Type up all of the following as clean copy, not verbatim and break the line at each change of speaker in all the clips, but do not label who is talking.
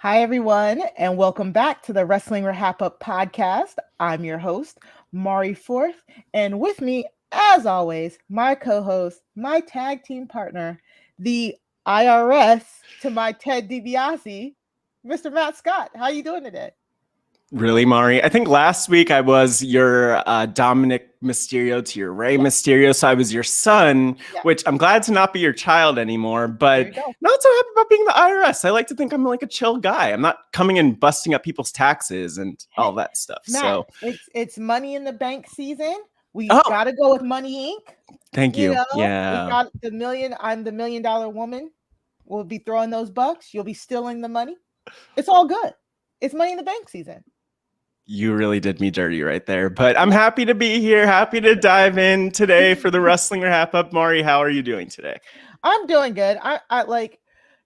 Hi, everyone, and welcome back to the Wrestling RHAPup podcast. I'm your host, Mari Forth, and with me, as always, my co-host, my tag team partner, the IRS to my Ted DiBiase, Mr. Matt Scott. How you doing today?
Really, Mari? I think last week I was your Dominic Mysterio to your Rey Mysterio, so I was your son, which I'm glad to not be your child anymore, but not so happy about being the IRS. I like to think I'm like a chill guy. I'm not coming and busting up people's taxes and all that stuff.
Matt,
so
it's Money in the Bank season. We got to go with Money Inc.
Thank you.
Yeah. We got the million. I'm the $1 million woman. We'll be throwing those bucks. You'll be stealing the money. It's all good. It's Money in the Bank season.
You really did me dirty right there, but I'm happy to be here. Happy to dive in today for the Wrestling RHAPup. Mari, how are you doing today?
I'm doing good. I like,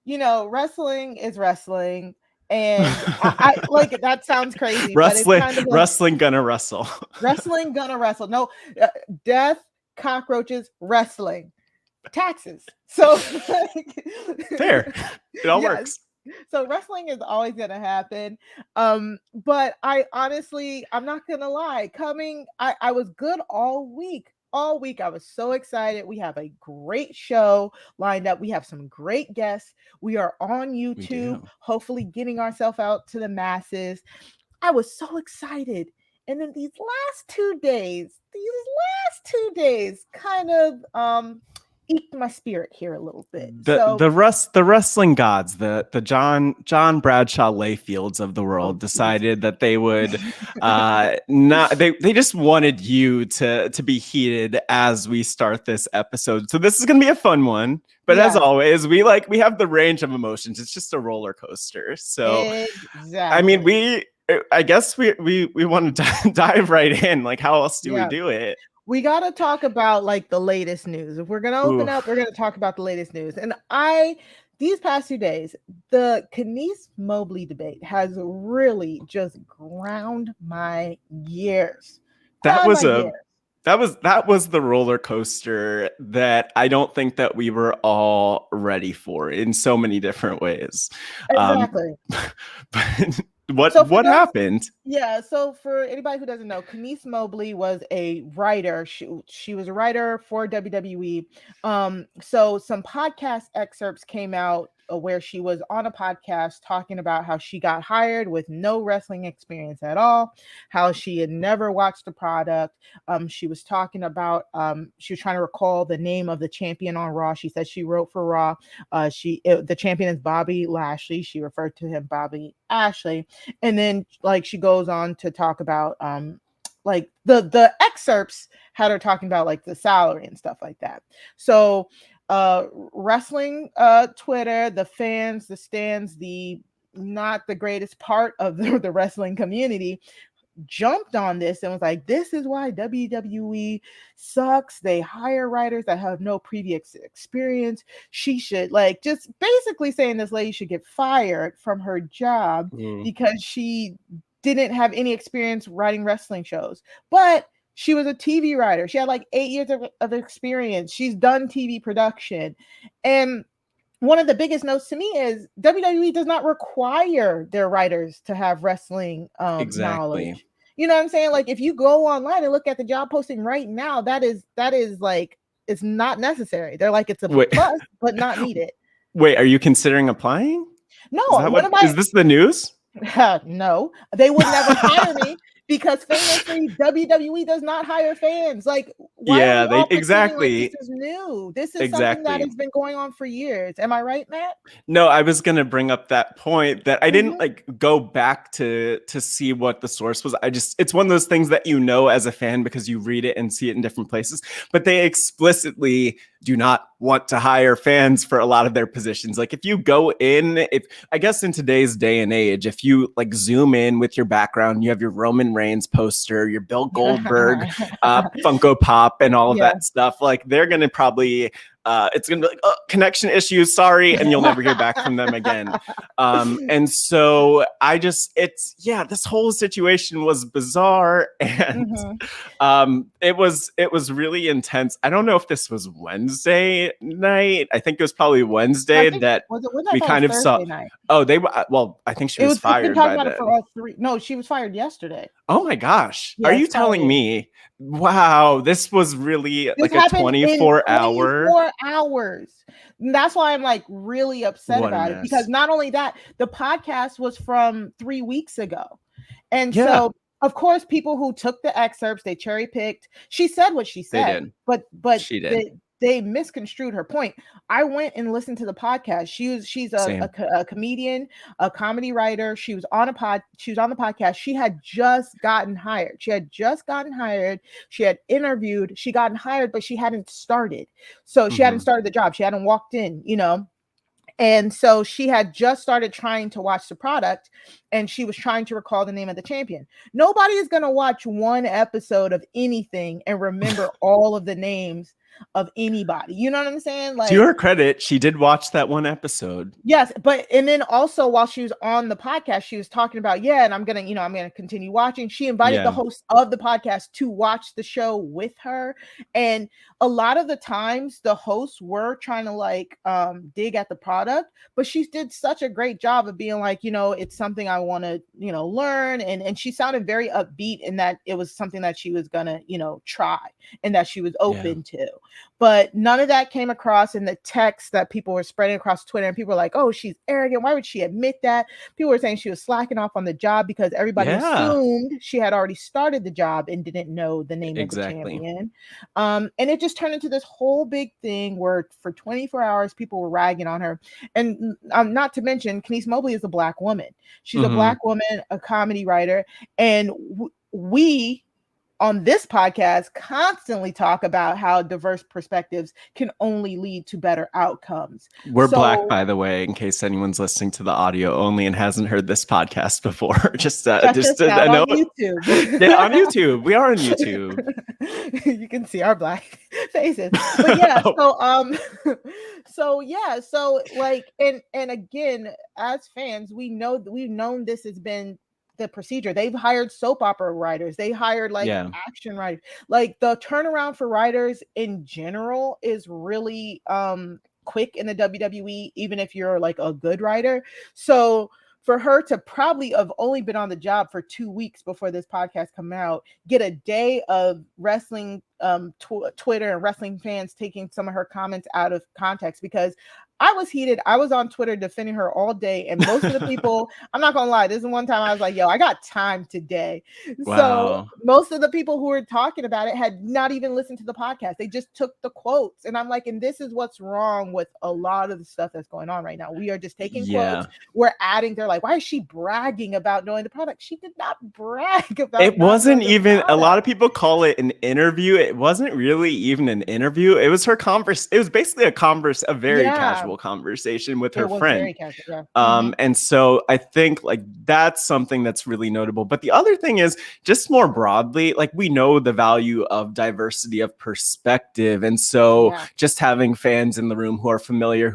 wrestling is wrestling. And I like that sounds crazy.
Wrestling,
but it's kind of
wrestling gonna wrestle.
Wrestling gonna wrestle. No, death, cockroaches, wrestling, taxes. So
fair. It all works.
So wrestling is always gonna happen. But I honestly, I'm not gonna lie. I was good all week. All week, I was so excited. We have a great show lined up. We have some great guests. We are on YouTube, hopefully getting ourselves out to the masses. I was so excited. And then these last 2 days kind of eked my spirit here a little bit.
The wrestling gods, the John Bradshaw Layfields of the world decided that they would they just wanted you to be heated as we start this episode. So this is gonna be a fun one. But as always, we have the range of emotions. It's just a roller coaster. So I mean, I guess we want to dive right in. Like, how else do we do it?
We got to talk about like the latest news. If we're going to open up, we're going to talk about the latest news. And these past 2 days, the Kenice Mobley debate has really just ground my gears.
That was the roller coaster that I don't think that we were all ready for in so many different ways.
Exactly.
What happened?
Yeah, so for anybody who doesn't know, Kenice Mobley was a writer. She was a writer for WWE. So some podcast excerpts came out where she was on a podcast talking about how she got hired with no wrestling experience at all, how she had never watched the product. She was talking about she was trying to recall the name of the champion on Raw. She said she wrote for Raw. The champion is Bobby Lashley. She referred to him Bobby Ashley. And then like she goes on to talk about like the excerpts had her talking about like the salary and stuff like that. So wrestling Twitter, the fans, the stands, the not the greatest part of the wrestling community jumped on this and was like, this is why WWE sucks. They hire writers that have no previous experience. She should like just basically saying this lady should get fired from her job because she didn't have any experience writing wrestling shows. But she was a TV writer. She had like 8 years of experience. She's done TV production. And one of the biggest notes to me is WWE does not require their writers to have wrestling knowledge. You know what I'm saying? Like if you go online and look at the job posting right now, that is like, it's not necessary. They're like, it's a plus, but not needed.
Wait, are you considering applying?
No.
Is this the news?
No, they would never hire me. Because famously, WWE does not hire fans. Like,
exactly.
Like this is new. This is something that has been going on for years. Am I right, Matt?
No, I was gonna bring up that point that I didn't like go back to see what the source was. It's one of those things that you know as a fan because you read it and see it in different places. But they explicitly do not want to hire fans for a lot of their positions. Like if you go in, I guess in today's day and age, if you like zoom in with your background, you have your Roman Reigns poster, your Bill Goldberg Funko Pop and all of that stuff. Like they're going to probably it's gonna be like, oh, connection issues, sorry, and you'll never hear back from them again. And so this whole situation was bizarre, and it was really intense. I don't know if this was Wednesday night. I think it was probably Wednesday that we kind of saw.
Night.
Oh, I think she was fired by then.
No, she was fired yesterday.
Oh my gosh. Are you telling me? Wow, this was really like a 24 hour.
24 hours. And that's why I'm like really upset about it, because not only that, the podcast was from 3 weeks ago. And so of course, people who took the excerpts, they cherry picked. She said what she said, but
she did.
They misconstrued her point. I went and listened to the podcast. She's a comedian, a comedy writer. She was on the podcast. She had just gotten hired. She had interviewed. She gotten hired, but she hadn't started. So she hadn't started the job. She hadn't walked in, And so she had just started trying to watch the product, and she was trying to recall the name of the champion. Nobody is going to watch one episode of anything and remember all of the names of anybody. You know what I'm saying? Like,
to her credit, she did watch that one episode.
Yes, and then also while she was on the podcast, she was talking about, and I'm gonna continue watching. She invited the host of the podcast to watch the show with her. And a lot of the times the hosts were trying to dig at the product, but she did such a great job of being like, it's something I want to, learn. And she sounded very upbeat in that it was something that she was gonna, try, and that she was open to. But none of that came across in the text that people were spreading across Twitter. And people were like, oh, she's arrogant. Why would she admit that? People were saying she was slacking off on the job because everybody assumed she had already started the job and didn't know the name of the champion. And it just turned into this whole big thing where for 24 hours, people were ragging on her. And not to mention, Kenice Mobley is a Black woman. She's a Black woman, a comedy writer. And we on this podcast constantly talk about how diverse perspectives can only lead to better outcomes.
We're Black, by the way, in case anyone's listening to the audio only and hasn't heard this podcast before. just on YouTube. On YouTube. We are on YouTube.
You can see our Black faces. But and again, as fans, we've known this has been the procedure. They've hired soap opera writers. They hired action writers. Like, the turnaround for writers in general is really quick in the WWE, even if you're like a good writer. So for her to probably have only been on the job for 2 weeks before this podcast come out, get a day of wrestling Twitter and wrestling fans taking some of her comments out of context, because I was heated. I was on Twitter defending her all day. And most of the people, I'm not going to lie, this is one time I was like, I got time today. Wow. So most of the people who were talking about it had not even listened to the podcast. They just took the quotes. And I'm like, and this is what's wrong with a lot of the stuff that's going on right now. We are just taking quotes. We're adding, they're like, why is she bragging about knowing the product? She did not brag about it.
It wasn't even, a lot of people call it an interview. It wasn't really even an interview. It was her it was basically a very casual conversation with her friend. And so I think that's something that's really notable. But the other thing is, just more broadly, we know the value of diversity of perspective. And so just having fans in the room who are familiar,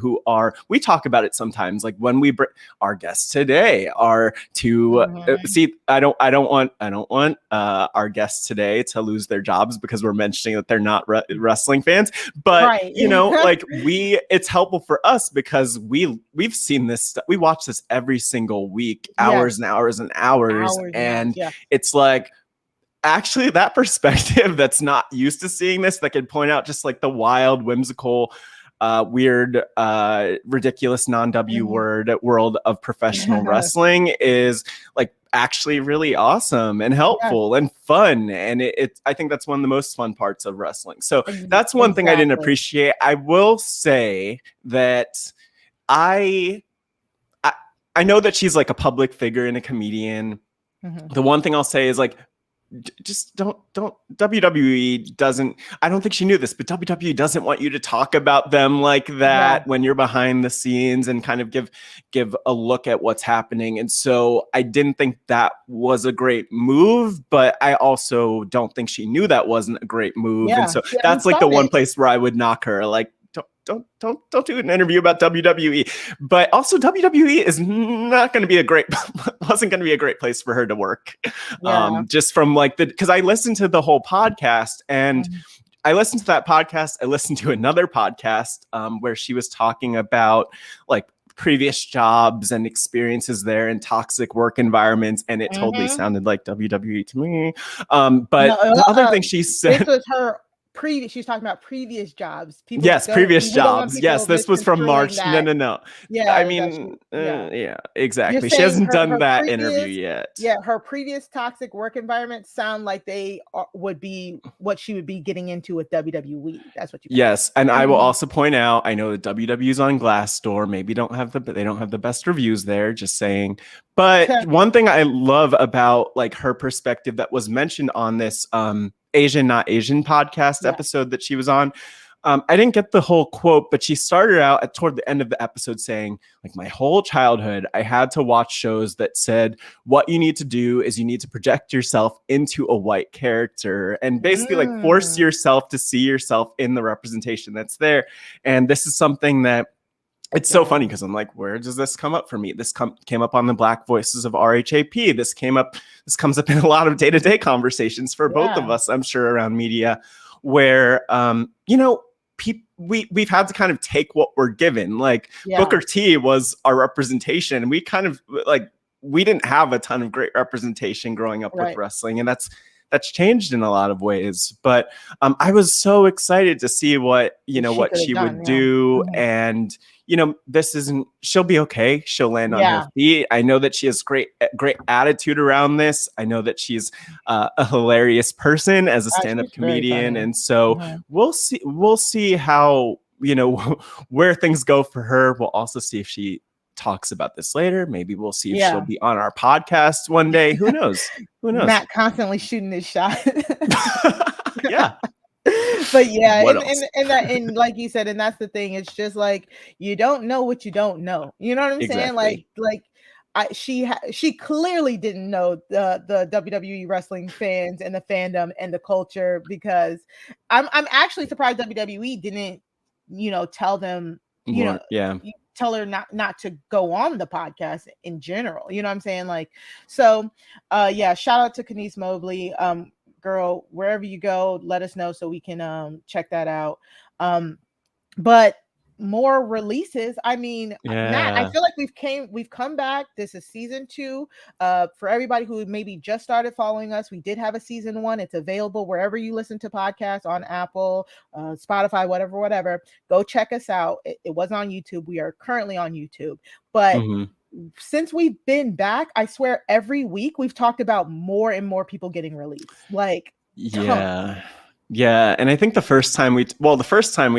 we talk about it sometimes, like when we bring our guests today are to see, I don't want our guests today to lose their jobs because we're mentioning that they're not wrestling fans, but it's helpful for us because we've seen this we watch this every single week, hours and hours and hours, and it's like, actually, that perspective that's not used to seeing this, that can point out just the wild, whimsical, weird, ridiculous non-W word world of professional wrestling is actually really awesome and helpful and fun. And I think that's one of the most fun parts of wrestling. So that's one thing I didn't appreciate. I will say that I know that she's a public figure and a comedian. The one thing I'll say is just don't WWE doesn't, I don't think she knew this, but WWE doesn't want you to talk about them like that when you're behind the scenes and kind of give a look at what's happening. And so I didn't think that was a great move, but I also don't think she knew that wasn't a great move. And so that's the one place where I would knock her, don't do an interview about WWE. But also WWE is not going to be wasn't going to be a great place for her to work.
Yeah.
Just from like because I listened to the whole podcast, and I listened to that podcast. I listened to another podcast where she was talking about like previous jobs and experiences there in toxic work environments, and it totally sounded like WWE to me. But the other thing she said,
this was her previous. She's talking about previous jobs. People,
yes, previous jobs. Yes, this was from March.
That.
No.
Yeah,
I mean, yeah, exactly.
You're
she hasn't done
her
that interview yet.
Yeah, her previous toxic work environments sound like they would be what she would be getting into with WWE. That's what you.
Yes, and I will also point out, I know that WWE's on Glassdoor. Maybe they don't have the best reviews there. Just saying. But one thing I love about like her perspective that was mentioned on this Asian Not Asian podcast episode that she was on. I didn't get the whole quote, but she started out toward the end of the episode saying, like, my whole childhood, I had to watch shows that said what you need to do is you need to project yourself into a white character and basically like force yourself to see yourself in the representation that's there. And this is something that it's so funny because I'm like, where does this come up for me? This came up on the Black Voices of RHAP. This comes up in a lot of day-to-day conversations for both of us, I'm sure, around media, where we've had to kind of take what we're given. Like Booker T was our representation, and we kind of like we didn't have a ton of great representation growing up with wrestling, and that's changed in a lot of ways. But I was so excited to see what she would do. And she'll be okay. She'll land on her feet. I know that she has great attitude around this. I know that she's a hilarious person as a stand-up comedian. And so we'll see how, where things go for her. We'll also see if she talks about this later. Maybe we'll see if she'll be on our podcast one day. Who knows?
Matt constantly shooting his shot.
Yeah.
But and like you said, and that's the thing. It's just like you don't know what you don't know. You know what I'm saying? Like she clearly didn't know the WWE wrestling fans and the fandom and the culture, because I'm actually surprised WWE didn't tell them tell her not to go on the podcast in general. You know what I'm saying? Like, so shout out to Kenice Mobley. Girl, wherever you go, let us know so we can check that out. But more releases. I mean, Matt, I feel like we've come back. This is season 2. For everybody who maybe just started following us, we did have a season 1. It's available wherever you listen to podcasts, on Apple, Spotify, whatever. Go check us out. It was on YouTube. We are currently on YouTube. But since we've been back, I swear every week we've talked about more and more people getting released. Like,
yeah, and I think the first time we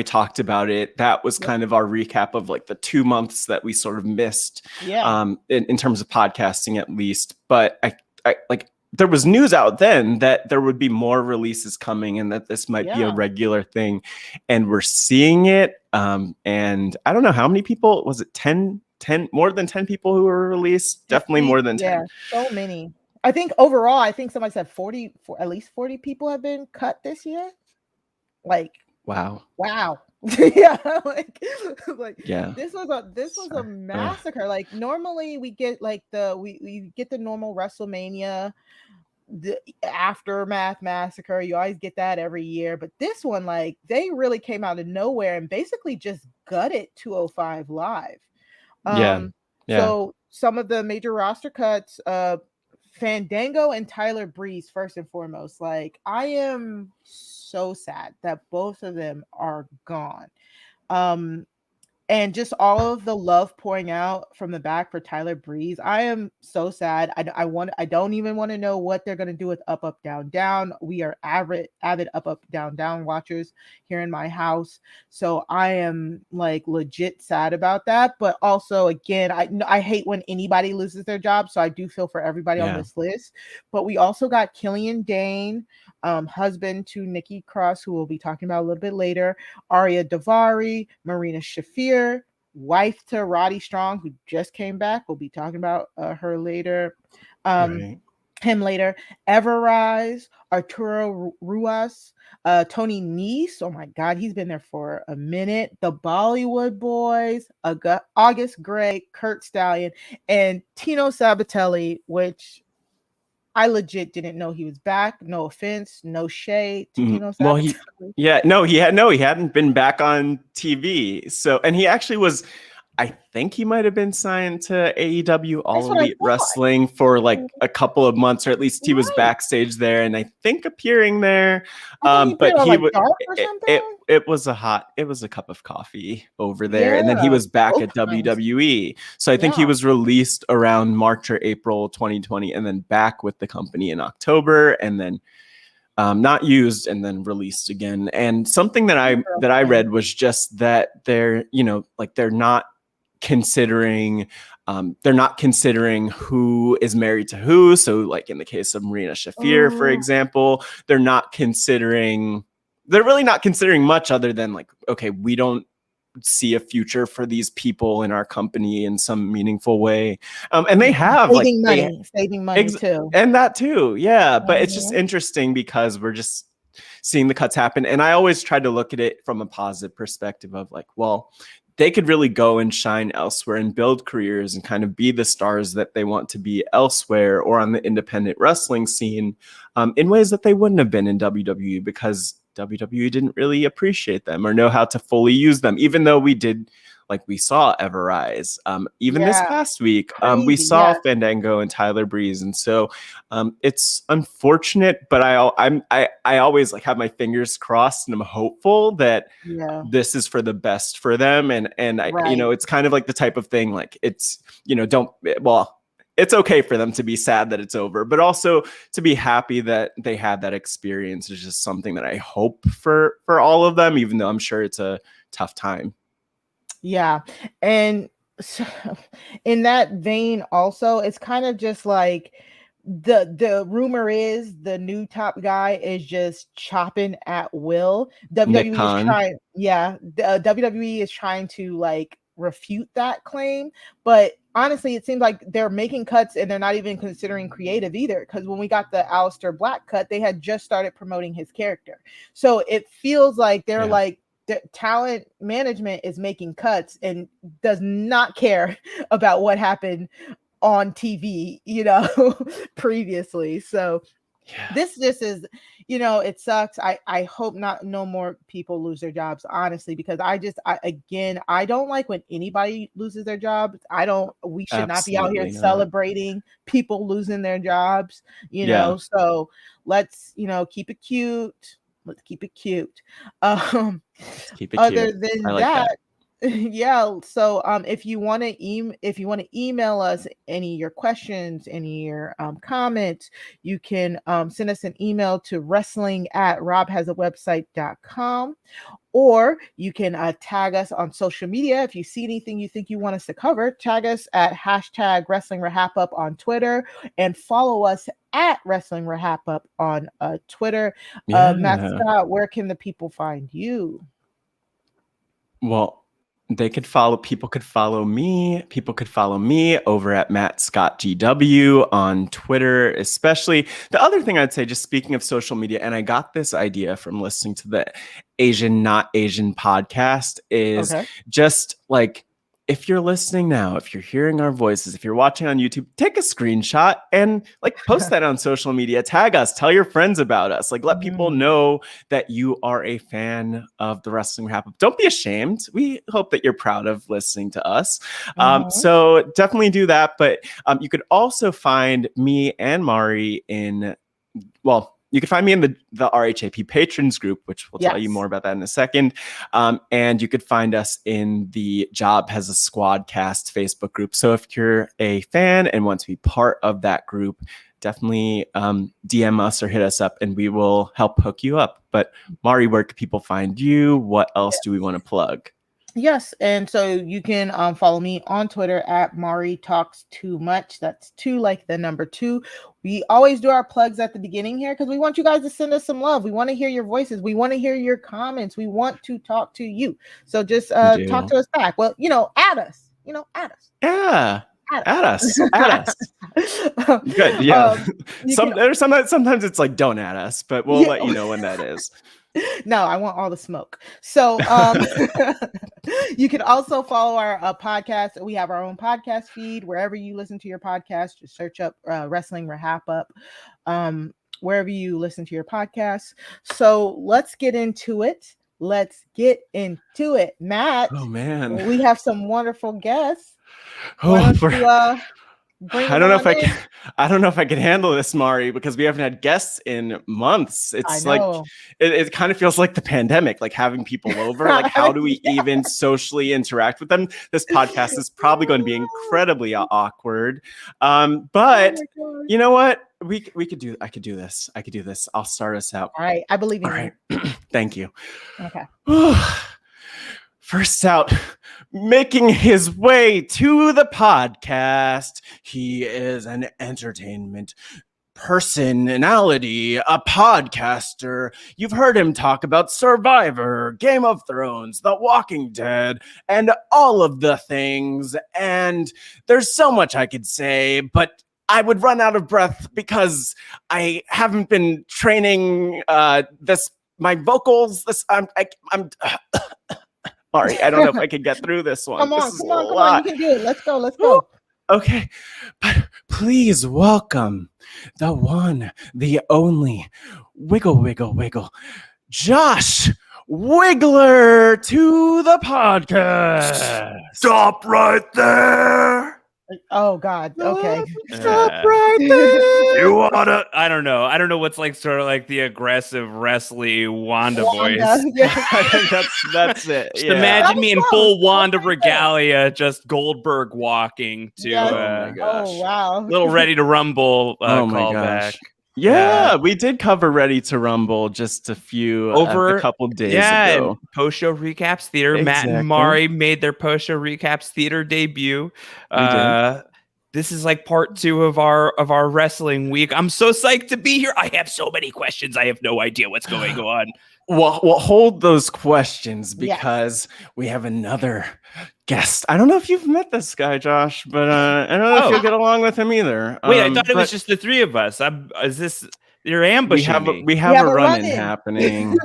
talked about it, that was kind of our recap of like the 2 months that we sort of missed, in terms of podcasting at least. But I like there was news out then that there would be more releases coming and that this might be a regular thing, and we're seeing it. And I don't know how many people, was it 10, more than 10 people who were released? Definitely more than 10.
Yeah, so many. I think overall, somebody said at least 40 people have been cut this year. Like, wow. Yeah, this was a massacre. Like, normally we get like we get the normal WrestleMania, the Aftermath massacre. You always get that every year, but this one, like, they really came out of nowhere and basically just gutted 205 Live. So some of the major roster cuts, Fandango and Tyler Breeze, first and foremost. Like, I am so sad that both of them are gone. And just all of the love pouring out from the back for Tyler Breeze. I am so sad. I don't even want to know what they're going to do with Up, Up, Down, Down. We are avid Up, Up, Down, Down watchers here in my house. So I am like legit sad about that. But also, again, I hate when anybody loses their job. So I do feel for everybody on this list. But we also got Killian Dane, husband to Nikki Cross, who we'll be talking about a little bit later, Arya Davari, Marina Shafir, wife to Roddy Strong, who just came back. We'll be talking about her later. him later. Everrise, Arturo Ruas, Tony Nese. Oh my God, he's been there for a minute. The Bollywood Boys, August Gray, Kurt Stallion, and Tino Sabatelli, which I legit didn't know he was back. No offense, no shade to Tino
Well,
Sabatelli.
he hadn't been back on TV. So, and he actually was, I think he might have been signed to AEW
That's
All
what I
Elite
thought.
Wrestling for like a couple of months, or at least he was
Right.
backstage there, and I think appearing there.
I thought he
But
appeared on
he
like
would.
Dark or something.
It was a cup of coffee over there, and then he
Yeah,
was back
both
at
times.
WWE. So I think he
Yeah.
was released around March or April 2020, and then back with the company in October, and then not used and then released again. And something that I read was just that they're not considering who is married to who. So like in the case of Marina Shafir, for example, they're really not considering much other than like, okay, we don't see a future for these people in our company in some meaningful way. And they have
saving money too.
And that too. Yeah. But it's just interesting because we're just seeing the cuts happen. And I always try to look at it from a positive perspective of like, well, they could really go and shine elsewhere and build careers and kind of be the stars that they want to be elsewhere or on the independent wrestling scene in ways that they wouldn't have been in WWE, because WWE didn't really appreciate them or know how to fully use them, even though we did. Like we saw Everrise, even this past week, we saw Fandango and Tyler Breeze, and so it's unfortunate. But I always like have my fingers crossed, and I'm hopeful that this is for the best for them. And I, it's kind of like the type of thing like it's it's okay for them to be sad that it's over, but also to be happy that they had that experience is just something that I hope for all of them, even though I'm sure it's a tough time.
Yeah. And so in that vein also, it's kind of just like the rumor is the new top guy is just chopping at will. WWE is trying to like refute that claim, but honestly it seems like they're making cuts and they're not even considering creative either, because when we got the Aleister Black cut, they had just started promoting his character. So it feels like they're like the talent management is making cuts and does not care about what happened on TV, previously. So this is, it sucks. I hope no more people lose their jobs, honestly, because I don't like when anybody loses their jobs. We should not be out here celebrating people losing their jobs, so let's, keep it cute. Let's keep it cute. Other than that, so if you want to email us any of your questions, any of your comments, you can send us an email to wrestling@robhasawebsite.com, or you can tag us on social media. If you see anything you think you want us to cover, tag us at #WrestlingRHAPup on Twitter, and follow us at WrestlingRHAPup on Twitter. Matt Scott, where can the people find you?
Well, people could follow me over at Matt Scott GW on Twitter, especially. The other thing I'd say, just speaking of social media, and I got this idea from listening to the Asian Not Asian podcast, is just like, if you're listening now, if you're hearing our voices, if you're watching on YouTube, take a screenshot and like post that on social media, tag us, tell your friends about us, like let people know that you are a fan of the Wrestling RHAPup. Don't be ashamed. We hope that you're proud of listening to us. So definitely do that. But you could also find me and Mari you can find me in the RHAP Patrons group, which we'll tell you more about that in a second. And you could find us in the Job Has a Squadcast Facebook group. So if you're a fan and want to be part of that group, definitely DM us or hit us up and we will help hook you up. But Mari, where can people find you? What else do we want to plug?
Yes, and so you can follow me on Twitter at Mari Talks Too Much. That's 2 like the number 2. We always do our plugs at the beginning here because we want you guys to send us some love. We want to hear your voices. We want to hear your comments. We want to talk to you. So just talk to us back. Well, add us. Add us.
Yeah. At us. Good. Yeah. Sometimes it's like don't at us, but we'll let you know when that is.
No, I want all the smoke. So you can also follow our podcast. We have our own podcast feed wherever you listen to your podcast. Just search up Wrestling RHAPup wherever you listen to your podcast. So let's get into it. Matt.
Oh man,
we have some wonderful guests.
I don't know if I can handle this, Mari, because we haven't had guests in months. It's like it kind of feels like the pandemic, like having people over. Like, how do we even socially interact with them? This podcast is probably going to be incredibly awkward. But you know what? I could do this. I'll start us out.
All right, I believe in you.
All right, thank you.
Okay.
First out, making his way to the podcast, he is an entertainment personality, a podcaster. You've heard him talk about Survivor, Game of Thrones, The Walking Dead, and all of the things. And there's so much I could say, but I would run out of breath because I haven't been training my vocals. I'm Sorry, I don't know if I can get through this one.
Come on. You can do it. Let's go.
Okay, but please welcome the one, the only, wiggle, Josh Wigler to the podcast.
Stop right there.
Oh God. Okay.
Stop right there.
You wanna? I don't know what's like sort of like the aggressive wrestly Wanda voice.
Yeah.
that's it.
Just imagine me in full Wanda regalia, just Goldberg walking to
oh wow.
Little Ready to Rumble
callback. Yeah, we did cover Ready to Rumble just a couple days ago.
Post-show recaps theater. Exactly. Matt and Mari made their post-show recaps theater debut. This is like part 2 of our wrestling week. I'm so psyched to be here. I have so many questions. I have no idea what's going on.
Well, hold those questions because we have another guest. I don't know if you've met this guy, Josh, but I don't know if you'll get along with him either.
Wait, I thought it was just the 3 of us. Is this you're ambushing me?
We have a run-in happening.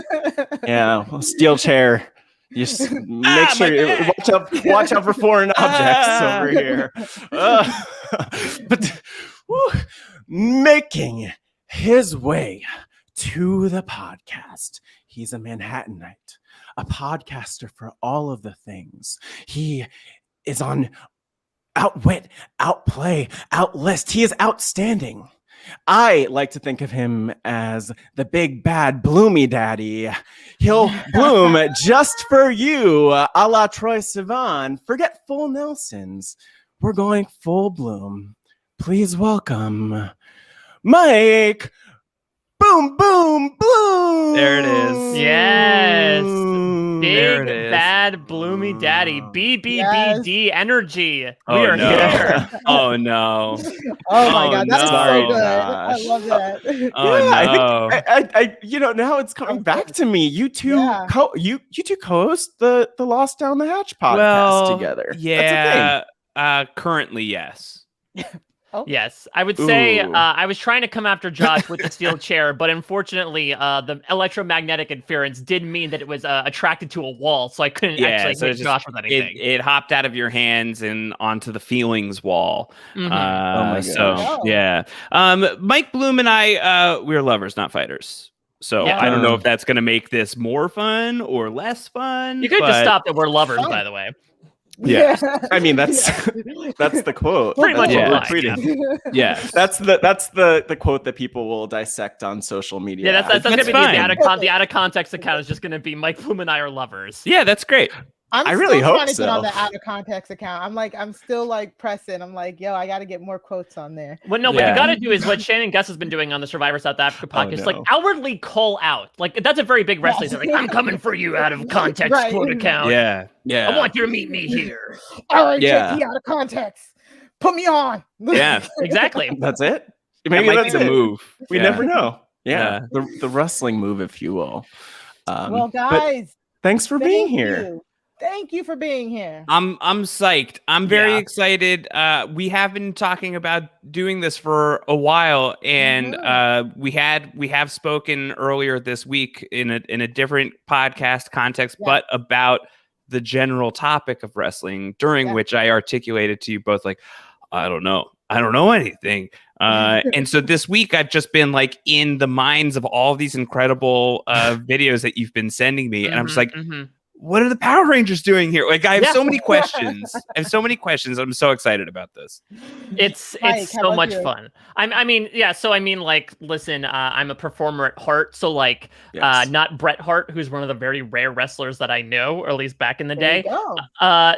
Yeah, steel chair. You just make sure you watch out for foreign objects over here. But making his way to the podcast, he's a Manhattanite, a podcaster for all of the things. He is on Outwit, Outplay, Outlist. He is outstanding. I like to think of him as the big bad bloomy daddy. He'll bloom just for you, a la Troye Sivan. Forget full Nelsons. We're going full bloom. Please welcome Mike Boom Bloom.
There it is.
Yes. Big bad bloomy daddy. BBBD energy. We are here.
Oh no.
Oh my God. That's so good.
Gosh.
I love that.
Oh no.
I think now it's coming back to me. You two you two co-host the Lost Down the Hatch podcast together.
Yeah. That's a thing. Currently, yes.
Yes, I would say I was trying to come after Josh with the steel chair, but unfortunately, the electromagnetic interference did mean that it was attracted to a wall, so I couldn't actually hit Josh with anything.
It hopped out of your hands and onto the feelings wall.
Mm-hmm.
Oh my gosh. Yeah. Mike Bloom and I, we're lovers, not fighters. So I don't know if that's going to make this more fun or less fun.
You could just stop that we're lovers, by the way.
Yeah, I mean that's the quote.
Pretty much
what we're tweeting.
Yeah,
that's the quote that people will dissect on social media.
Yeah, that's gonna be the out of context account is just gonna be Mike Bloom and I are lovers.
Yeah, that's great.
I
really hope
trying to
so.
get on the out of context account. I'm still like pressing. I'm like, yo, I got to get more quotes on there.
What you got to do is what Shannon Gus has been doing on the Survivor South Africa podcast, like outwardly call out. Like that's a very big wrestling thing. Like I'm coming for you out of context quote account.
Yeah.
I want you to meet me here.
All right, JT, out of context. Put me on.
Yeah,
exactly.
That's it.
Maybe that's a move.
We never know. Yeah. The wrestling move, if you will.
Well, guys,
thanks for being here.
Thank you for being here.
I'm psyched. I'm very excited. We have been talking about doing this for a while, and we have spoken earlier this week in a different podcast context, but about the general topic of wrestling, during which I articulated to you both like, I don't know anything. And so this week I've just been like in the minds of all these incredible videos that you've been sending me, and I'm just like, what are the Power Rangers doing here? Like, I have so many questions. I'm so excited about this.
It's so much fun. I mean, like, listen, I'm a performer at heart. So like, not Bret Hart, who's one of the very rare wrestlers that I know, or at least back in the day.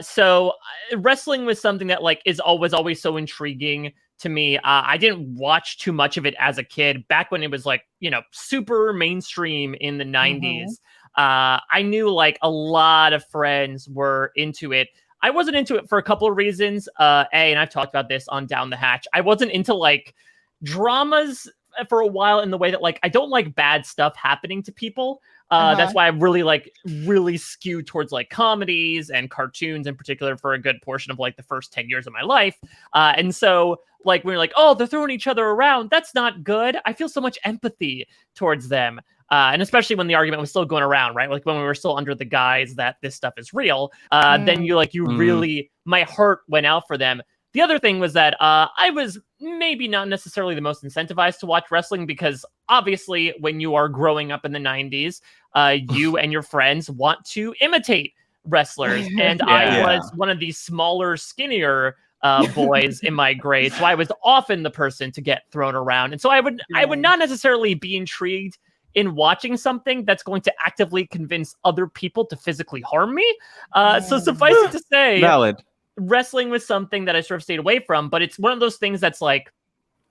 So wrestling was something that like is always so intriguing to me. I didn't watch too much of it as a kid back when it was like, super mainstream in the 90s. I knew like a lot of friends were into it. I wasn't into it for a couple of reasons. And I've talked about this on Down the Hatch. I wasn't into like dramas for a while in the way that like I don't like bad stuff happening to people. That's why I really skew towards like comedies and cartoons in particular for a good portion of like the first 10 years of my life. And so like when you're like, oh, they're throwing each other around, that's not good. I feel so much empathy towards them. And especially when the argument was still going around, right? Like when we were still under the guise that this stuff is real, then really, my heart went out for them. The other thing was that I was maybe not necessarily the most incentivized to watch wrestling because obviously when you are growing up in the 90s, you and your friends want to imitate wrestlers. And I was one of these smaller, skinnier boys in my grade. So I was often the person to get thrown around. And so I would not necessarily be intrigued in watching something that's going to actively convince other people to physically harm me. So suffice it to say, wrestling was something that I sort of stayed away from, but it's one of those things that's like,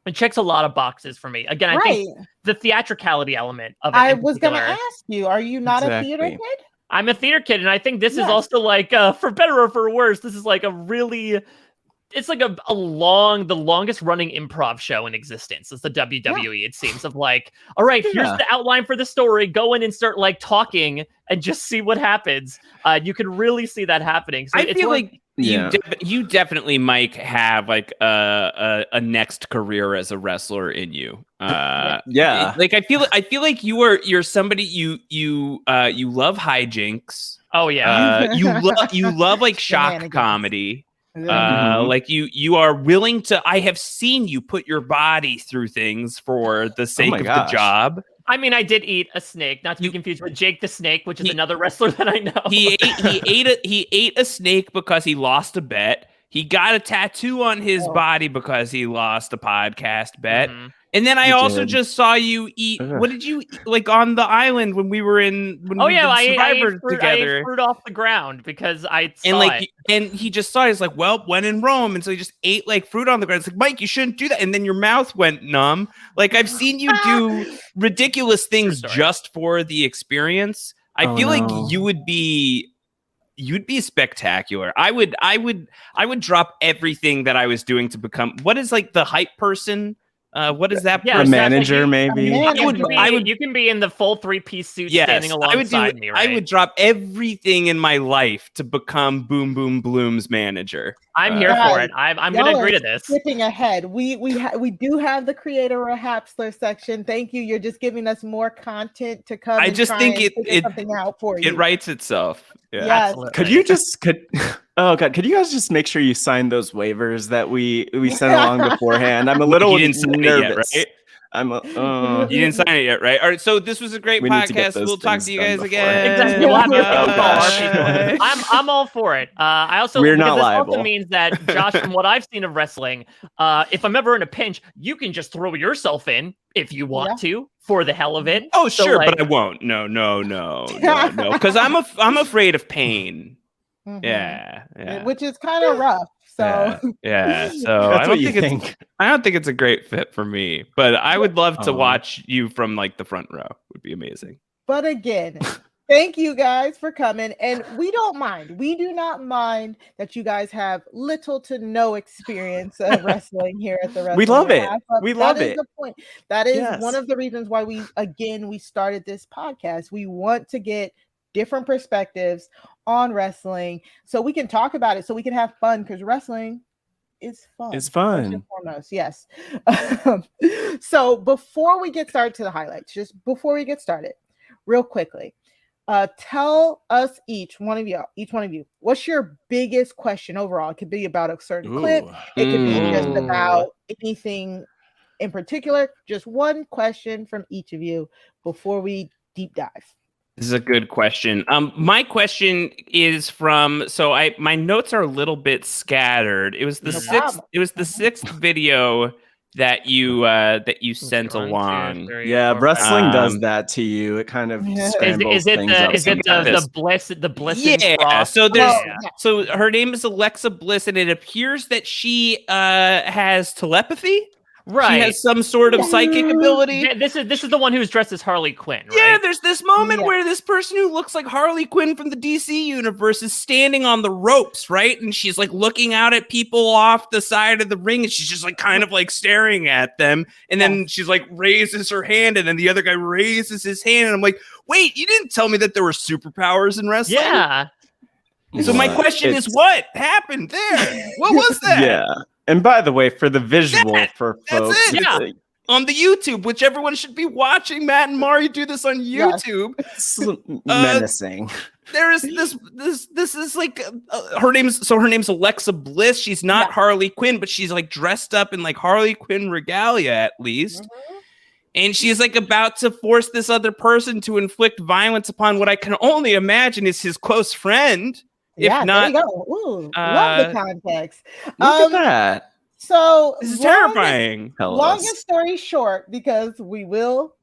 it checks a lot of boxes for me. Again, I think the theatricality element of it.
I was going to ask you, are you not a theater kid?
I'm a theater kid, and I think this is also like, for better or for worse, this is like a really... It's like the longest running improv show in existence. It's the WWE, it seems, of like, all right, here's the outline for the story. Go in and start like talking and just see what happens. You can really see that happening. So
I feel like you definitely, Mike, have like a next career as a wrestler in you. Like I feel like you're somebody you love hijinks.
Oh yeah.
You love like shock comedy. Like you are willing to. I have seen you put your body through things for the sake of the job.
I mean, I did eat a snake, not to be confused with Jake the Snake, which is another wrestler that I know.
He ate a snake because he lost a bet. He got a tattoo on his body because he lost a podcast bet. And then I also just saw you eat. What did you eat, like on the island when we were in?
I ate fruit off the ground because I saw it.
And he just saw it. He's like, well, when in Rome, and so he just ate like fruit on the ground. It's like, Mike, you shouldn't do that. And then your mouth went numb. Like I've seen you do ridiculous things just for the experience. I feel like you'd be spectacular. I would drop everything that I was doing to become what is like the hype person. What is that?
A manager, maybe.
You can be in the full 3-piece suit standing alongside me, right?
I would drop everything in my life to become Boom Boom Bloom's manager.
I'm here for it. I'm going to agree to this.
Skipping ahead, we do have the creator RHAPup section. Thank you. You're just giving us more content to come.
I just think
something out for you.
It writes itself. Yeah,
yes.
Could you guys just make sure you sign those waivers that we sent along beforehand? I'm a little nervous.
Right? You didn't sign it yet, right? All right. So this was a great podcast. We'll talk to you guys again.
Exactly. We'll have your phone call. I'm all for it. I also
We're not
this
liable.
also means that Josh, from what I've seen of wrestling, if I'm ever in a pinch, you can just throw yourself in if you want to for the hell of it.
Oh, so sure, but I won't. No. Because I'm afraid of pain. Yeah.
Which is kind of rough. So
So I don't think it's a great fit for me, but I would love to watch you from like the front row. Would be amazing.
But again, thank you guys for coming, and we don't mind. We do not mind that you guys have little to no experience of wrestling here at the Wrestling.
We love it.
That is the point. That is one of the reasons why we started this podcast. We want to get different perspectives on wrestling so we can talk about it, so we can have fun, because wrestling is fun.
It's fun.
First and foremost, yes. So before we get started to the highlights, just before we get started, real quickly, tell us each one of you, what's your biggest question overall? It could be about a certain clip. It could be just about anything in particular. Just one question from each of you before we deep dive.
This is a good question. My question is from, my notes are a little bit scattered. It was the sixth video that you sent along.
Wrestling does that to you. It kind of scrambles things up.
Is it the Bliss?
Yeah. So her name is Alexa Bliss, and it appears that she has telepathy.
Right.
She has some sort of psychic ability.
Yeah, this is the one who's dressed as Harley Quinn, right?
Yeah, there's this moment where this person who looks like Harley Quinn from the DC universe is standing on the ropes, right? And she's like looking out at people off the side of the ring, and she's just like kind of like staring at them. And then she's like raises her hand, and then the other guy raises his hand, and I'm like, wait, you didn't tell me that there were superpowers in wrestling?
Yeah.
So my question is, what happened there? What was that?
Yeah. And by the way, for the visual for folks,
on the YouTube, which everyone should be watching Matt and Mari do this on YouTube.
It's menacing.
There is this is like her name's Alexa Bliss. She's not Harley Quinn, but she's like dressed up in like Harley Quinn regalia at least. And she's like about to force this other person to inflict violence upon what I can only imagine is his close friend. If not,
there you go. Ooh, love the context.
Look at that.
So
this is terrifying.
Longest story short, because we will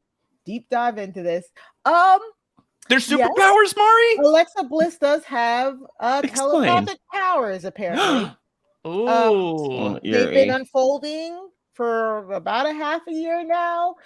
deep dive into this.
There's superpowers, Mari?
Alexa Bliss does have telepathic powers, apparently. They've been unfolding for about a half a year now.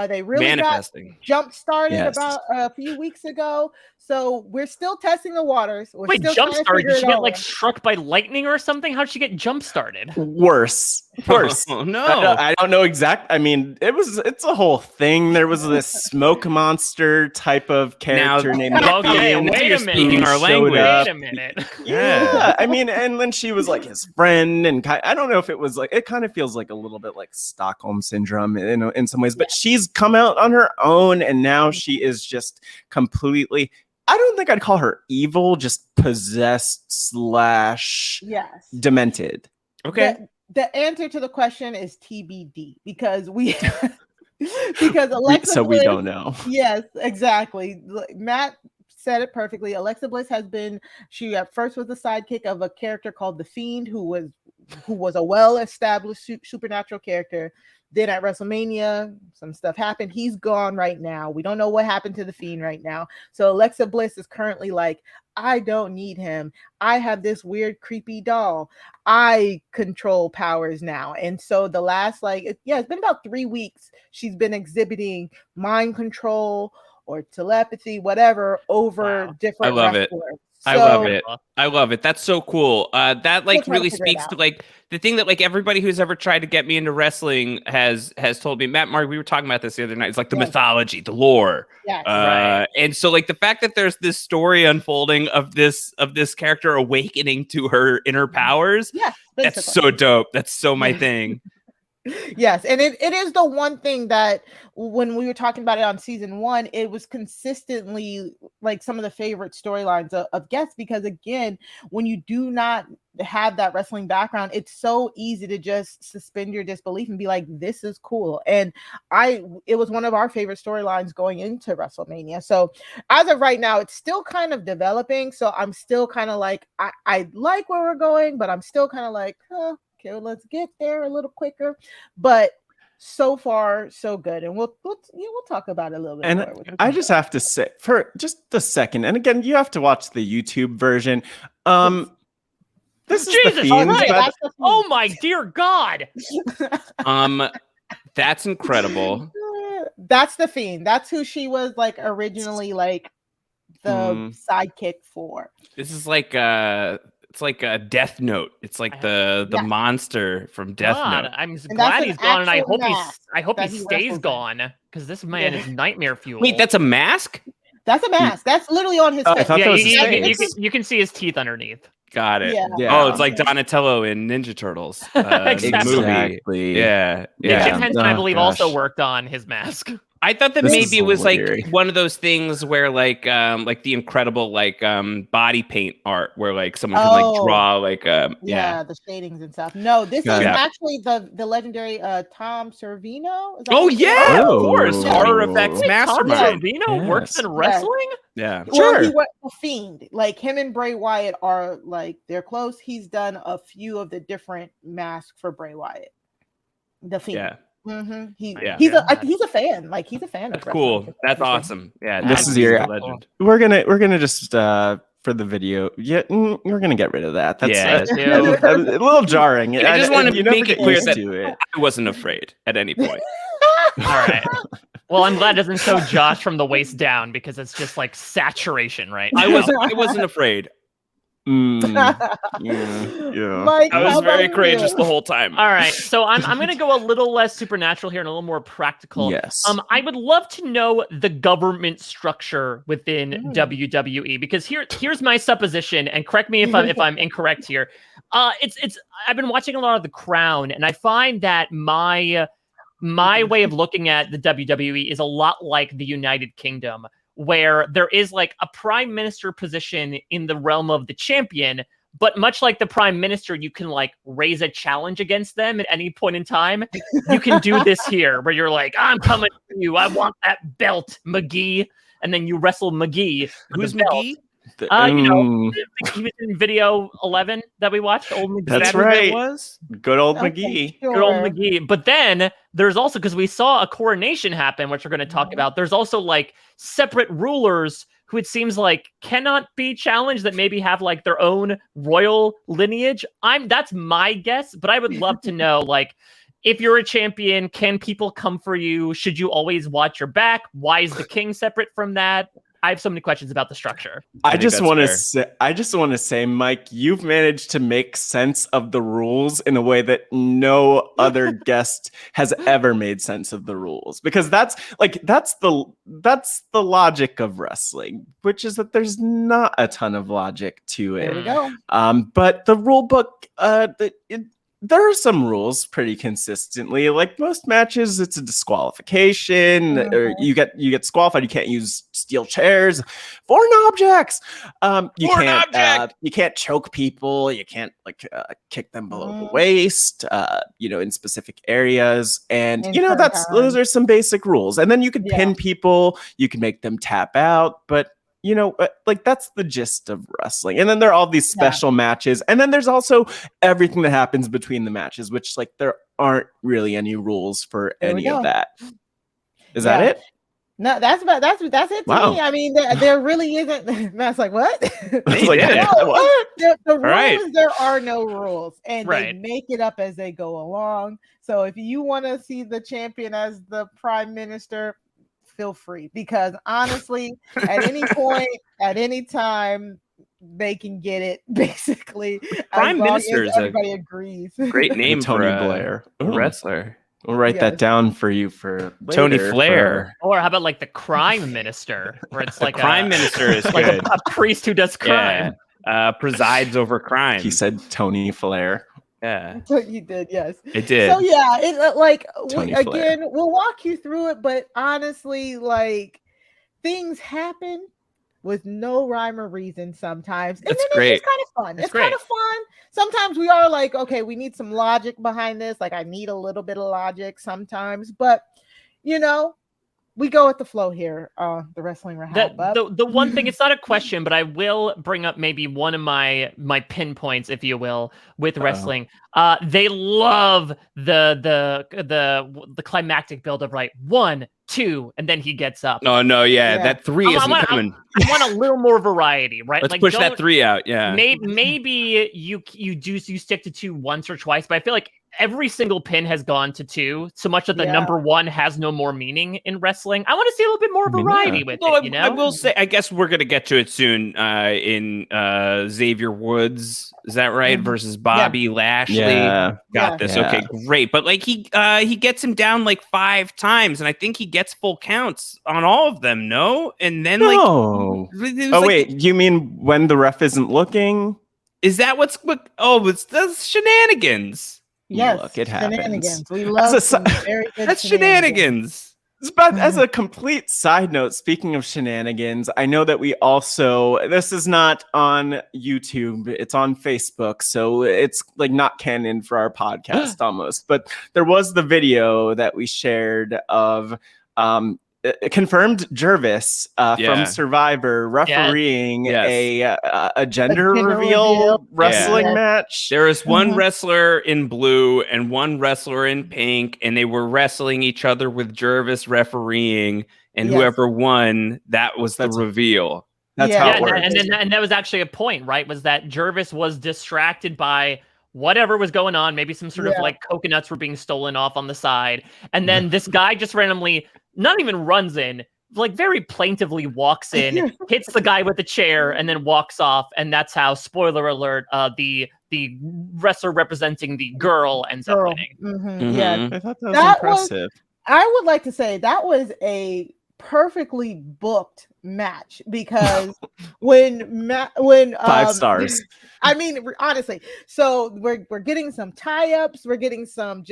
They really got jump started about a few weeks ago. So we're still testing the waters.
Wait, jump started? Did she get like struck by lightning or something? How'd she get jump started?
Worse.
Oh, no.
I don't know exact. I mean, it's a whole thing. There was this smoke monster type of character named Nikki.
Okay, wait a minute.
Our language.
Wait a minute.
Yeah. I mean, and then she was like his friend, and I don't know if it was like, it kind of feels like a little bit like Stockholm syndrome in some ways, but she's come out on her own, and now she is just completely, I don't think I'd call her evil, just possessed / demented.
Okay.
The answer to the question is TBD, because Alexa Bliss,
we don't know.
Yes, exactly. Matt said it perfectly. Alexa Bliss she at first was the sidekick of a character called The Fiend, who was a well-established supernatural character. Then at WrestleMania, some stuff happened. He's gone right now. We don't know what happened to The Fiend right now. So Alexa Bliss is currently like, I don't need him. I have this weird, creepy doll. I control powers now. And so the last, it's been about 3 weeks. She's been exhibiting mind control or telepathy, whatever, over different wrestlers.
I love it. That's so cool. That really speaks to like the thing that like everybody who's ever tried to get me into wrestling has told me. Matt, Mark, we were talking about this the other night. It's like the mythology, the lore. And so like the fact that there's this story unfolding of this character awakening to her inner powers. That's so dope. That's so my thing.
Yes, and it is the one thing that when we were talking about it on season 1, it was consistently like some of the favorite storylines of guests, because again, when you do not have that wrestling background, it's so easy to just suspend your disbelief and be like, this is cool. And it was one of our favorite storylines going into WrestleMania. So as of right now, it's still kind of developing. So I'm still kind of like, I like where we're going, but I'm still kind of like, okay, well, let's get there a little quicker. But so far, so good. And we'll talk about it a little bit
and
more.
I just have to say, for just a second, and again, you have to watch the YouTube version. This is
Jesus,
the Fiend.
right. Oh my dear God.
That's incredible.
That's the Fiend. That's who she was like originally like the sidekick for.
This is like it's like a Death Note. It's like the monster from Death Note.
I'm glad he's gone, and I hope he stays gone, because this man is nightmare fuel.
Wait, that's a mask?
That's a mask. That's literally on his face.
I thought that was his face.
You can see his teeth underneath.
Got it.
Yeah.
Oh, it's like Donatello in Ninja Turtles.
Exactly.
Yeah.
Jim Henson, I believe, also worked on his mask.
I thought that maybe it was like one of those things where like the incredible body paint art where like someone can like draw like
the shadings and stuff. No, this is actually the legendary Tom Servino.
Of course. Horror Effects mastermind.
Tom Servino works in wrestling?
Yeah.
Well, he went the Fiend. Like him and Bray Wyatt are like they're close. He's done a few of the different masks for Bray Wyatt. The Fiend. Yeah. Mm-hmm. He's a fan. Like he's a fan of wrestling.
Cool. That's awesome. Yeah,
this is your legend. We're gonna just for the video. Yeah, we're gonna get rid of that. That's a little jarring.
I just want to make it clear that I wasn't afraid at any point.
All right. Well, I'm glad it doesn't show Josh from the waist down because it's just like saturation, right?
I wasn't afraid.
Mike,
I was very courageous the whole time.
All right, so I'm going to go a little less supernatural here and a little more practical.
Yes.
I would love to know the government structure within WWE because here's my supposition, and correct me if I'm incorrect here. It's I've been watching a lot of The Crown, and I find that my way of looking at the WWE is a lot like the United Kingdom, where there is like a prime minister position in the realm of the champion, but much like the prime minister, you can like raise a challenge against them at any point in time. You can do this here where you're like, I'm coming for you. I want that belt, McGee. And then you wrestle McGee.
Who's McGee?
He was in video 11 that we watched. Old McGee.
That's right. Good old McGee.
Sure.
Good old McGee. But then there's also, because we saw a coronation happen, which we're going to talk about, there's also like separate rulers who it seems like cannot be challenged that maybe have like their own royal lineage. That's my guess, but I would love to know, like, if you're a champion, can people come for you? Should you always watch your back? Why is the king separate from that? I have so many questions about the structure.
I just want to say, Mike, you've managed to make sense of the rules in a way that no other guest has ever made sense of the rules, because that's the logic of wrestling, which is that there's not a ton of logic to it.
There we go.
But the rule book, there are some rules pretty consistently. Like most matches, it's a disqualification. Or you get disqualified. You can't use steel chairs, foreign objects. You can't choke people. You can't kick them below the waist. In specific areas. And those are some basic rules. And then you could pin people. You can make them tap out, but. That's the gist of wrestling. And then there are all these special matches. And then there's also everything that happens between the matches, which there aren't really any rules for any of that. Is that it?
No, that's it to me. I mean, there really isn't. Matt's like, what?
What?
The rules, there are no rules. And they make it up as they go along. So if you want to see the champion as the prime minister, feel free, because honestly, at any point, at any time, they can get it. Basically,
prime minister is
everybody agrees.
Great name,
Tony
for
Blair,
wrestler.
We'll write that down for you for later,
Tony Flair.
Or how about like the crime minister, where it's like
crime minister is
like
good.
a priest who does crime,
presides over crime.
He said Tony Flair.
Yeah,
you did. Yes,
it did.
So we'll walk you through it, but honestly, things happen with no rhyme or reason sometimes, and
That's
then
great.
It's kind of fun. It's kind of fun. Sometimes we are like, okay, we need some logic behind this. Like I need a little bit of logic sometimes, but we go with the flow here. The wrestling RHAPup.
The one thing, it's not a question, but I will bring up maybe one of my pinpoints, if you will, with wrestling. They love the climactic build of 1, 2, and then he gets up.
Oh no, that 3 isn't coming.
I want a little more variety, right?
Let's push that 3 out. Yeah,
maybe you stick to 2 once or twice, but I feel like every single pin has gone to 2, so much that the number 1 has no more meaning in wrestling. I want to see a little bit more variety with it, you know?
I will say, I guess we're going to get to it soon in Xavier Woods, is that right? Versus Bobby Lashley. Got this. Okay, great. But like he gets him down like 5 times, and I think he gets full counts on all of them, no? And then
wait, you mean when the ref isn't looking?
Is that it's the shenanigans.
Yes,
look, it happens.
We love very good
that's shenanigans.
But as a complete side note, speaking of shenanigans, I know that we also, this is not on YouTube, it's on Facebook, so it's like not canon for our podcast almost. But there was the video that we shared of confirmed Jervis from Survivor refereeing a gender reveal wrestling match.
There was one wrestler in blue and one wrestler in pink, and they were wrestling each other with Jervis refereeing, and whoever won, that was the reveal.
That's how it works.
And that was actually a point, right? Was that Jervis was distracted by whatever was going on. Maybe some sort of like coconuts were being stolen off on the side. And then this guy just randomly, not even runs in, like very plaintively walks in, hits the guy with the chair, and then walks off. And that's how, spoiler alert, the wrestler representing the girl ends up winning.
Yeah,
I thought that was impressive.
I would like to say that was a perfectly booked match, because when
5 stars.
I mean, honestly, so we're getting some tie-ups, we're getting some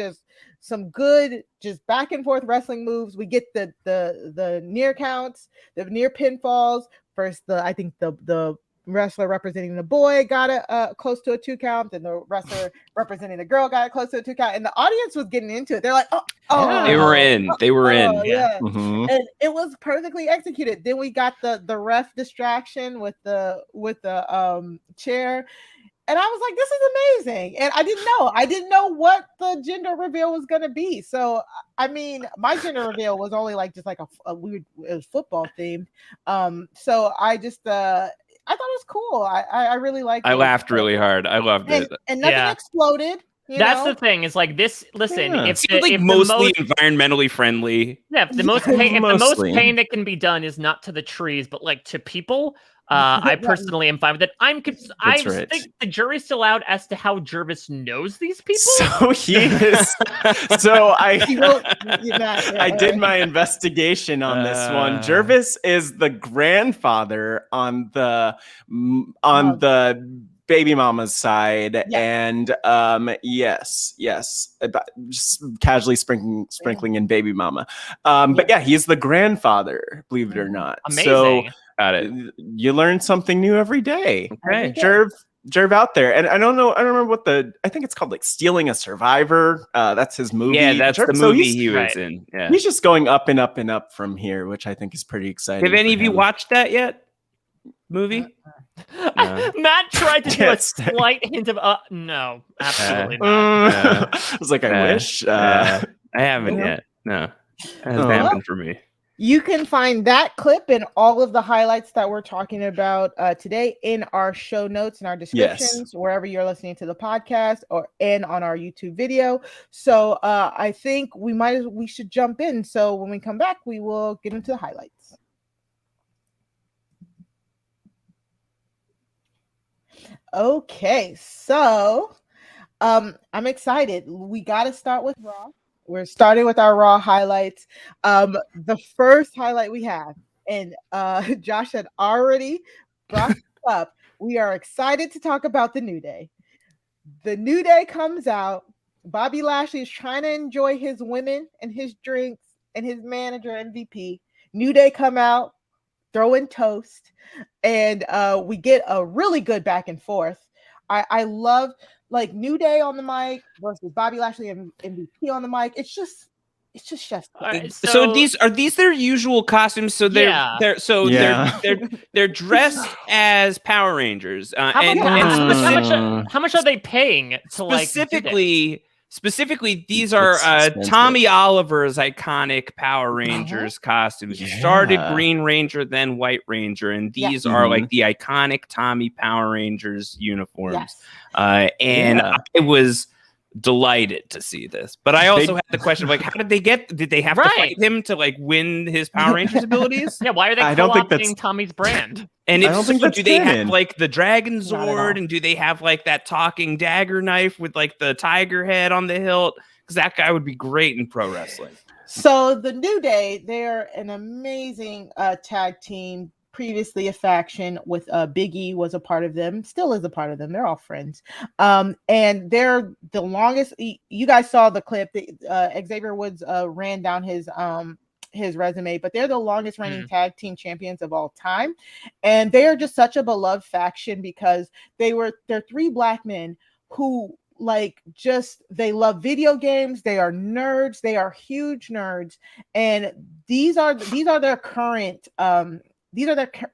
good just back and forth wrestling moves. We get the near counts, the near pinfalls. First, I think the wrestler representing the boy got a close to a 2 count, and the wrestler representing the girl got close to a 2 count, and the audience was getting into it. They're like,
they were in.
And it was perfectly executed. Then we got the ref distraction with the chair, and I was like, this is amazing. And I didn't know what the gender reveal was going to be. So I mean, my gender reveal was only like just like a weird, it was football themed. So I just I thought it was cool. I really liked it.
I laughed really hard. I loved it.
And nothing exploded.
That's the thing. Is like this. Listen, if
mostly environmentally friendly.
Yeah, if the most pain that can be done is not to the trees, but like to people, I personally am fine with it. I think the jury's still out as to how Jervis knows these people.
So he is. So I did my investigation on this one. Jervis is the grandfather on the baby mama's side, and yes, just casually sprinkling in baby mama. But yeah, he's the grandfather, believe it or not.
Amazing.
So
got it.
You learn something new every day.
Okay.
Jerv out there, and I don't remember I think it's called like Stealing a Survivor. That's his movie.
Yeah, that's the movie he was in. Yeah,
he's just going up and up and up from here, which I think is pretty exciting.
Have any of you watched that yet? Movie?
Matt tried to do a slight hint of no, absolutely not.
I was like, I wish.
I haven't yet. No, it hasn't happened for me.
You can find that clip and all of the highlights that we're talking about today in our show notes and our descriptions, wherever you're listening to the podcast, and on our YouTube video. So I think we should jump in. So when we come back, we will get into the highlights. Okay, so I'm excited. We got to start with Raw. We're starting with our Raw highlights. The first highlight we have, and Josh had already brought it up, we are excited to talk about the New Day. The New Day comes out. Bobby Lashley is trying to enjoy his women and his drinks and his manager MVP. New Day come out, throw in toast, and we get a really good back and forth. I love like New Day on the mic versus Bobby Lashley and MVP on the mic. It's just chef's kiss.
So are these their usual costumes? So they're dressed as Power Rangers.
How much are they paying to
Specifically, these are Tommy Oliver's iconic Power Rangers costumes. You started Green Ranger, then White Ranger, and these are like the iconic Tommy Power Rangers uniforms. I was delighted to see this. But I also had the question of like, how did they have to fight him to like win his Power Rangers abilities?
Yeah, why are they co-opting Tommy's brand?
And if so, do they have like the Dragon Zord, and do they have like that talking dagger knife with like the tiger head on the hilt? Because that guy would be great in pro wrestling.
So the New Day, they're an amazing tag team. Previously a faction with Big E was a part of them, still is a part of them. They're all friends. And they're the longest. You guys saw the clip. Xavier Woods ran down his resume, but they're the longest reigning tag team champions of all time. And they are just such a beloved faction because they're three black men who they love video games. They are nerds. They are huge nerds. And these are their current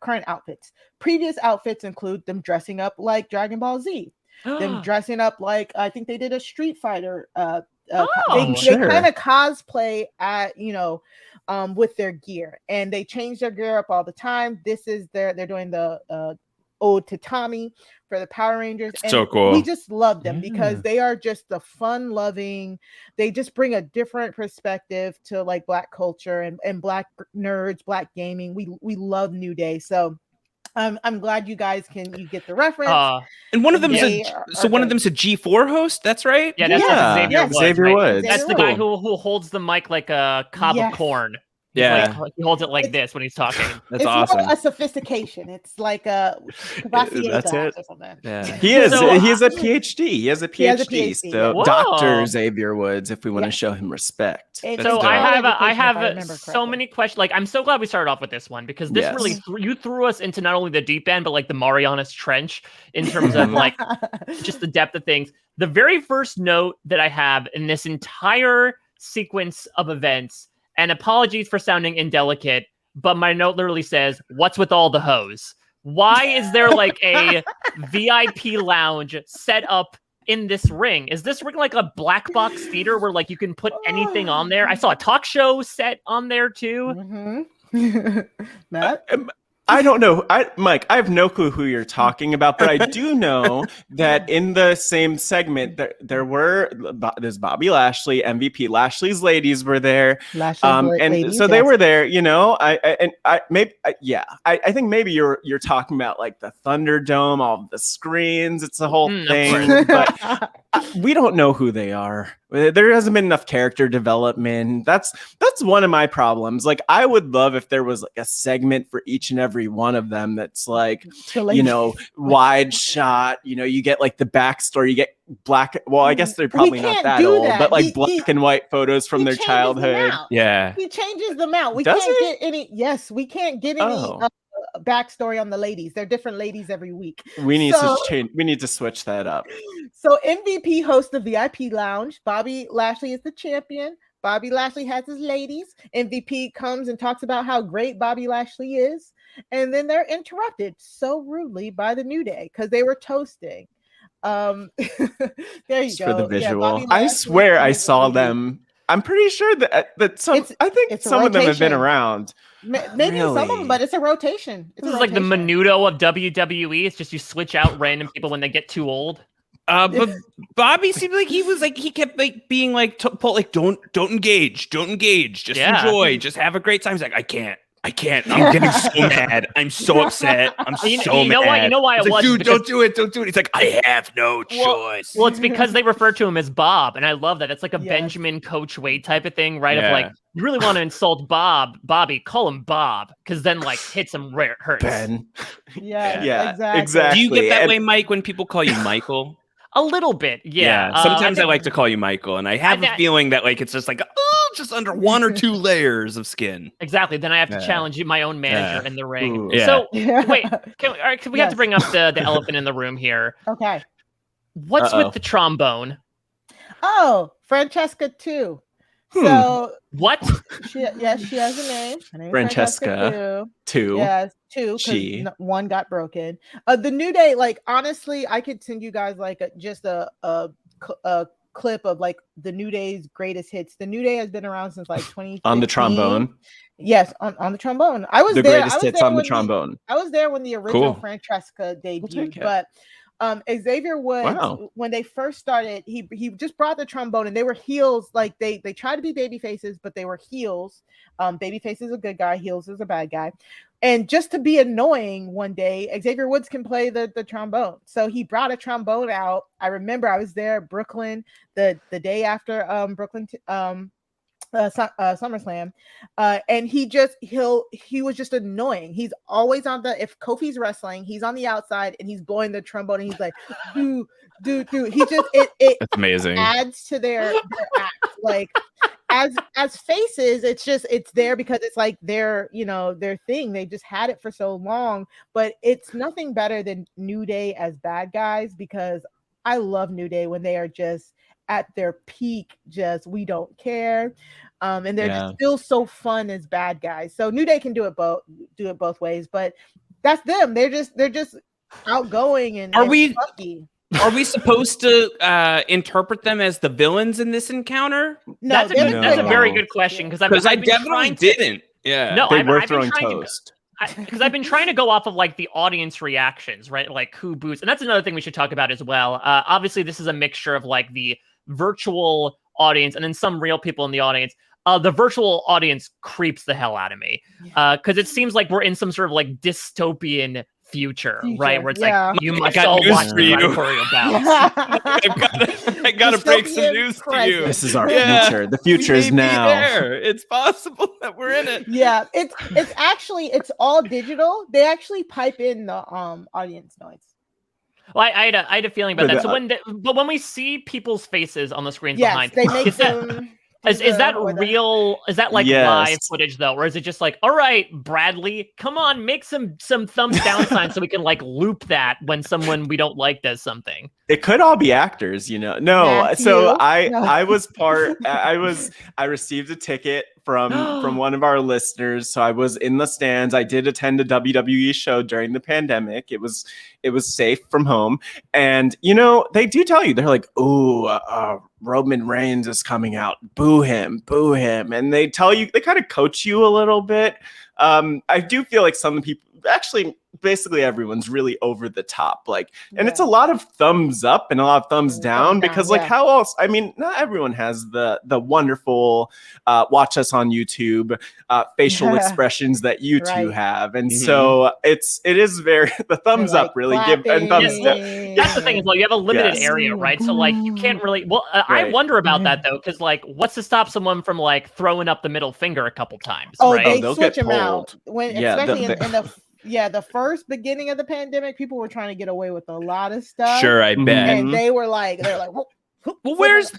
current outfits. Previous outfits include them dressing up like Dragon Ball Z, them dressing up like, I think they did a Street Fighter. They kind of cosplay at, with their gear, and they change their gear up all the time. They're doing the ode to Tommy for the Power Rangers. And
so cool.
We just love them because they are just the fun loving. They just bring a different perspective to like Black culture and Black nerds, Black gaming. We love New Day. So I'm glad you guys you get the reference.
And one of them one of them's a G4 host. That's right.
Yeah, that's
Xavier Woods.
That's the guy who holds the mic like a cob of corn.
Yeah,
he holds it like this when he's talking.
That's awesome.
More a sophistication. It's like a that's it. Or something.
Yeah, he is a PhD. He has a PhD. So Dr. Xavier Woods, if we want to show him respect.
So I have so many questions. Like, I'm so glad we started off with this one because this really you threw us into not only the deep end but like the Marianas Trench in terms of like just the depth of things. The very first note that I have in this entire sequence of events. And apologies for sounding indelicate, but my note literally says, "What's with all the hoes? Why is there like a VIP lounge set up in this ring? Is this ring like a black box theater where like you can put anything on there? I saw a talk show set on there too."
Matt?
I don't know. Mike, I have no clue who you're talking about, but I do know that in the same segment, there's Bobby Lashley, MVP. Lashley's ladies were there. They were there, I think maybe you're talking about like the Thunderdome, all the screens. It's the whole thing, but we don't know who they are. There hasn't been enough character development. That's one of my problems. Like, I would love if there was like a segment for each and every one of them that's like, wide shot. You get like the backstory. You get black. Well, I guess they're probably not that old, but like black and white photos from their childhood.
Yeah,
he changes them out. We can't get any. Yes, we can't get any. Backstory on the ladies. They're different ladies every week.
We need to change. We need to switch that up.
So MVP hosts the VIP lounge. Bobby Lashley is the champion. Bobby Lashley has his ladies. MVP comes and talks about how great Bobby Lashley is, and then they're interrupted so rudely by the New Day because they were toasting. There you go.
For the visual, I swear I saw them. I'm pretty sure that some. I think some of them have been around.
Maybe some of them, but it's a rotation.
This is like the menudo of WWE. It's just you switch out random people when they get too old.
But Bobby seemed like he kept like being like, don't engage, just enjoy, just have a great time. He's like, I can't. I'm getting so mad. I'm so upset. I'm so mad.
You know why it was?
Like, dude, don't do it. He's like, I have no choice.
Well, it's because they refer to him as Bob, and I love that. It's like a Benjamin Coach Wade type of thing, right? Of like, you really want to insult Bobby, call him Bob, because then like hits him where it hurts.
Ben.
Yeah, exactly.
Do you get that way, Mike, when people call you Michael?
A little bit, yeah.
Sometimes I like to call you Michael, and I have a feeling that like it's just like just under one or two layers of skin.
Exactly. Then I have to challenge my own manager in the ring.
Ooh.
So wait, can we have to bring up the elephant in the room here?
Okay.
What's with the trombone?
Oh, Francesca too. So
what?
She has a name. Her name
Francesca too.
Yes, two. Because one got broken. The New Day, like honestly, I could send you guys like just a clip of like the New Day's greatest hits. The New Day has been around since like 2015.
On the trombone.
Yes, on the trombone. I was
the
there.
Greatest hits on the trombone.
I was there when the original Francesca debuted, but Xavier Woods, when they first started, he just brought the trombone, and they were heels. Like they tried to be baby faces, but they were heels. Baby face is a good guy, heels is a bad guy. And just to be annoying one day, Xavier Woods can play the trombone. So he brought a trombone out. I remember I was there at Brooklyn the day after SummerSlam, and he was just annoying. He's always if Kofi's wrestling, he's on the outside and he's blowing the trombone, and he's like, do. He just it's
amazing.
Adds to their act. Like as faces, it's there because it's like their thing. They just had it for so long, but it's nothing better than New Day as bad guys, because I love New Day when they are just at their peak, just we don't care, and they're just still so fun as bad guys. So New Day can do it both ways, but that's them. They're just outgoing and funky.
Are we supposed to interpret them as the villains in this encounter?
No,
that's a very good question, because
I definitely didn't. Yeah,
no,
they were throwing toast.
Because I've been trying to go off of like the audience reactions, right? Like who boos, and that's another thing we should talk about as well. Obviously, this is a mixture of like the virtual audience and then some real people in the audience. The virtual audience creeps the hell out of me, because it seems like we're in some sort of like dystopian future, right? Where it's like you must all watch the choreographed bounce.
I gotta break some news to you.
This is our future. The future is now.
It's possible that we're in it.
Yeah, it's all digital. They actually pipe in the audience noise.
Well, I had a feeling about that. So when we see people's faces on the screens behind,
they make them.
Is that real? Is that like live footage though, or is it just like, all right, Bradley, come on, make some thumbs down signs so we can like loop that when someone we don't like does something?
It could all be actors, No.
Matthew?
So I was part. I received a ticket from one of our listeners, so I was in the stands. I did attend a WWE show during the pandemic. It was safe from home, and they do tell you, they're like, Roman Reigns is coming out, boo him, and they tell you, they kind of coach you a little bit. I do feel like some people, actually basically everyone's really over the top, and it's a lot of thumbs up and a lot of thumbs down, because how else, I mean, not everyone has the wonderful watch us on YouTube facial expressions that you two have, and so it is very, the thumbs up really give, and thumbs down.
That's the thing as well, you have a limited area, right? So like you can't really, I wonder about that though, because like what's to stop someone from like throwing up the middle finger a couple times, right?
They switch them out especially in the first beginning of the pandemic, people were trying to get away with a lot of stuff.
Sure, I bet.
And they're like, well,
where's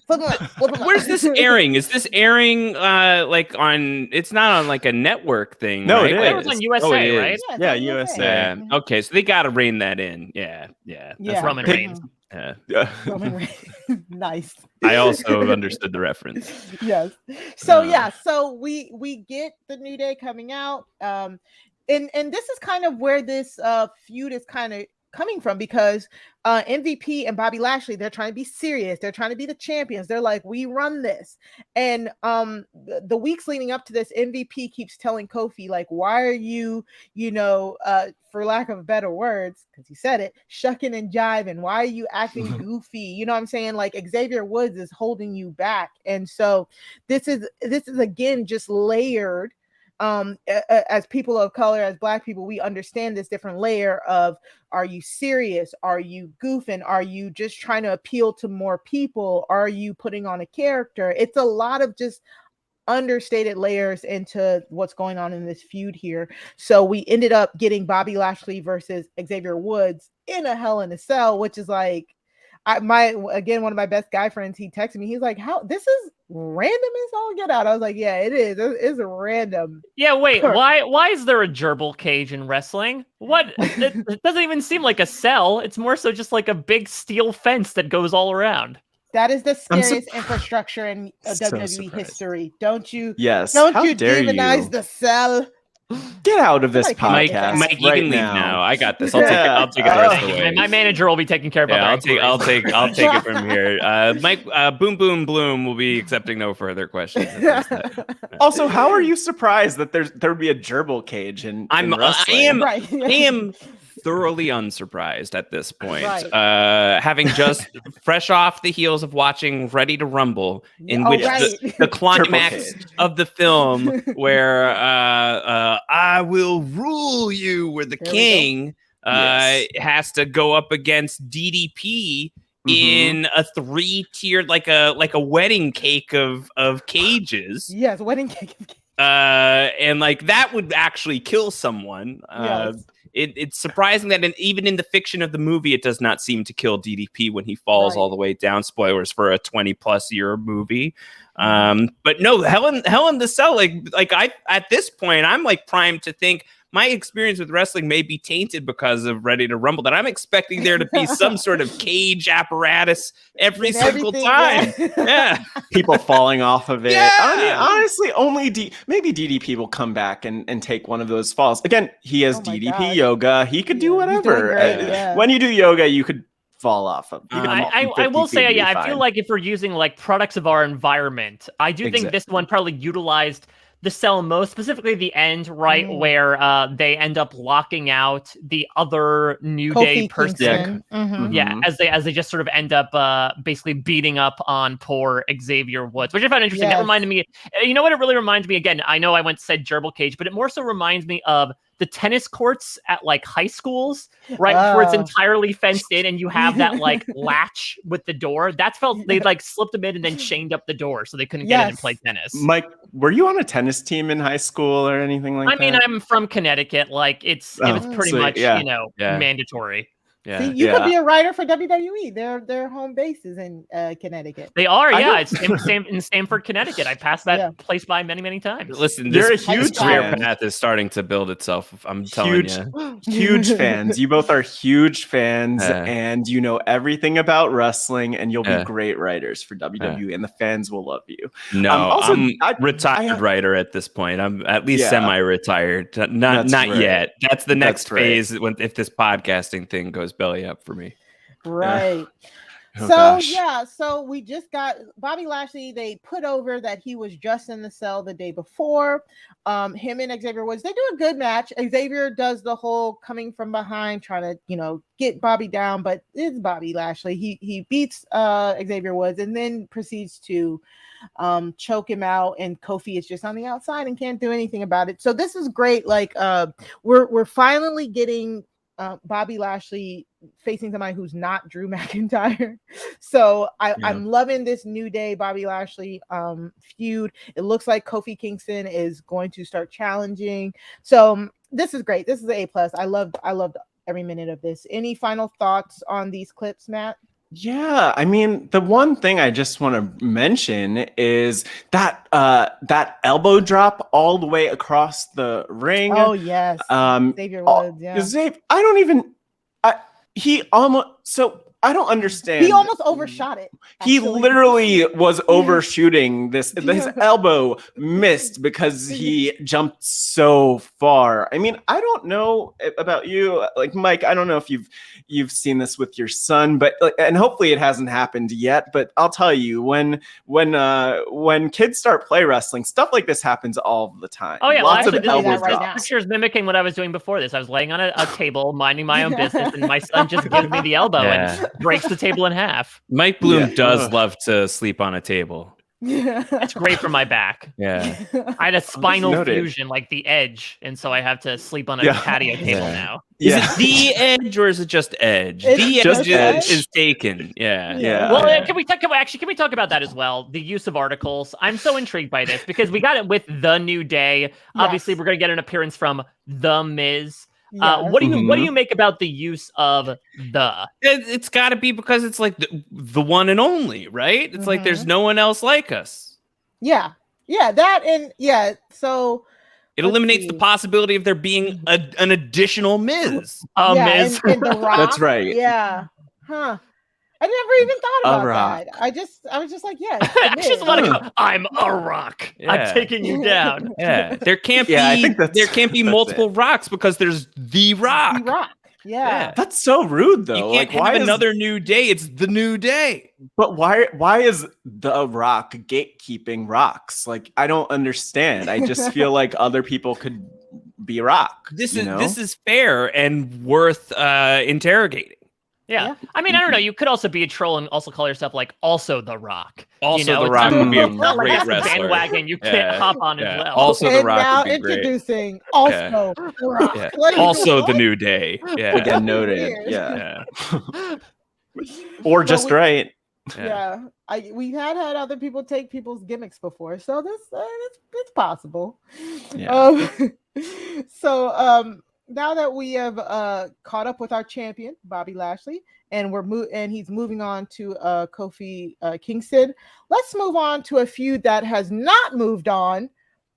this airing? Is this airing like on? It's not on like a network thing.
No,
right?
It was on USA, right?
Yeah, USA.
Yeah. Okay, so they got to rein that in. Yeah.
That's Roman Reigns.
Roman Reigns. Nice.
I also understood the reference.
Yes. So we get the New Day coming out. And this is kind of where this feud is kind of coming from, because MVP and Bobby Lashley, they're trying to be serious. They're trying to be the champions. They're like, we run this. And the weeks leading up to this, MVP keeps telling Kofi, like, why are you, for lack of better words, because he said it, shucking and jiving? Why are you acting goofy? You know what I'm saying? Like, Xavier Woods is holding you back. And so this is again just layered. As people of color, as Black people, we understand this different layer of, are you serious? Are you goofing? Are you just trying to appeal to more people? Are you putting on a character? It's a lot of just understated layers into what's going on in this feud here. So we ended up getting Bobby Lashley versus Xavier Woods in a Hell in a Cell, which is like, one of my best guy friends, he texted me, he's like, how this is random as all get out. I was like, yeah, it is. It's random.
Yeah, wait, why is there a gerbil cage in wrestling? What? It doesn't even seem like a cell. It's more so just like a big steel fence that goes all around.
That is the scariest infrastructure in WWE history. Don't you
demonize
the cell?
Get out of this podcast,
Mike. You can leave now. I got this. I'll take it the rest of the way.
My manager will be taking care of it.
I'll take it from here. Mike, Boom Bloom will be accepting no further questions.
Also, how are you surprised that there would be a gerbil cage in wrestling?
I am thoroughly unsurprised at this point.
Right.
Having just fresh off the heels of watching Ready to Rumble, in which the climax of the film where I will rule you, where the king has to go up against DDP in a 3-tiered, like a wedding cake of cages.
Yes, wedding cake of cages.
And like that would actually kill someone. It's surprising that even in the fiction of the movie, it does not seem to kill DDP when he falls all the way down. Spoilers for a 20+ year movie. But no, Hell in the Cell, like I at this point, I'm like primed to think my experience with wrestling may be tainted because of Ready to Rumble, that I'm expecting there to be some sort of cage apparatus every single time. Yeah.
People falling off of it.
Yeah.
I mean, honestly, only maybe DDP will come back and take one of those falls. Again, he has DDP yoga. He could do whatever. When you do yoga, you could fall off of.
I will say, I feel like if we're using like products of our environment, I do think this one probably utilized the cell most, specifically the end, right, where they end up locking out the other New Day person. As they just sort of end up basically beating up on poor Xavier Woods, which I found interesting. That reminded me, you know what it really reminds me, again, I know I said gerbil cage, but it more so reminds me of the tennis courts at like high schools, right? Where it's entirely fenced in and you have that like latch with the door. That's felt, they like slipped them in and then chained up the door so they couldn't get in and play tennis.
Mike, were you on a tennis team in high school or anything like that?
I mean, I'm from Connecticut. Like it was pretty much, mandatory.
Yeah. See, you could be a writer for WWE. Their home base is in Connecticut.
They are, It's in Stamford, Connecticut. I passed that place by many, many times.
Listen, this huge career path is starting to build itself. I'm telling you,
huge fans. You both are huge fans, and you know everything about wrestling, and you'll be great writers for WWE, and the fans will love you.
No, I'm retired writer at this point. I'm at least semi-retired. Not yet. That's the next phase if this podcasting thing goes belly up for me.
Right. So we just got Bobby Lashley. They put over that he was just in the cell the day before. Him and Xavier Woods, they do a good match. Xavier does the whole coming from behind, trying to, get Bobby down, but it's Bobby Lashley. He beats Xavier Woods and then proceeds to choke him out, and Kofi is just on the outside and can't do anything about it. So this is great. Like we're finally getting Bobby Lashley facing somebody who's not Drew McIntyre. So I'm loving this New Day Bobby Lashley feud. It looks like Kofi Kingston is going to start challenging. So this is great. This is an A+. I loved every minute of this. Any final thoughts on these clips, Matt?
Yeah, I mean, the one thing I just want to mention is that elbow drop all the way across the ring.
Oh yes, Xavier Woods. I don't understand. He almost overshot it.
Actually. He literally was overshooting this. His elbow missed because he jumped so far. I mean, I don't know about you, like Mike. I don't know if you've seen this with your son, but and hopefully it hasn't happened yet. But I'll tell you, when kids start play wrestling, stuff like this happens all the time.
Oh yeah, lots of elbow drops. Pictures mimicking what I was doing before this. I was laying on a table, minding my own business, and my son just gives me the elbow and breaks the table in half.
Mike Bloom does love to sleep on a table.
It's great for my back.
Yeah.
I had a spinal fusion, like the edge, and so I have to sleep on a patio table now.
Is it the edge or is it just edge? The edge is taken. Yeah.
Well, can we talk about that as well? The use of articles. I'm so intrigued by this because we got it with the New Day. Yes. Obviously, we're going to get an appearance from The Miz. Yes. What do you make about the use of the?
It's got to be because it's like the one and only, right? It's like there's no one else like us.
Yeah, that and so
it eliminates the possibility of there being an additional Miz.
Miz. And The Rock.
That's right.
Yeah. Huh. I never even thought about that. I was just like, I
just want to go. I'm a rock. Yeah. I'm taking you down.
Yeah, there can't be multiple rocks because there's the Rock.
The Rock. Yeah.
That's so rude, though.
You can't have another New Day. It's the New Day.
But why is the Rock gatekeeping rocks? Like, I don't understand. I just feel like other people could be Rock.
This is fair and worth interrogating.
Yeah. I mean, I don't know. You could also be a troll and also call yourself like also the Rock.
Also, the Rock would be a
not like
great
that's a
wrestler.
bandwagon you can't hop on as well.
Also, the
and
Rock
now
would be great.
introducing also the Rock.
Yeah.
Like,
Also,
what?
the New Day. Yeah.
Again, noted.
Weird.
Yeah. Or just right.
Yeah. We had other people take people's gimmicks before, so it's possible.
Yeah.
So now that we have caught up with our champion Bobby Lashley, and he's moving on to Kofi Kingston, let's move on to a feud that has not moved on,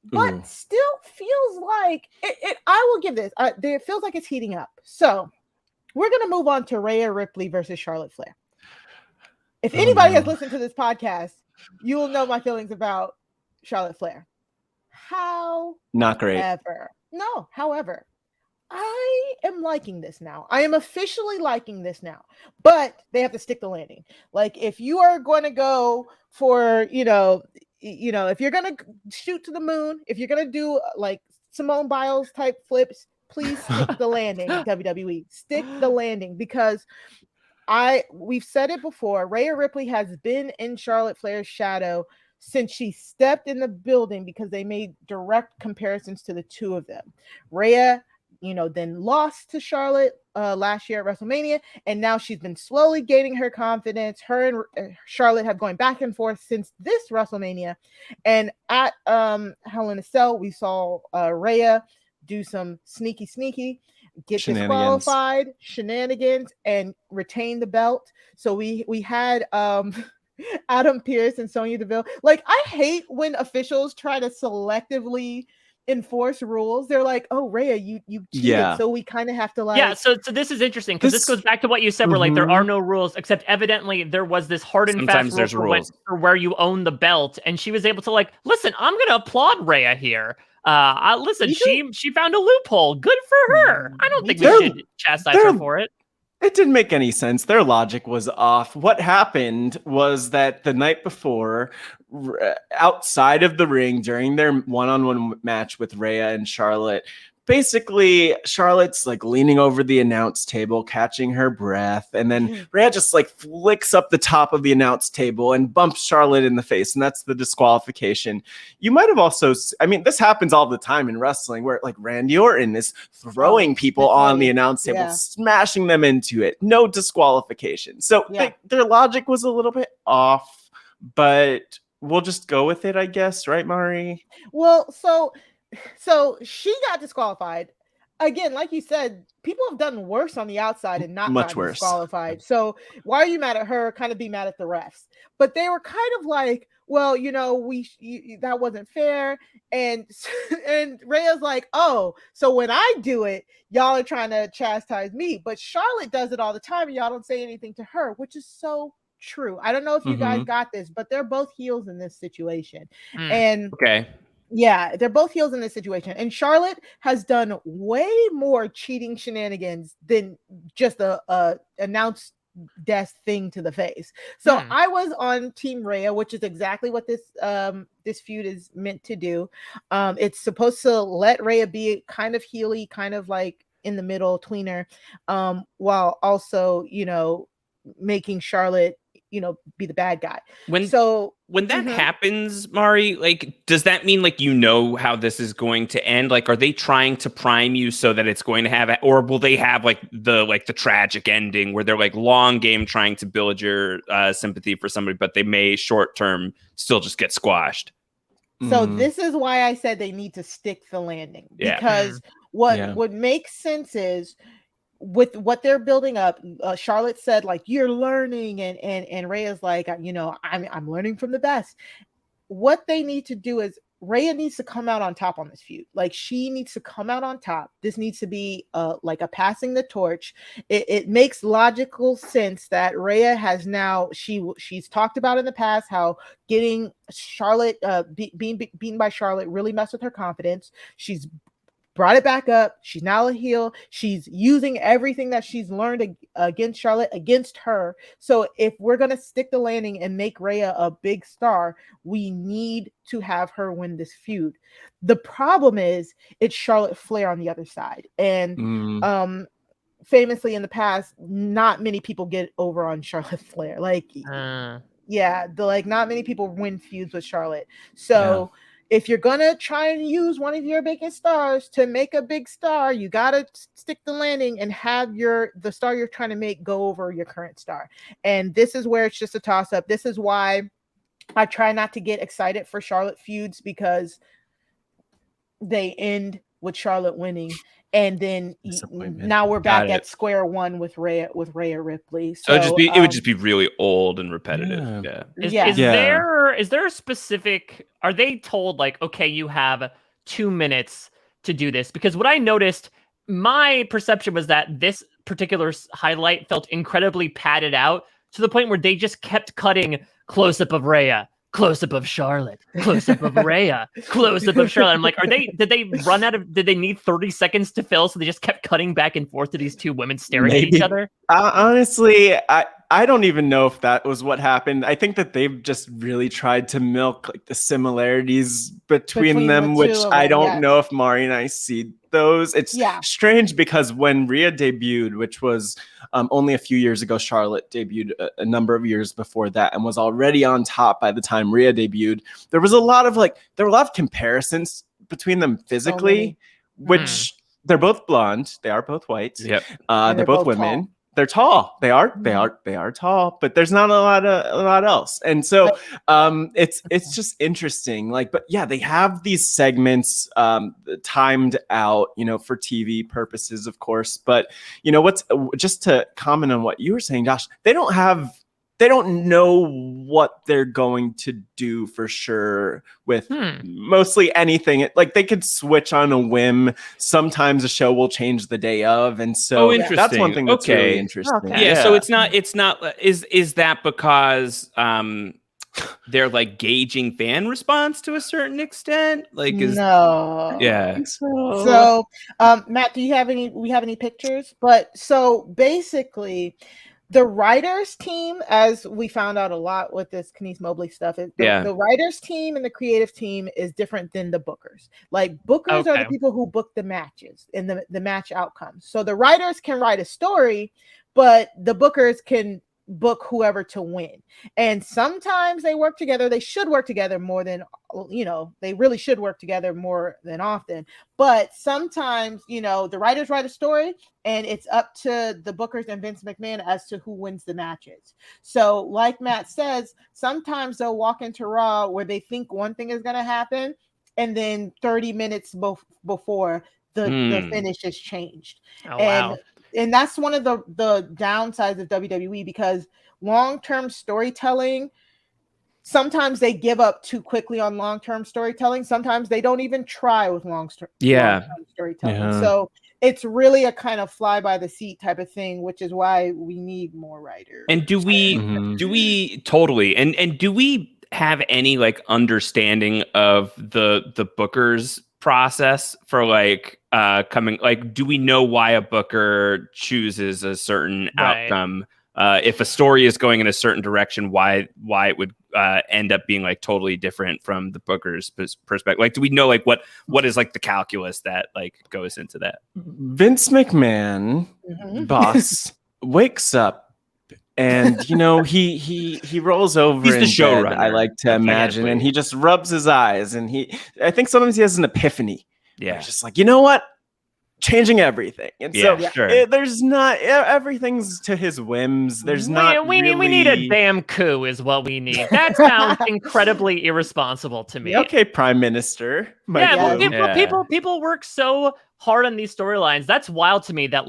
but still feels like it. I will give this. It feels like it's heating up. So we're gonna move on to Rhea Ripley versus Charlotte Flair. If anybody has listened to this podcast, you will know my feelings about Charlotte Flair.
Not great.
However, I am liking this now. I am officially liking this now, but they have to stick the landing. Like, if you are going to go for, if you're going to shoot to the moon, if you're going to do like Simone Biles type flips, please stick the landing, WWE. Stick the landing, because we've said it before. Rhea Ripley has been in Charlotte Flair's shadow since she stepped in the building, because they made direct comparisons to the two of them. Rhea, then lost to Charlotte last year at WrestleMania, and now she's been slowly gaining her confidence. Her and Charlotte have going back and forth since this WrestleMania, and at Hell in a Cell, we saw Rhea do some sneaky, get disqualified, shenanigans, and retain the belt. So we had Adam Pearce and Sonya Deville. Like, I hate when officials try to selectively enforce rules. They're like, oh, Rhea, you cheated, so we kind of have to like.
Yeah, so this is interesting, because this goes back to what you said, where like there are no rules, except evidently there was this hard and fast rule for where you own the belt, and she was able to like, listen, I'm gonna applaud Rhea here. Listen, she found a loophole. Good for her. I don't think we should chastise her for it.
It didn't make any sense. Their logic was off. What happened was that the night before, outside of the ring, during their one-on-one match with Rhea and Charlotte, basically Charlotte's like leaning over the announce table, catching her breath, and then Rhea just like flicks up the top of the announce table and bumps Charlotte in the face, and that's the disqualification. You might have also, this happens all the time in wrestling, where like Randy Orton is throwing people on the announce table, smashing them into it. No disqualification. So their logic was a little bit off, but we'll just go with it, I guess, right, Mari?
Well, so she got disqualified. Again, like you said, people have done worse on the outside and not
much
worse disqualified. So why are you mad at her? Kind of be mad at the refs. But they were kind of like, well, that wasn't fair. And Rhea's like, oh, so when I do it, y'all are trying to chastise me. But Charlotte does it all the time, and y'all don't say anything to her, which is so true. I don't know if you guys got this, but they're both heels in this situation. And yeah, they're both heels in this situation. And Charlotte has done way more cheating shenanigans than just a announced death thing to the face. So I was on Team Rhea, which is exactly what this feud is meant to do. It's supposed to let Rhea be kind of heely, kind of like in the middle tweener, while also, making Charlotte, be the bad guy.
When that happens, Mari, like, does that mean like how this is going to end? Like, are they trying to prime you so that it's going to have, or will they have like the tragic ending where they're like long game trying to build your sympathy for somebody, but they may short term still just get squashed?
So this is why I said they need to stick the landing, because what makes sense is, with what they're building up, Charlotte said like, you're learning, and Rhea's like, I'm learning from the best. What they need to do is Rhea needs to come out on top on this feud. Like, she needs to come out on top. This needs to be like a passing the torch. It makes logical sense that Rhea has now, she's talked about in the past how getting Charlotte being beaten by Charlotte really messed with her confidence. She's brought it back up. She's now a heel. She's using everything that she's learned against Charlotte against her. So if we're going to stick the landing and make Rhea a big star, we need to have her win this feud. The problem is it's Charlotte Flair on the other side. And famously in the past, not many people get over on Charlotte Flair. Not many people win feuds with Charlotte. So if you're gonna try and use one of your biggest stars to make a big star, you gotta stick the landing and have the star you're trying to make go over your current star. And this is where it's just a toss-up. This is why I try not to get excited for Charlotte feuds, because they end with Charlotte winning. And then now we're back at square one with Rhea Ripley. So
it would just be really old and repetitive.
Is there a specific? Are they told like, okay, you have 2 minutes to do this? Because what I noticed, my perception was that this particular highlight felt incredibly padded out to the point where they just kept cutting close up of Rhea, close up of Charlotte, close up of Rhea, close up of Charlotte. I'm like, did they need 30 seconds to fill? So they just kept cutting back and forth to these two women staring at each other?
Honestly, I don't even know if that was what happened. I think that they've just really tried to milk like the similarities between them, which I don't know if Mari and I see those. It's strange because when Rhea debuted, which was only a few years ago, Charlotte debuted a number of years before that and was already on top by the time Rhea debuted. There were a lot of comparisons between them physically, which they're both blonde. They are both white. Yep. They're both women. Tall. They're tall. They are tall, but there's not a lot else. And so it's just interesting. But they have these segments timed out, for TV purposes, of course. But what's just to comment on what you were saying, Josh, they don't know what they're going to do for sure with mostly anything. Like they could switch on a whim. Sometimes a show will change the day of. And so that's one thing that's really interesting.
Okay. Yeah. So it's not, is that because they're like gauging fan response to a certain extent?
No.
Yeah.
So Matt, do you have any pictures? But so basically, the writers team, as we found out a lot with this Kenice Mobley stuff, the writers team and the creative team is different than the bookers. Like bookers are the people who book the matches and the match outcomes. So the writers can write a story, but the bookers can book whoever to win. And sometimes they work together. They should work together more than, they really should work together more than often. But sometimes, the writers write a story and it's up to the bookers and Vince McMahon as to who wins the matches. So like Matt says, sometimes they'll walk into Raw where they think one thing is going to happen, and then 30 minutes before the finish is changed. And that's one of the downsides of WWE, because long-term storytelling, sometimes they give up too quickly on long-term storytelling. Sometimes they don't even try with long-term storytelling. Yeah. So it's really a kind of fly-by-the-seat type of thing, which is why we need more writers.
And do we totally, and do we have any understanding of the bookers process for coming, do we know why a booker chooses a certain outcome? If a story is going in a certain direction, why it would end up being totally different from the booker's perspective? Do we know what is the calculus that goes into that?
Vince McMahon, boss, wakes up and he rolls over.
He's the showrunner,
I like to imagine, and he just rubs his eyes, and I think sometimes he has an epiphany. Yeah, he's just you know what? Changing everything. And there's not everything's to his whims. There's
we need a damn coup is what we need. That sounds incredibly irresponsible to me.
Okay, Prime Minister.
People work so hard on these storylines. That's wild to me that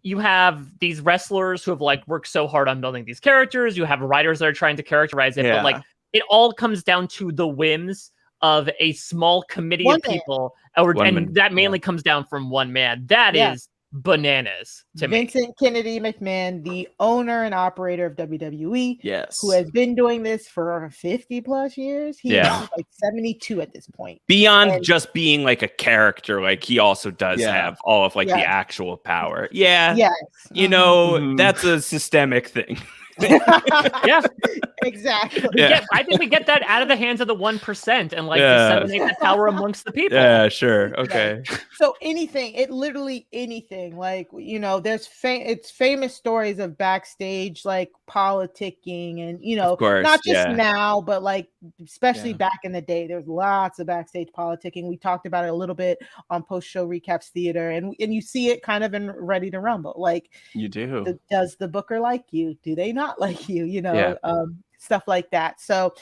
you have these wrestlers who have worked so hard on building these characters. You have writers that are trying to characterize it, but it all comes down to the whims of a small committee of people, and that mainly comes down from one man. That is bananas to me.
Vincent Kennedy McMahon, the owner and operator of WWE,
yes,
who has been doing this for 50 plus years. He's like 72 at this point.
Beyond just being like a character, like he also does have all of like the actual power.
Yes.
You know, that's a systemic thing.
Yeah,
exactly.
I think we get that out of the hands of the 1% and like disseminate that power amongst the people.
Yeah, sure. Okay.
So literally anything, like, you know, there's it's famous stories of backstage like politicking and, you know, not just now, but like especially back in the day, there's lots of backstage politicking. We talked about it a little bit on post-show recaps theater, and you see it kind of in Ready to Rumble. Like,
you do.
Does the booker like you? Do they not like you? You know, stuff like that. So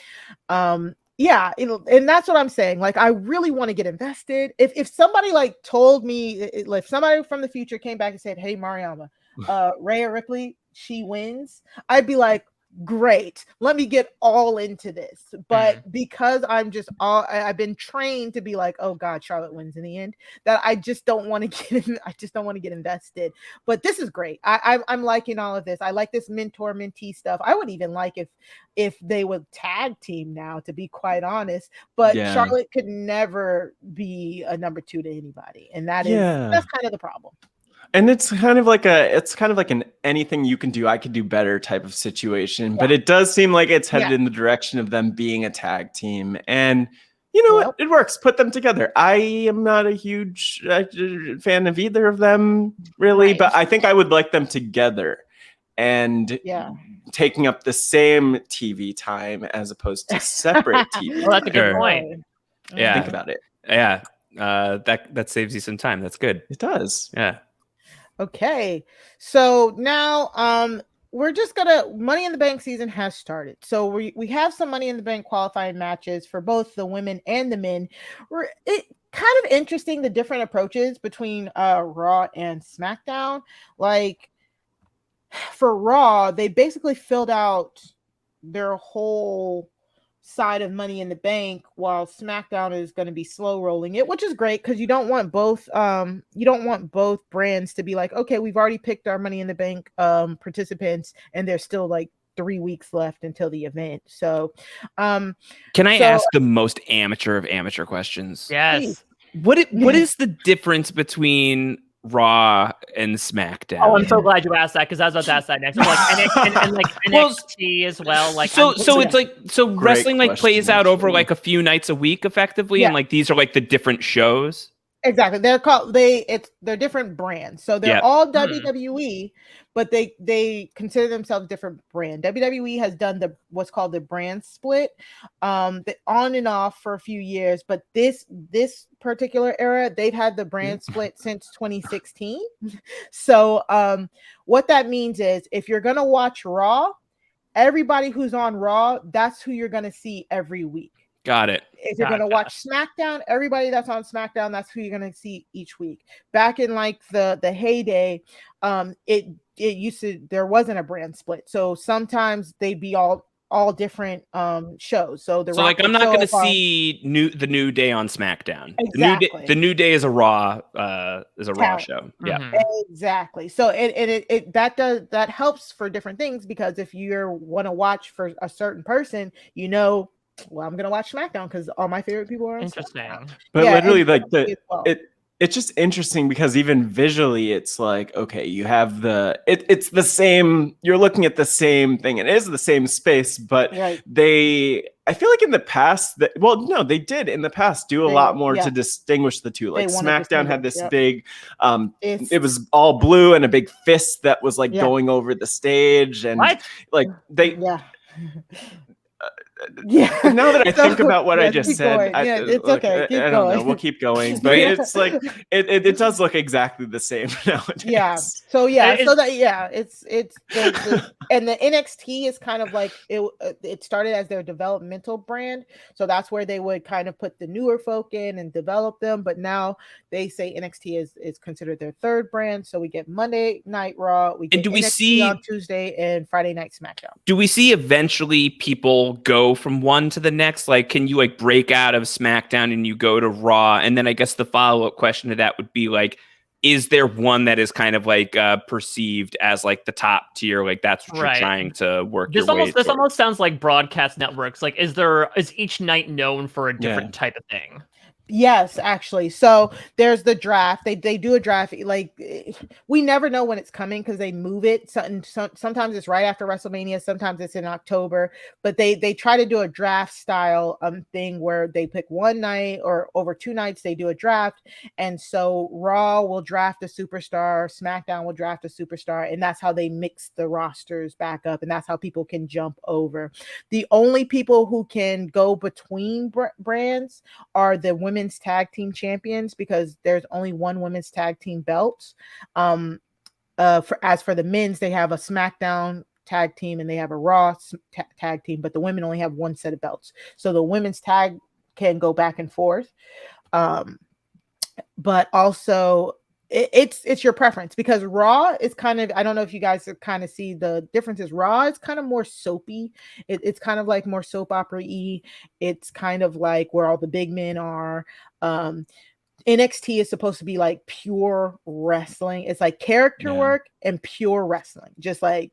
and that's what I'm saying. Like, I really want to get invested. If somebody like told me, if somebody from the future came back and said, hey, Mariama, Rhea Ripley, she wins, I'd be like, great, let me get all into this. But because I've been trained to be like, oh God, Charlotte wins in the end, that I just don't want to get invested. But this is great. I'm liking all of this. I like this mentor mentee stuff. I would even like if they would tag team now, to be quite honest. But Charlotte could never be a number 2 to anybody, and that's kind of the problem.
And it's kind of like an anything you can do, I could do better type of situation. But it does seem like it's headed in the direction of them being a tag team. And you know what? It works. Put them together. I am not a huge fan of either of them, really. But I think I would like them together and taking up the same TV time as opposed to separate TV.
Well, that's a good point.
Yeah.
Think about it.
Yeah. That saves you some time. That's good.
It does.
Yeah.
Okay, so now we're just gonna Money in the Bank season has started. So we have some Money in the Bank qualifying matches for both the women and the men. It kind of interesting, the different approaches between Raw and SmackDown. Like, for Raw, they basically filled out their whole side of Money in the Bank, while SmackDown is going to be slow rolling it, which is great because you don't want both brands to be like, okay, we've already picked our Money in the Bank participants and there's still like 3 weeks left until the event. So
can I ask the most amateur of amateur questions?
Yes.
What is the difference between Raw and SmackDown?
Oh, I'm so glad you asked that, because I was about to ask that next. Like NXT as well. Like,
so it's like, so wrestling like plays out over like a few nights a week, effectively, and like these are like the different shows.
Exactly. They're different brands. So they're all WWE, but they consider themselves different brand. WWE has done what's called the brand split, on and off for a few years, but this particular era, they've had the brand split since 2016. So what that means is, if you're gonna watch Raw, everybody who's on Raw, that's who you're gonna see every week.
Got it.
If you're going to watch SmackDown, everybody that's on SmackDown, that's who you're going to see each week. Back in like the heyday, it used to, there wasn't a brand split. So sometimes they'd be all different shows. So like,
I'm not going to see the New Day on SmackDown.
Exactly.
The New Day is a Raw Raw show. Yeah.
Exactly. So that helps for different things, because if you want to watch for a certain person, you know, well, I'm gonna watch SmackDown because all my favorite people are on SmackDown.
But literally, like it's just interesting because even visually, it's like, okay, you have it's the same. You're looking at the same thing, and it is the same space. But I feel like in the past, they did in the past do a lot more to distinguish the two. Like SmackDown had this big, it was all blue and a big fist that was like going over the stage, and like they. Now that I think about what I just said,
it's okay.
I don't know. We'll keep going, but it's like it does look exactly the same nowadays. And the NXT is kind of like it started as their developmental brand, so that's where they would kind of put the newer folk in and develop them. But now they say NXT is considered their third brand. So we get Monday Night Raw, we get NXT on Tuesday, and Friday Night SmackDown.
Do we see eventually people go from one to the next? Like, can you like break out of SmackDown and you go to Raw? And then I guess the follow-up question to that would be like, is there one that is kind of like perceived as like the top tier? Like that's what you're trying to work your way
This almost sounds like broadcast networks. Like, is each night known for a different type of thing?
Yes, actually. So there's the draft. They do a draft. Like, we never know when it's coming because they move it. Sometimes it's right after WrestleMania. Sometimes it's in October. But they try to do a draft style thing where they pick one night or over 2 nights. They do a draft, and so Raw will draft a superstar, SmackDown will draft a superstar, and that's how they mix the rosters back up, and that's how people can jump over. The only people who can go between brands are the women's tag team champions, because there's only one women's tag team belt. As for the men's, they have a SmackDown tag team and they have a Raw tag team, but the women only have one set of belts. So the women's tag can go back and forth. But also it's your preference, because Raw is kind of, I don't know if you guys kind of see the differences. Raw is kind of more soapy. It's kind of like more soap opera-y. It's kind of like where all the big men are. NXT is supposed to be like pure wrestling. It's like character work and pure wrestling. Just like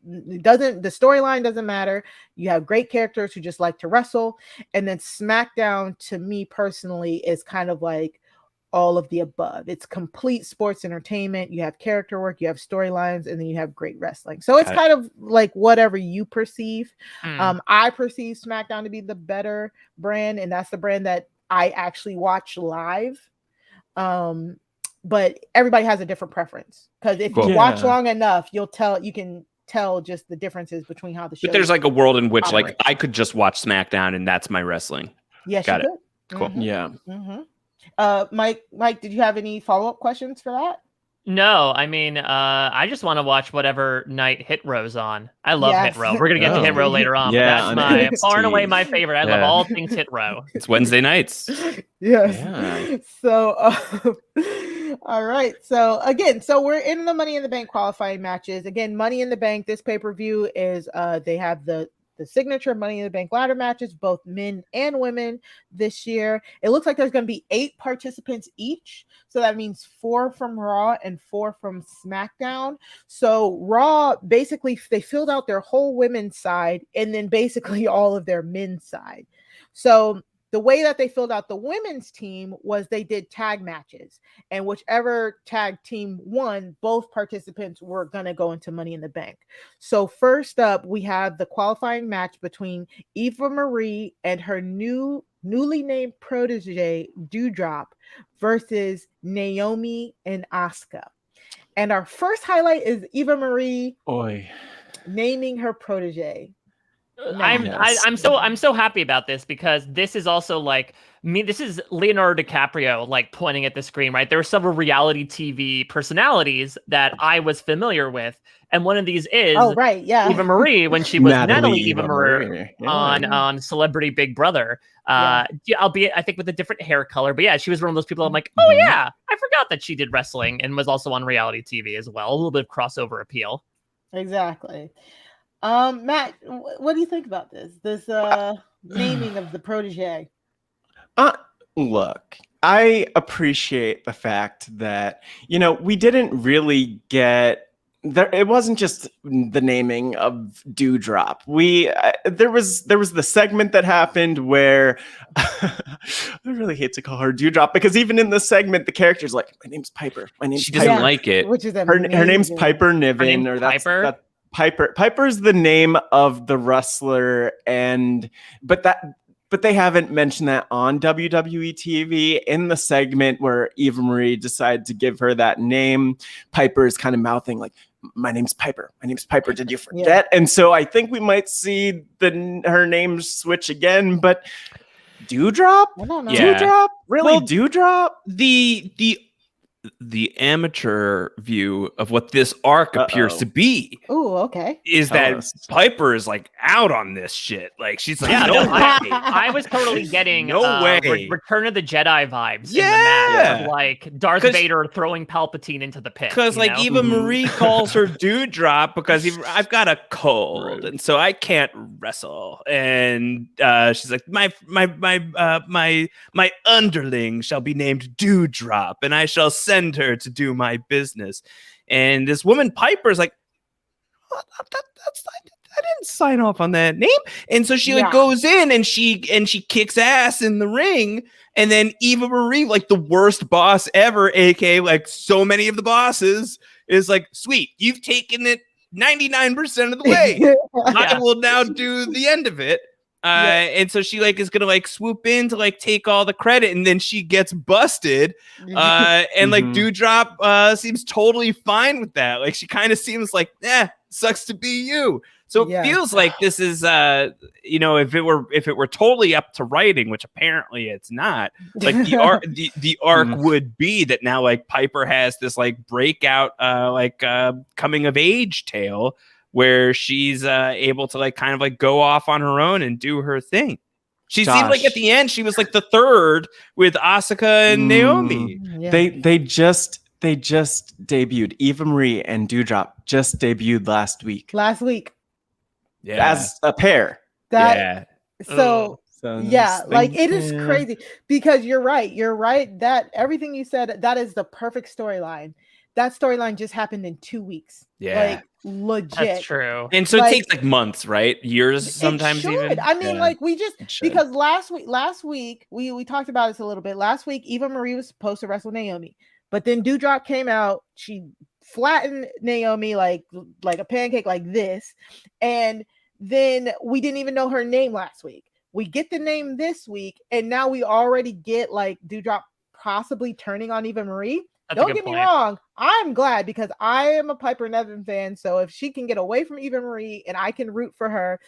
the storyline doesn't matter. You have great characters who just like to wrestle. And then SmackDown, to me personally, is kind of like all of the above. It's complete sports entertainment. You have character work, you have storylines, and then you have great wrestling. So it's kind of like whatever you perceive. I perceive SmackDown to be the better brand, and that's the brand that I actually watch live. But everybody has a different preference, because if you watch long enough, you can tell just the differences between how the show.
But there's like a world in which like I could just watch SmackDown and that's my wrestling.
Yes,
got it.
Could.
Cool.
Mm-hmm.
Yeah.
Mm-hmm. Mike, did you have any follow-up questions for that?
No, I mean, I just want to watch whatever night Hit Row's on. I love Hit Row. We're gonna get to Hit Row later on.
Yeah,
but that's far and away my favorite. I love all things Hit Row.
It's Wednesday nights.
Yes.
Yeah.
So, all right. So again, we're in the Money in the Bank qualifying matches. Again, Money in the Bank. This pay-per-view is they have the signature Money in the Bank ladder matches, both men and women this year. It looks like there's going to be 8 participants each. So that means 4 from Raw and 4 from SmackDown. So Raw, basically, they filled out their whole women's side and then basically all of their men's side. So the way that they filled out the women's team was they did tag matches, and whichever tag team won, both participants were going to go into Money in the Bank. So first up, we have the qualifying match between Eva Marie and her newly named protege, Doudrop, versus Naomi and Asuka. And our first highlight is Eva Marie naming her protege.
I'm so happy about this, because this is also like this is Leonardo DiCaprio like pointing at the screen, right? There are several reality TV personalities that I was familiar with, and one of these is Eva Marie, when she was Natalie Eva Marie on Celebrity Big Brother. Albeit I think with a different hair color, but yeah, she was one of those people I'm like, oh yeah, I forgot that she did wrestling and was also on reality TV as well. A little bit of crossover appeal.
Exactly. Matt, what do you think about this naming of the protege?
Look, I appreciate the fact that, we didn't really get there. It wasn't just the naming of Doudrop. There was the segment that happened where I really hate to call her Doudrop, because even in the segment, the character's like, my name's Piper. My name's
She doesn't like it.
Which is
her name's Piper Niven, or
Piper.
Piper's the name of the wrestler, but they haven't mentioned that on WWE TV. In the segment where Eva Marie decided to give her that name, Piper is kind of mouthing like, my name's Piper. My name's Piper. Did you forget? Yeah. And so I think we might see her name switch again, but Doudrop? Doudrop? Really? Well, Doudrop?
The amateur view of what this arc appears to be is that Piper is like out on this shit. Like she's like,
I was totally getting
no way
Return of the Jedi vibes in the match of like Darth Vader throwing Palpatine into the pit.
Because like Eva Marie calls her Doudrop because I've got a cold and so I can't wrestle, and she's like, my underling shall be named Doudrop, and I shall send her to do my business. And this woman Piper's like, I didn't sign off on that name. And so she like goes in and she kicks ass in the ring. And then Eva Marie, like the worst boss ever, aka like so many of the bosses, is like, sweet, you've taken it 99% of the way. I will now do the end of it. And so she like is gonna like swoop in to like take all the credit, and then she gets busted. And like Doudrop seems totally fine with that. Like she kind of seems like, sucks to be you. So it feels like this is if it were totally up to writing, which apparently it's not, like the arc would be that now like Piper has this like breakout coming of age tale where she's able to like kind of like go off on her own and do her thing. She seemed like at the end she was like the third with Asuka and Naomi.
They just debuted. Eva Marie and Doudrop just debuted last week. As a pair.
So like it is crazy because you're right that everything you said, that is the perfect storyline. That storyline just happened in 2 weeks. Like legit.
That's true.
And so it takes like months, right? Years sometimes even.
I mean, like we just because last week we talked about this a little bit. Last week Eva Marie was supposed to wrestle Naomi, but then Doudrop came out, she flattened Naomi like a pancake like this, and then we didn't even know her name last week. We get the name this week, and now we already get like Doudrop possibly turning on Eva Marie. Don't get me wrong, I'm glad because I am a Piper Niven fan. So if she can get away from Eva Marie and I can root for her,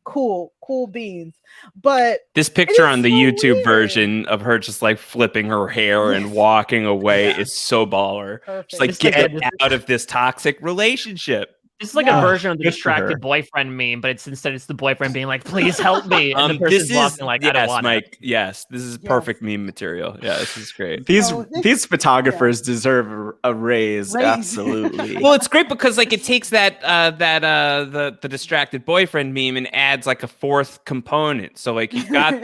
cool beans. But
this picture on the YouTube version of her just like flipping her hair and walking away is so baller. Just like get out of this toxic relationship.
This is like a version of the distracted boyfriend meme, but instead it's the boyfriend being like, "Please help me," and the person's walking like, "I don't want
Mike.
it."
Yes, this is perfect meme material. Yeah, this is great.
These photographers deserve a raise. Absolutely.
Well, it's great because like it takes the distracted boyfriend meme and adds like a fourth component. So like you've got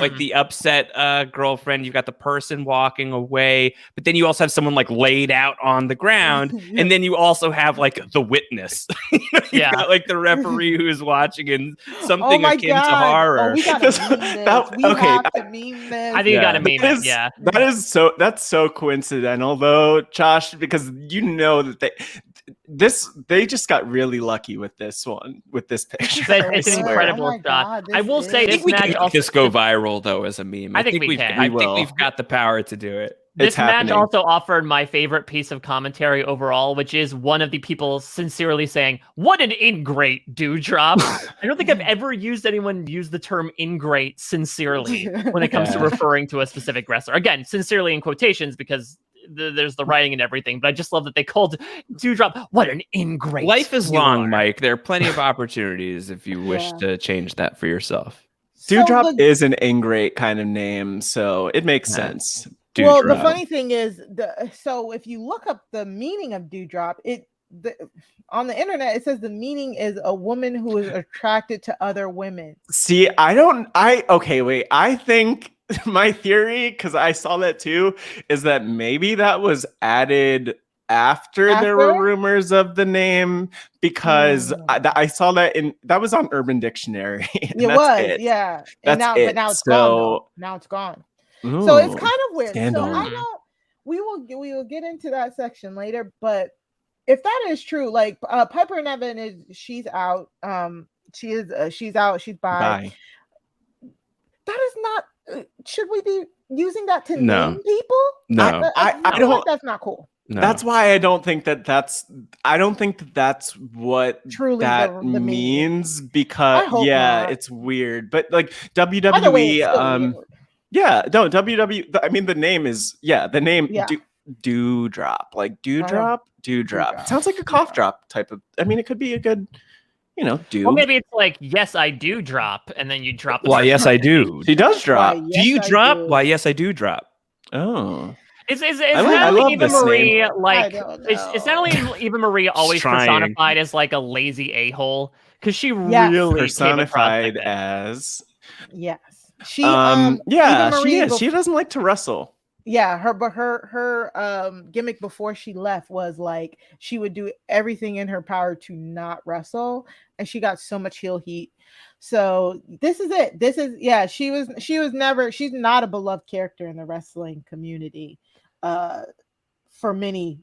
like the upset girlfriend, you've got the person walking away, but then you also have someone like laid out on the ground, and then you also have like the witness. You've got like the referee who's watching and something akin to horror.
We gotta meme this. We have to meme this.
I think you gotta meme it. Yeah,
that's so coincidental though, Josh, because you know that they just got really lucky with this picture.
It's an incredible shot. I will say this match also
this go viral though as a meme.
I think we can.
I think we've got the power to do it.
This match also offered my favorite piece of commentary overall, which is one of the people sincerely saying, "What an ingrate, Doudrop." I don't think I've ever used anyone use the term ingrate sincerely when it comes to referring to a specific wrestler. Again, sincerely in quotations because there's the writing and everything, but I just love that they called Doudrop, "What an ingrate."
Life is long, Mike. There are plenty of opportunities if you wish to change that for yourself.
Doudrop is an ingrate kind of name, so it makes sense.
Well, the funny thing is, so if you look up the meaning of Doudrop, on the internet it says the meaning is a woman who is attracted to other women.
See, I think my theory, because I saw that too, is that maybe that was added after there were rumors of the name, because I saw that that was on Urban Dictionary.
It was, yeah. And now it's gone. Now it's gone. Ooh, so it's kind of weird.
Scandal.
So I know we will get into that section later, but if that is true, like Piper Niven she's out. She's out. She's bi. That is not. Should we be using that to name people?
No,
I don't. Like that's not cool.
No. That's why I don't think that that's what
truly
that
the
means, because it's weird. But like WWE, WWE. I mean, the name is Doudrop, like Doudrop. It sounds like a cough drop type of. I mean, it could be a good, do.
Or maybe it's like, yes, I do drop, and then you drop.
Why, yes, I do.
She does drop.
Yes,
do you drop? Why, yes, I do drop.
Oh.
Is Natalie Eva Marie like? Is Natalie Eva Marie always personified as like a lazy a-hole? Because she really
personified as.
Yes.
She is. She doesn't like to wrestle.
Yeah, her gimmick before she left was like she would do everything in her power to not wrestle, and she got so much heel heat. So this is it. This is she's not a beloved character in the wrestling community for many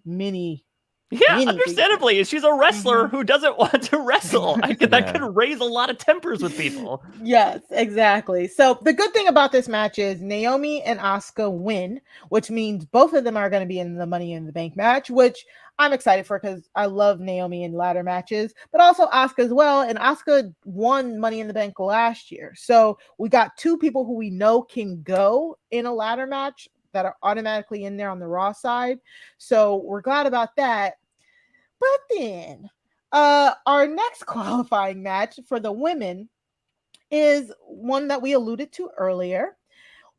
Yeah, understandably. Reasons. She's a wrestler who doesn't want to wrestle. That could raise a lot of tempers with people.
Yes, exactly. So the good thing about this match is Naomi and Asuka win, which means both of them are going to be in the Money in the Bank match, which I'm excited for because I love Naomi in ladder matches, but also Asuka as well. And Asuka won Money in the Bank last year. So we got two people who we know can go in a ladder match that are automatically in there on the Raw side. So we're glad about that. But then our next qualifying match for the women is one that we alluded to earlier.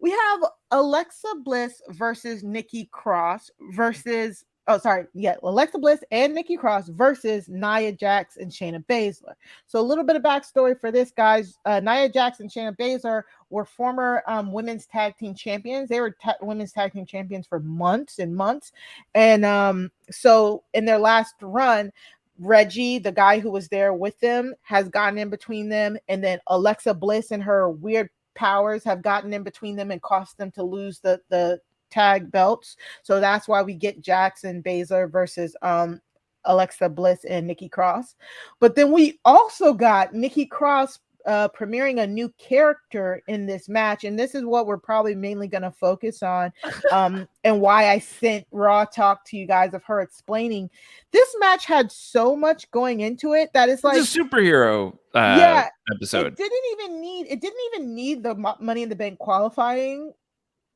We have Alexa Bliss versus Nikki Cross versus Alexa Bliss and Nikki Cross versus Nia Jax and Shayna Basler. So a little bit of backstory for this, guys. Nia Jax and Shayna Basler were former women's tag team champions. They were women's tag team champions for months and months. And so in their last run, Reggie, the guy who was there with them, has gotten in between them. And then Alexa Bliss and her weird powers have gotten in between them and cost them to lose the tag belts. So that's why we get Jackson Basler versus Alexa Bliss and Nikki Cross. But then we also got Nikki Cross premiering a new character in this match, and this is what we're probably mainly going to focus on, and why I sent Raw Talk to you guys of her explaining. This match had so much going into it that it's like
a superhero episode.
It didn't even need the Money in the Bank qualifying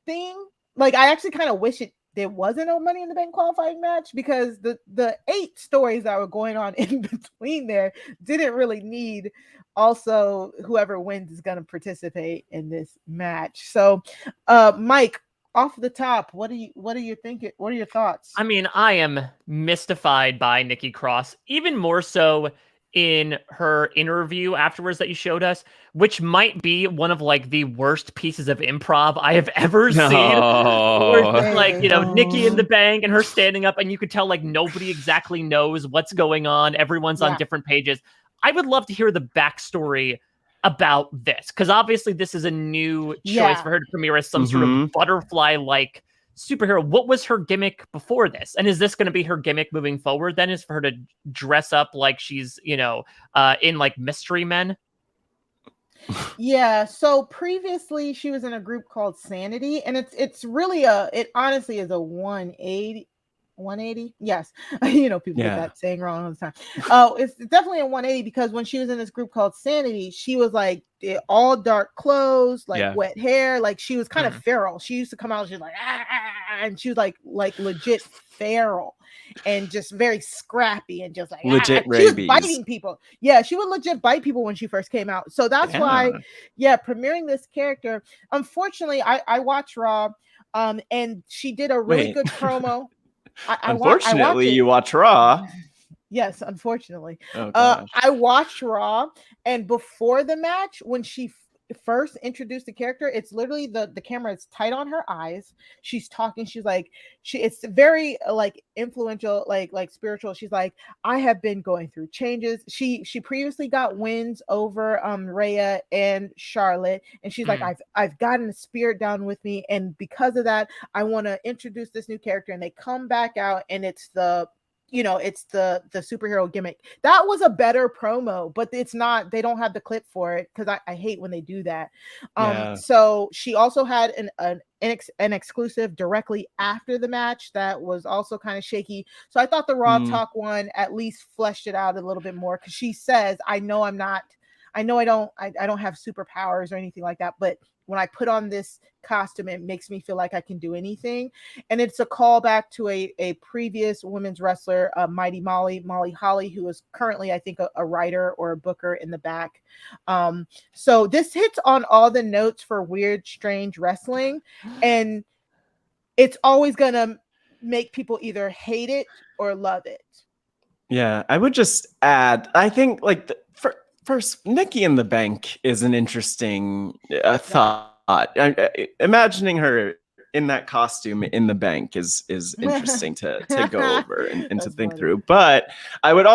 thing. Like, I actually kind of wish there wasn't a Money in the Bank qualifying match, because the 8 stories that were going on in between there didn't really need. Also, whoever wins is going to participate in this match. So, Mike, off the top, what are you thinking? What are your thoughts?
I mean, I am mystified by Nikki Cross, even more so in her interview afterwards that you showed us, which might be one of like the worst pieces of improv I have ever seen. Where, like, Nikki in the bank and her standing up, and you could tell like nobody exactly knows what's going on. Everyone's on different pages. I would love to hear the backstory about this, because obviously this is a new choice for her to premiere as some sort of butterfly-like superhero. What was her gimmick before this? And is this going to be her gimmick moving forward then, is for her to dress up like she's, in like Mystery Men?
Yeah, so previously she was in a group called Sanity, and it's really it honestly is a 180. Yes. People get that saying wrong all the time. It's definitely a 180, because when she was in this group called Sanity, she was like all dark clothes, like wet hair, like she was kind of feral. She used to come out and she's like and she was like legit feral and just very scrappy and just like
legit
she was biting people. Yeah, she would legit bite people when she first came out. So that's why premiering this character, unfortunately, I watched Raw, and she did a really good promo.
Unfortunately, you watch Raw.
Yes, unfortunately. I watched Raw, and before the match, when she first introduced the character, it's literally the camera is tight on her eyes. She's talking. She's like, it's very like influential, like spiritual. She's like, I have been going through changes. She previously got wins over Rhea and Charlotte, and she's like, I've gotten the spirit down with me, and because of that, I want to introduce this new character. And they come back out, and it's the superhero gimmick. That was a better promo, but it's not, they don't have the clip for it, because I hate when they do that. So she also had an exclusive directly after the match that was also kind of shaky. So I thought the Raw Talk one at least fleshed it out a little bit more, because she says, I don't have superpowers or anything like that, but when I put on this costume, it makes me feel like I can do anything. And it's a callback to a previous women's wrestler, Mighty Molly Holly, who is currently, I think, a writer or a booker in the back. So this hits on all the notes for weird, strange wrestling. And it's always going to make people either hate it or love it.
Yeah, I would just add, I think like first, Nikki in the Bank is an interesting thought. Imagining her in that costume in the bank is interesting to go over and to think through. But I would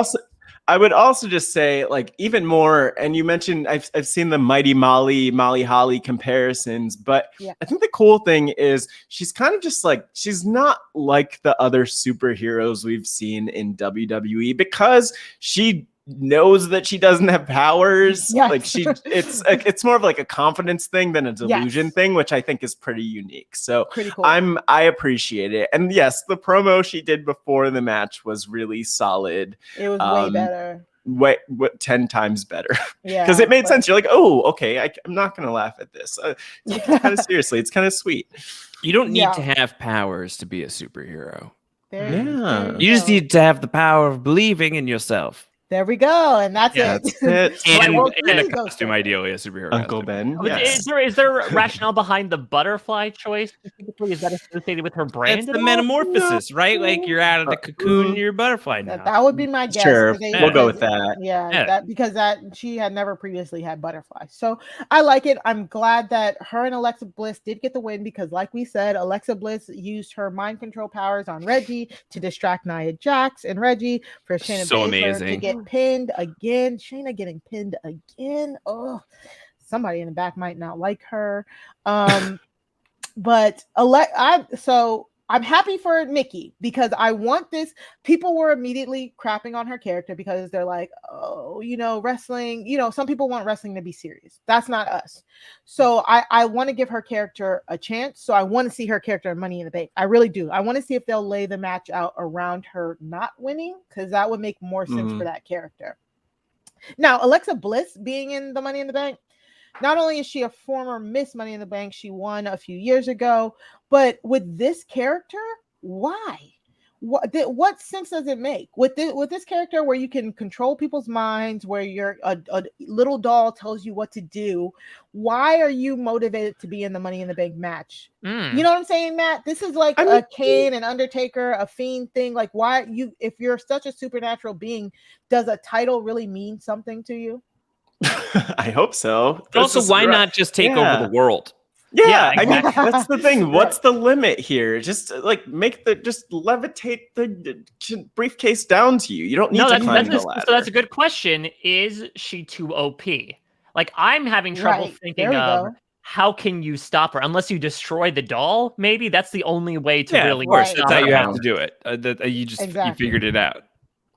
also just say, like, even more, and you mentioned I've seen the Mighty Molly Holly comparisons, but I think the cool thing is she's kind of just like, she's not like the other superheroes we've seen in WWE because she knows that she doesn't have powers. Like it's more of like a confidence thing than a delusion thing, which I think is pretty unique. So pretty cool. I appreciate it. And yes, the promo she did before the match was really solid.
It was way better.
Way 10 times better. Because it made sense. You're like, oh, okay, I'm not gonna laugh at this. It's kind of seriously, it's kind of sweet.
You don't need to have powers to be a superhero.
There
you just need to have the power of believing in yourself.
There we go, and that's it.
And a costume, ideally, a superhero.
Uncle Ben.
Yes. Is there a rationale behind the butterfly choice specifically? Is that associated with her brand?
It's the metamorphosis, right? Like you're out of the cocoon, you're a butterfly now.
That would be my guess.
Sure, we'll go with that.
Because she had never previously had butterflies, so I like it. I'm glad that her and Alexa Bliss did get the win because, like we said, Alexa Bliss used her mind control powers on Reggie to distract Nia Jax and Reggie for Shayna Basler to get pinned again. Shayna getting pinned again. Oh, somebody in the back might not like her. But I'm happy for Nikki because I want this. People were immediately crapping on her character because they're like, oh, wrestling, some people want wrestling to be serious. That's not us. So I want to give her character a chance. So I want to see her character in Money in the Bank. I really do. I want to see if they'll lay the match out around her not winning because that would make more sense for that character. Now, Alexa Bliss being in the Money in the Bank, not only is she a former Miss Money in the Bank, she won a few years ago, but with this character, why? What sense does it make with this character where you can control people's minds, where you're a little doll tells you what to do? Why are you motivated to be in the Money in the Bank match? You know what I'm saying, Matt? This is like a Kane and Undertaker, a Fiend thing. Like, why if you're such a supernatural being, does a title really mean something to you?
I hope so.
But also, why not just take over the world?
Yeah, exactly. I mean, that's the thing. What's the limit here? Just like just levitate the briefcase down to you. You don't need to climb the ladder.
So that's a good question. Is she too OP? Like, I'm having trouble thinking of how can you stop her unless you destroy the doll? Maybe that's the only way to really.
Of course, that's how you have to do it. You figured it out.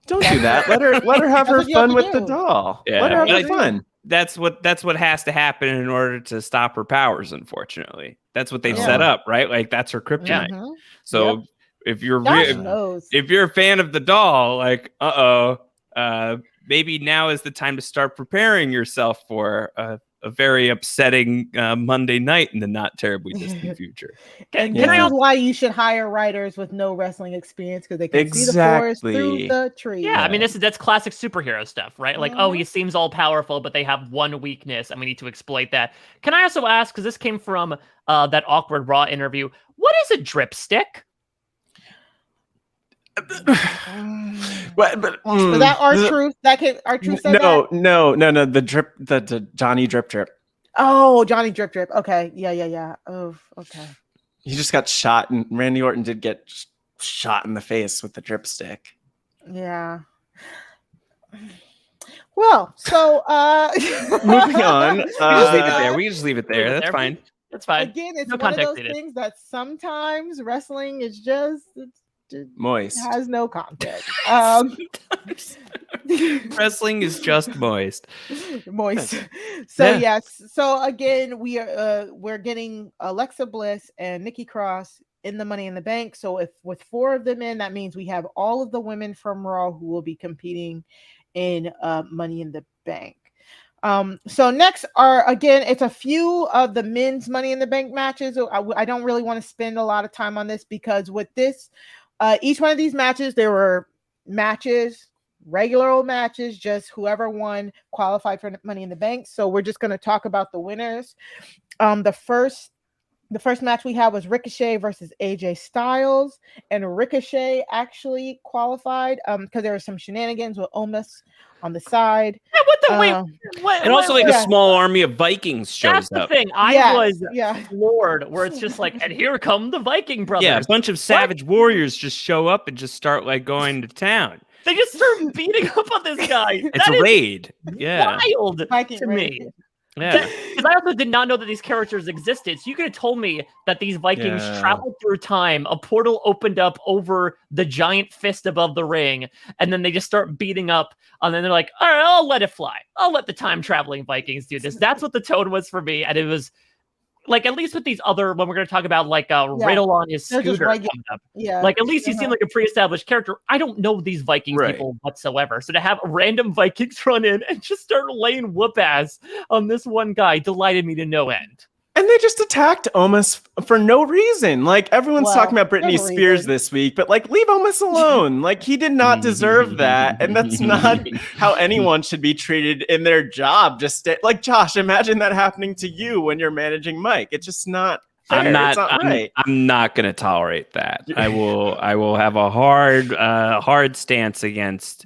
Don't do that. Let her have her fun with the doll.
Yeah.
Let her have fun.
That's what has to happen in order to stop her powers. Unfortunately, that's what they've set up, right? Like that's her kryptonite.
Mm-hmm.
So if you're if you're a fan of the doll, like maybe now is the time to start preparing yourself for a very upsetting Monday night in the not terribly distant future.
And this is why you should hire writers with no wrestling experience because they can see the forest through the tree.
Yeah, I mean that's classic superhero stuff, right? Like, oh, he seems all powerful, but they have one weakness, and we need to exploit that. Can I also ask, because this came from that awkward Raw interview, what is a dripstick?
But is that R-Truth? R-Truth said that?
No. The Johnny Drip.
Oh, Johnny Drip. Okay, yeah. Oh, okay.
He just got shot, and Randy Orton did get shot in the face with the drip stick.
Yeah. Well, so
moving on.
We can just leave it there. That's fine.
That's fine.
Again, it's one of those things that sometimes wrestling is just
moist.
Has no context.
Wrestling is just moist.
So yes. So again, we're getting Alexa Bliss and Nikki Cross in the Money in the Bank. So if with 4 of them in, that means we have all of the women from Raw who will be competing in Money in the Bank. So next it's a few of the men's Money in the Bank matches. I don't really want to spend a lot of time on this because with this, each one of these matches, there were matches, regular old matches, just whoever won qualified for Money in the Bank. So we're just going to talk about the winners. The first The first match we had was Ricochet versus AJ Styles, and Ricochet actually qualified because there were some shenanigans with Omos on the side.
Yeah, what the wait?
And also like a small army of Vikings shows
up.
That's
the thing. I was floored where it's just like, and here come the Viking brothers.
Yeah, a bunch of savage warriors just show up and just start like going to town.
They just start beating up on this guy.
It's a raid. Yeah.
Wild to me.
Yeah.
Because I also did not know that these characters existed. So you could have told me that these Vikings traveled through time, a portal opened up over the giant fist above the ring, and then they just start beating up, and then they're like, all right, I'll let it fly. I'll let the time traveling Vikings do this. That's what the tone was for me. And it was like, at least with these other, when we're going to talk about like Riddle on his scooter, like at least he seemed like a pre-established character. I don't know these Viking people whatsoever. So to have random Vikings run in and just start laying whoop ass on this one guy delighted me to no end.
And they just attacked Omos for no reason. Like, everyone's talking about Britney Spears this week, but like, leave Omos alone. Like, he did not deserve that. And that's not how anyone should be treated in their job. Just like, Josh, imagine that happening to you when you're managing Mike. It's just not fair.
I'm not going to tolerate that. I will have a hard stance against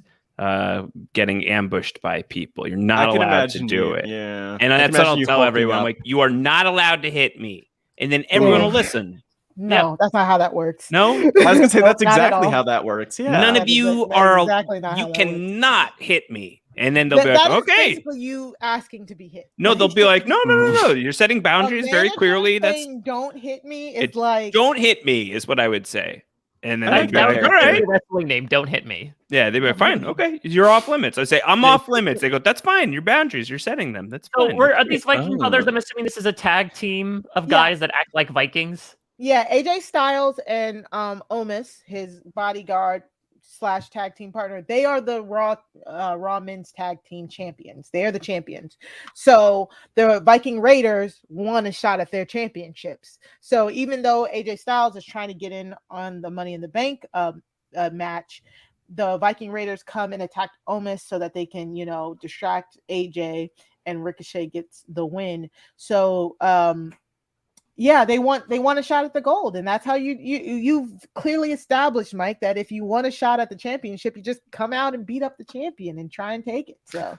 getting ambushed by people. You're not allowed to do it.
Yeah.
And that's what I'll tell everyone. I'm like, you are not allowed to hit me. And then everyone will listen.
No, that's not how that works.
No?
I was going to say that's exactly how that works. Yeah.
None of you you cannot hit me. And then they'll be like, okay.
Basically you asking to be hit.
No, they'll be like, no. You're setting boundaries very clearly. That's
don't hit me. It's like,
don't hit me is what I would say. And then they'd be
like,
all right.
Wrestling name, don't hit me.
Yeah, they'd be like, fine, okay, you're off limits. I say, I'm off limits. They go, that's fine. Your boundaries, you're setting them. That's fine.
Are these Viking brothers? I'm assuming this is a tag team of guys that act like Vikings.
Yeah, AJ Styles and Omos, his bodyguard / tag team partner, they are the Raw men's tag team champions. They are the champions. So the Viking Raiders won a shot at their championships. So even though AJ Styles is trying to get in on the Money in the Bank match, the Viking Raiders come and attack Omos so that they can, distract AJ, and Ricochet gets the win. So they want a shot at the gold, and that's how you've clearly established, Mike, that if you want a shot at the championship, you just come out and beat up the champion and try and take it. So,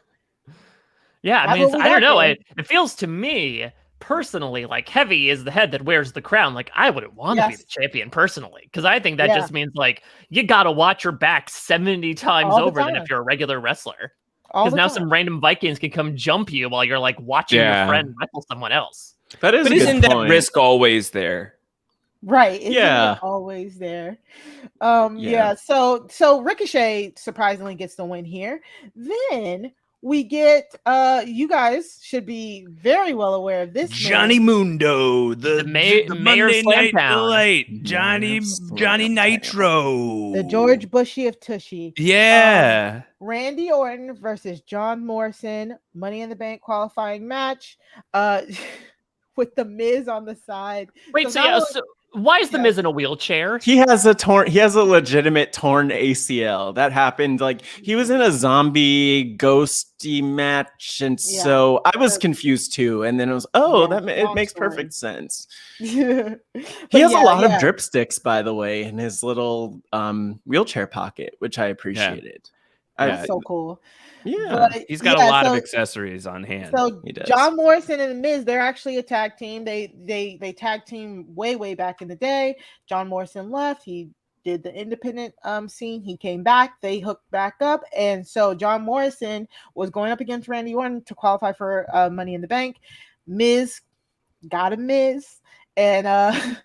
yeah, I mean, I don't know. It feels to me personally like Heavy is the head that wears the crown. Like, I wouldn't want to be the champion personally, because I think that just means like you got to watch your back 70 times over than if you're a regular wrestler. Because now some random Vikings can come jump you while you're like watching your friend wrestle someone else.
But
isn't that risk always there?
Right. Isn't it always there? So Ricochet surprisingly gets the win here. Then we get you guys should be very well aware of this.
Johnny Mundo, the Monday Night Delight, Johnny Nitro,
the George Bushy of Tushy.
Yeah.
Randy Orton versus John Morrison, Money in the Bank qualifying match. With the Miz on the side.
Wait, so why is the Miz in a wheelchair?
He has a legitimate torn ACL. That happened. Like, he was in a zombie ghosty match, and so I was confused too. And then it was, it makes perfect sense. He has a lot of dripsticks, by the way, in his little wheelchair pocket, which I appreciated.
That's so cool.
Yeah,
he's got a lot of accessories on hand.
So John Morrison and the Miz, they're actually a tag team. They tag team way back in the day. John Morrison left. He did the independent scene. He came back. They hooked back up, and so John Morrison was going up against Randy Orton to qualify for Money in the Bank. Miz got a Miz and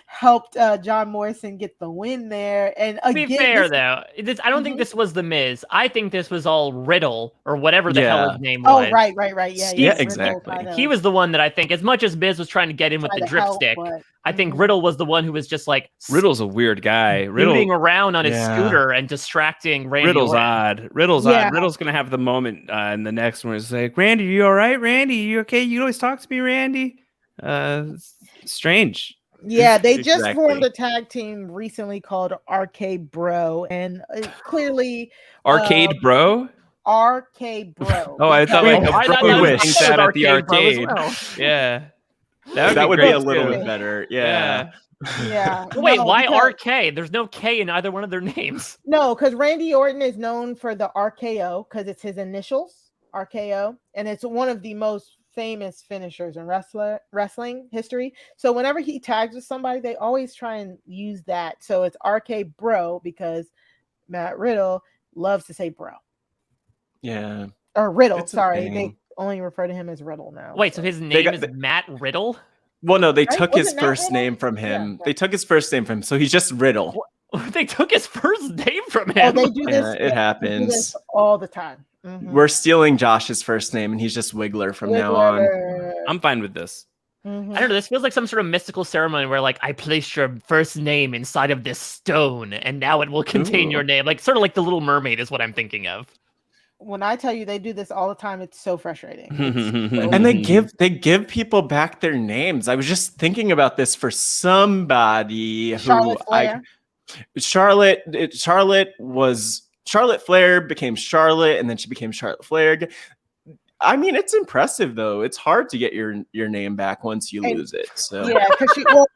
helped John Morrison get the win there. And again,
to be fair, though, I don't think this was the Miz. I think this was all Riddle or whatever the hell his name was.
Oh, right. Yeah,
exactly.
He was the one that I think, as much as Miz was trying to get in with the dripstick, I think Riddle was the one who was just like...
Riddle's a weird guy.
Rooting around on his scooter and distracting Randy.
Riddle's odd. Riddle's odd. Riddle's going to have the moment in the next one. It's like, Randy, you all right? Randy, you okay? You always talk to me, Randy? Strange.
Yeah, they just formed a tag team recently called Arcade Bro, and clearly
Arcade Bro.
Arcade Bro.
Oh, I thought like a bro
wish
out at the arcade.
Well.
Yeah.
That would be a little bit better. Yeah.
Wait, why RK? There's no K in either one of their names.
No, because Randy Orton is known for the RKO because it's his initials, RKO, and it's one of the most famous finishers in wrestling history. So whenever he tags with somebody, they always try and use that. So it's RK Bro because Matt Riddle loves to say bro.
Yeah.
Or Riddle, sorry. They only refer to him as Riddle now.
Wait, so his name is Matt Riddle?
Well, no, they took his first name from him. Yeah. They took his first name from him, so he's just Riddle.
They took his first name from him.
Oh, they do this.
It happens
this all the time. Mm-hmm.
We're stealing Josh's first name, and he's just Wigler from now on.
I'm fine with this.
Mm-hmm. I don't know. This feels like some sort of mystical ceremony where, like, I placed your first name inside of this stone, and now it will contain your name. Like, sort of like the Little Mermaid is what I'm thinking of.
When I tell you they do this all the time, it's so frustrating.
And they give people back their names. I was just thinking about this for somebody
Charlotte Flair.
Charlotte Flair became Charlotte, and then she became Charlotte Flair. I mean, it's impressive though. It's hard to get your name back once you lose it. So
yeah, because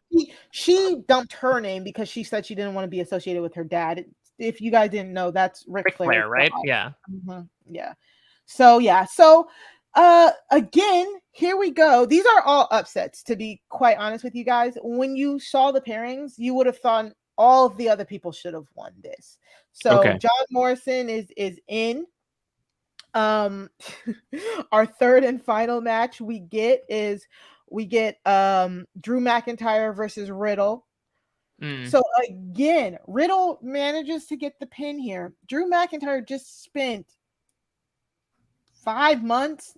she dumped her name because she said she didn't want to be associated with her dad. If you guys didn't know, that's Ric Flair,
right? Yeah.
Mm-hmm. Yeah. So again, here we go. These are all upsets, to be quite honest with you guys. When you saw the pairings, you would have thought all of the other people should have won this. So John Morrison is in. Our third and final match we get Drew McIntyre versus Riddle. So again, Riddle manages to get the pin here. Drew McIntyre just spent 5 months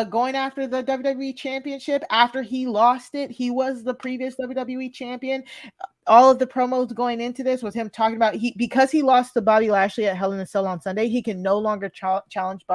going after the WWE Championship after he lost it. He was the previous WWE champion. All of the promos going into this was him talking about because he lost to Bobby Lashley at Hell in a Cell on Sunday, he can no longer challenge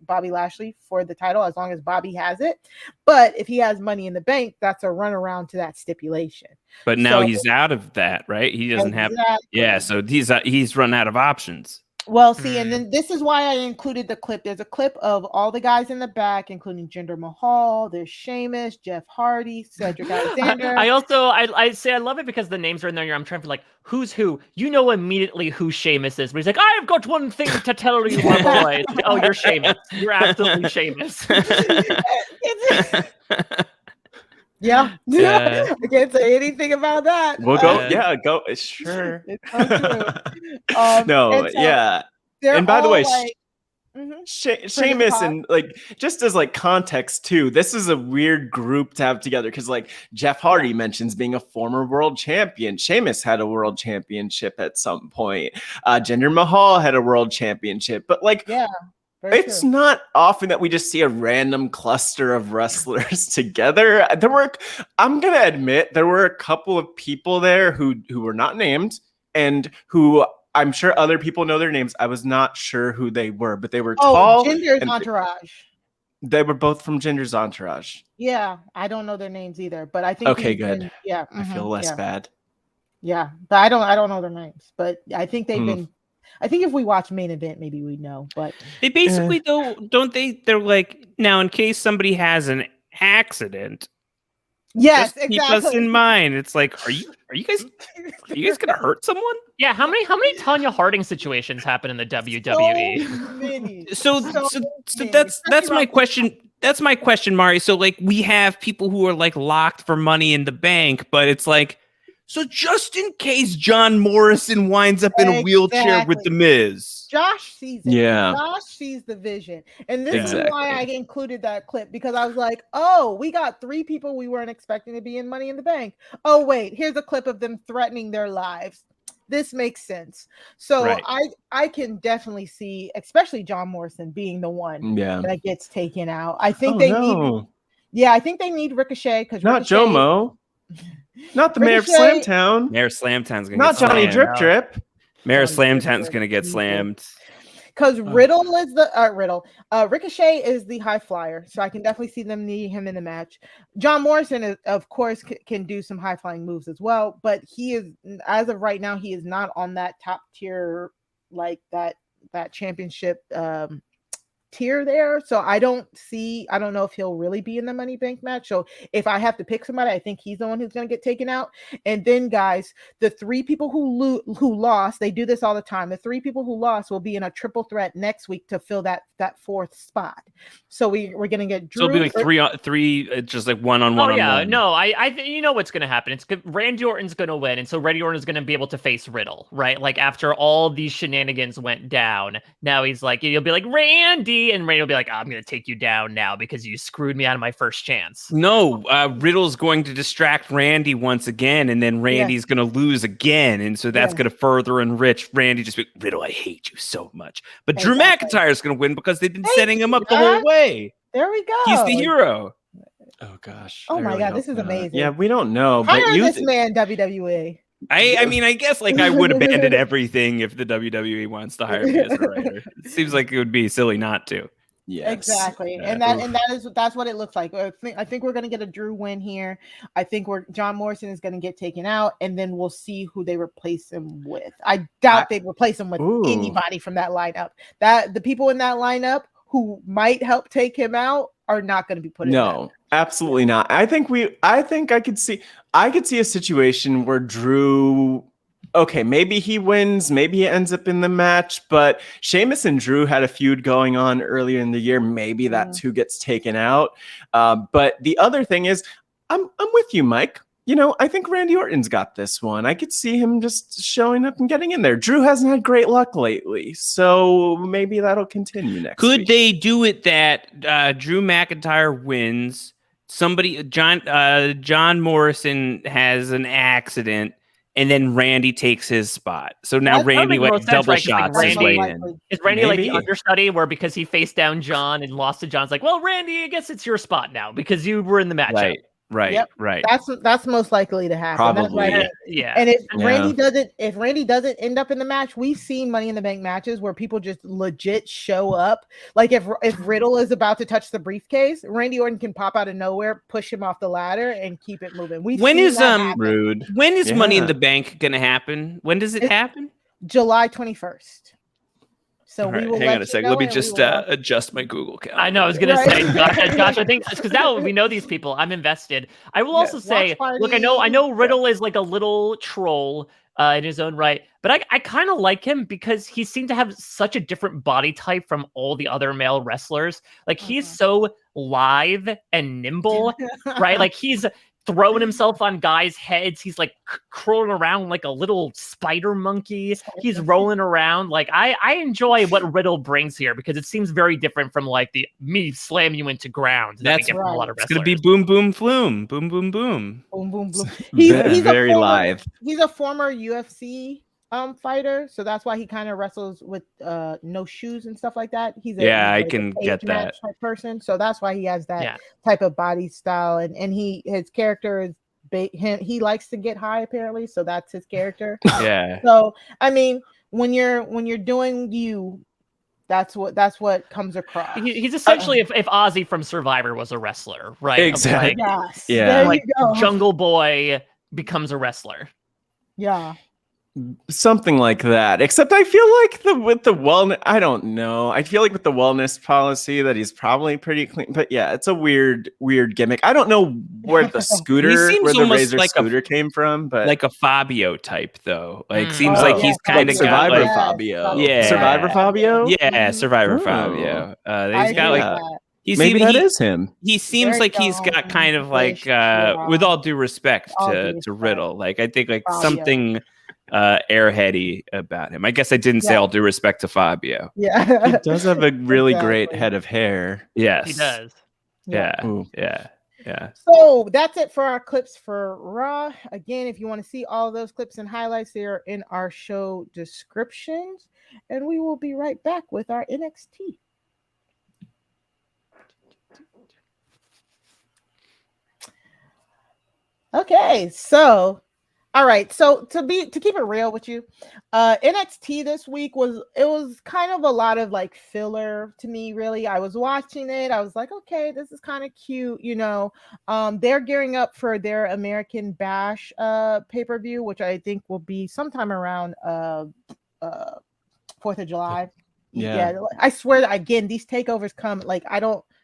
Bobby Lashley for the title as long as Bobby has it. But if he has Money in the Bank, that's a runaround to that stipulation.
But now he's out of that, right? He doesn't have. Yeah, so he's run out of options.
Well, see, and then this is why I included the clip. There's a clip of all the guys in the back, including Jinder Mahal. There's Sheamus, Jeff Hardy, Cedric Alexander.
I say I love it because the names are in there. I'm trying to like, who's who? You know immediately who Sheamus is. But he's like, I've got one thing to tell you, my boy. Oh, you're Sheamus. You're absolutely Sheamus.
Yeah. I can't say anything about that.
We'll go. Go. Sure.
It's so true.
And by the way, Sheamus and like just as like context too, this is a weird group to have together because like Jeff Hardy mentions being a former world champion. Sheamus had a world championship at some point. Jinder Mahal had a world championship, but like it's not often that we just see a random cluster of wrestlers together. I'm going to admit, there were a couple of people there who were not named and who I'm sure other people know their names. I was not sure who they were, but they were tall.
Jinder's entourage.
They were both from Jinder's entourage.
Yeah, I don't know their names either, but I think.
Okay, good. I feel less bad.
Yeah, but I don't know their names, but I think they've been. I think if we watch Main Event, maybe we'd know. But
they basically don't they? They're like, now in case somebody has an accident.
Yes,
exactly. Keep us in mind. It's like, are you guys gonna hurt someone?
Yeah. How many Tanya Harding situations happen in the WWE?
So that's my question. That's my question, Mari. So like, we have people who are like locked for Money in the Bank, but it's like. So just in case John Morrison winds up in a wheelchair with The Miz.
Josh sees it.
Yeah.
Josh sees the vision. And this is why I included that clip, because I was like, oh, we got 3 people we weren't expecting to be in Money in the Bank. Oh, wait, here's a clip of them threatening their lives. This makes sense. So I can definitely see, especially John Morrison being the one that gets taken out. I think I think they need Ricochet.
Not Jomo. Not the Mayor of Slamtown.
Mayor of Slamtown's gonna
not
get
Johnny
slammed.
Drip.
Mayor of Slamtown's gonna get slammed.
Because Riddle is the Ricochet is the high flyer, so I can definitely see them needing him in the match. John Morrison is, of course, can do some high flying moves as well, but he is, as of right now, he is not on that top tier like that championship tier there. So I don't know if he'll really be in the Money Bank match. So if I have to pick somebody, I think he's the one who's going to get taken out. And then, guys, the 3 people who lost, they do this all the time. The 3 people who lost will be in a triple threat next week to fill that 4th spot. So we're going to get Drew.
So it'll be like three, just like one-on-one.
Oh yeah, no, I you know what's going to happen. It's Randy Orton's going to win, and so Randy Orton is going to be able to face Riddle, right? Like after all these shenanigans went down, now he's like, you'll be like Randy, and Randy will be like, I'm going to take you down now because you screwed me out of my first chance.
No, Riddle's going to distract Randy once again, and then Randy's going to lose again, and so that's going to further enrich Randy. Just be, Riddle, I hate you so much. But Drew McIntyre is going to win because they've been setting him up the whole way.
There we go.
He's the hero.
Oh gosh.
Oh my God, this is amazing.
Yeah, we don't know.
Hire this man, WWE.
I mean, I guess like I would abandon everything if the WWE wants to hire me as a writer. It seems like it would be silly not to.
Yes. Exactly.
Yeah.
And that's what it looks like. I think we're gonna get a Drew win here. I think John Morrison is gonna get taken out, and then we'll see who they replace him with. I doubt they'd replace him with anybody from that lineup. That the people in that lineup who might help take him out are not going to be put in.
No, absolutely not. I think I could see a situation where Drew, okay, maybe he wins, maybe he ends up in the match, but Sheamus and Drew had a feud going on earlier in the year. Maybe that's who gets taken out. But the other thing is, I'm with you, Mike. You know, I think Randy Orton's got this one. I could see him just showing up and getting in there. Drew hasn't had great luck lately, so maybe that'll continue next week.
Could they do it that Drew McIntyre wins, John Morrison has an accident, and then Randy takes his spot? So now Randy like double shots his way in.
Is Randy like the understudy where because he faced down John and lost to John's like, well, Randy, I guess it's your spot now because you were in the matchup.
Right.
That's most likely to happen.
Probably.
And if Randy doesn't end up in the match, we've seen Money in the Bank matches where people just legit show up. Like if Riddle is about to touch the briefcase, Randy Orton can pop out of nowhere, push him off the ladder, and keep it moving. When is
Money in the Bank gonna happen? When does it happen?
July 21st. So
we will. Hang on a second. Let me just adjust my Google calendar.
I know. I was gonna say, gosh, I think because now we know these people. I'm invested. I will also say, look, I know Riddle is like a little troll in his own right, but I kind of like him because he seemed to have such a different body type from all the other male wrestlers. Like he's so lithe and nimble, right? Like he's throwing himself on guys' heads. He's like crawling around like a little spider monkey. He's rolling around. Like I enjoy what Riddle brings here because it seems very different from like the me slam you into ground.
That's right. From a lot of wrestlers. It's gonna be boom boom flume, boom boom boom,
boom boom boom.
He's very live.
He's a former UFC fighter, so that's why he kind of wrestles with no shoes and stuff like that.
I can get that
type person, so that's why he has that type of body style, and his character is he likes to get high apparently, so that's his character. So I mean, when you're doing you, that's what comes across.
He's essentially if Ozzy from Survivor was a wrestler, right?
Exactly.
Like Jungle Boy becomes a wrestler.
Yeah.
Something like that. Except I feel like with the wellness, I don't know. I feel like with the wellness policy that he's probably pretty clean. But yeah, it's a weird gimmick. I don't know where the Razor like scooter came from, but
like a Fabio type though. Like seems like he's kind of
Survivor Fabio.
Yeah,
Survivor Fabio.
Yeah, Survivor Fabio. He's got like.
Maybe that is him.
He seems like he's got kind of like, with all due respect to Riddle, like I think like something airheady about him. I guess I didn't say all due respect to Fabio.
Yeah,
he does have a really great head of hair.
Yes,
he does.
Yeah.
So that's it for our clips for Raw. Again, if you want to see all of those clips and highlights, they are in our show descriptions, and we will be right back with our NXT. Okay, so all right, so to keep it real with you, NXT this week was kind of a lot of like filler to me, really. I was watching it, I was like, okay, this is kind of cute, you know. They're gearing up for their American Bash pay-per-view, which I think will be sometime around 4th of July. Yeah. I swear that again, these takeovers come like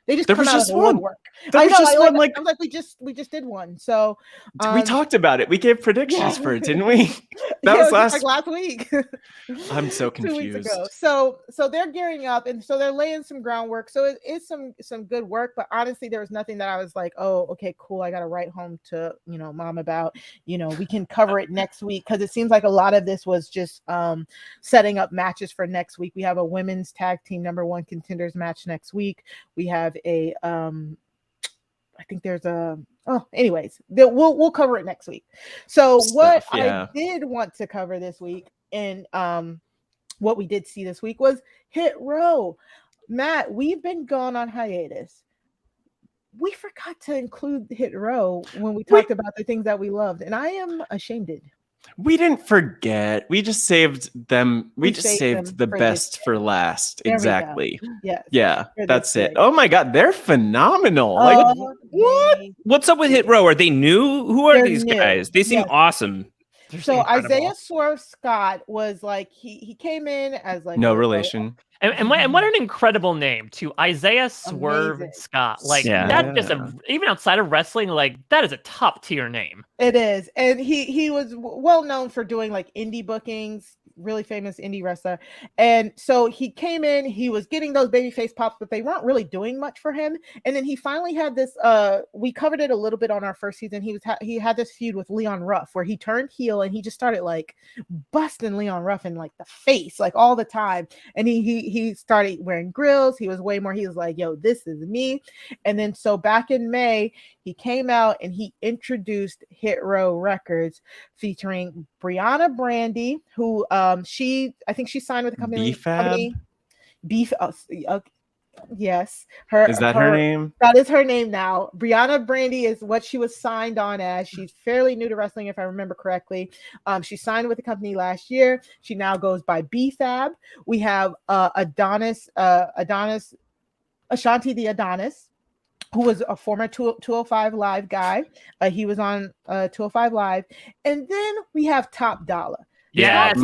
they just
there
come
was
out
just
of the
one.
woodwork.
There was just one.
I was like, we just did one. So
we talked about it. We gave predictions for it, didn't we? That was
last week.
I'm so
2 weeks
confused.
ago. So they're gearing up, and so they're laying some groundwork. So it is some good work. But honestly, there was nothing that I was like, oh, okay, cool. I got to write home to mom about. We can cover it next week, because it seems like a lot of this was just setting up matches for next week. We have a women's tag team #1 contenders match next week. We have a I think there's anyways, we'll cover it next week. So I did want to cover this week, and what we did see this week was Hit Row. Matt, we've been gone on hiatus. We forgot to include Hit Row when we talked about the things that we loved, and I am ashamed.
We didn't forget. We just saved them. We just saved the best for last. Exactly. Yeah, that's it. Oh my God, they're phenomenal.
What's up with Hit Row? Are they new? Who are these guys? They seem awesome.
So Isaiah Swerve Scott was like he came in as like
no relation.
And what an incredible name too, Isaiah Swerve Scott. Like that's just even outside of wrestling, like that is a top tier name.
It is, and he was well known for doing like indie bookings, really famous indie wrestler. And so he came in, he was getting those babyface pops, but they weren't really doing much for him. And then he finally had this. We covered it a little bit on our first season. He had this feud with Leon Ruff where he turned heel and he just started like busting Leon Ruff in like the face like all the time. And he started wearing grills. He was way more. He was like, "Yo, this is me." And then so back in May, he came out and he introduced Hit Row Records featuring Brianna Brandy, who I think she signed with the company. Yes.
Is that her name?
That is her name now. Brianna Brandy is what she was signed on as. She's fairly new to wrestling, if I remember correctly. She signed with the company last year. She now goes by B-Fab. We have Adonis, Ashanti the Adonis, who was a former 205 Live guy. He was on 205 Live. And then we have Top Dollar.
Yes.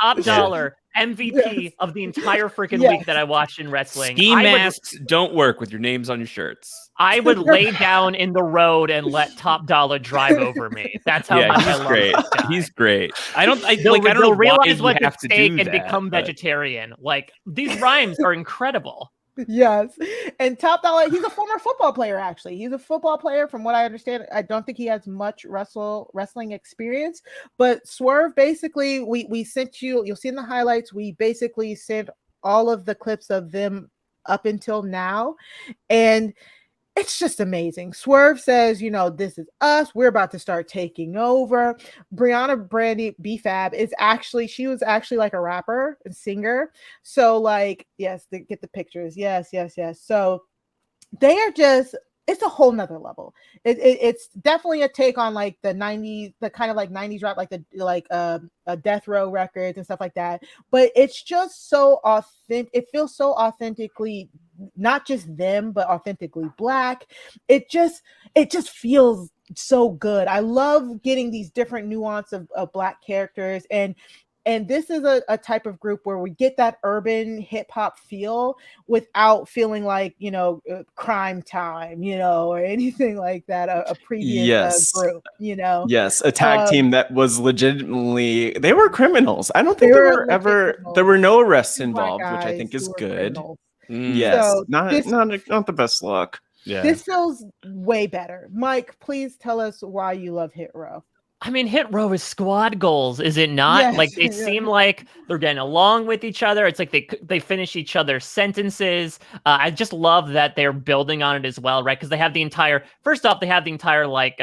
Top Dollar. MVP of the entire freaking week that I watched in wrestling.
Ski masks don't work with your names on your shirts.
I would lay down in the road and let Top Dollar drive over me. That's how much I love
great.
this guy.
He's great. I don't know
realize what
have
to
to
take
do
and
that,
become vegetarian. Like these rhymes are incredible.
Yes. And Top Dollar, he's a former football player, actually. He's a football player, from what I understand. I don't think he has much wrestling experience. But Swerve, basically, we sent you'll see in the highlights, we basically sent all of the clips of them up until now. And it's just amazing. Swerve says, this is us. We're about to start taking over. Brianna Brandy, B-Fab, she was actually like a rapper and singer. So like, yes, get the pictures. Yes. So they are just, it's a whole nother level. It's definitely a take on like the 90s, the kind of like 90s rap, like Death Row records and stuff like that. But it's just so authentic. It feels so authentically, not just them, but authentically Black. It just feels so good. I love getting these different nuance of Black characters, and this is a type of group where we get that urban hip hop feel without feeling like, Crime Time, or anything like that, a previous group,
Yes, a tag team that was legitimately, they were criminals. I don't think there were no arrests involved, which I think is good. Yes, so not the best luck.
Yeah.
This feels way better. Mike, please tell us why you love Hit Row.
I mean, Hit Row is squad goals, is it not? Yes, like they seem like they're getting along with each other. It's like they finish each other's sentences. I just love that they're building on it as well, right? Because they have the entire like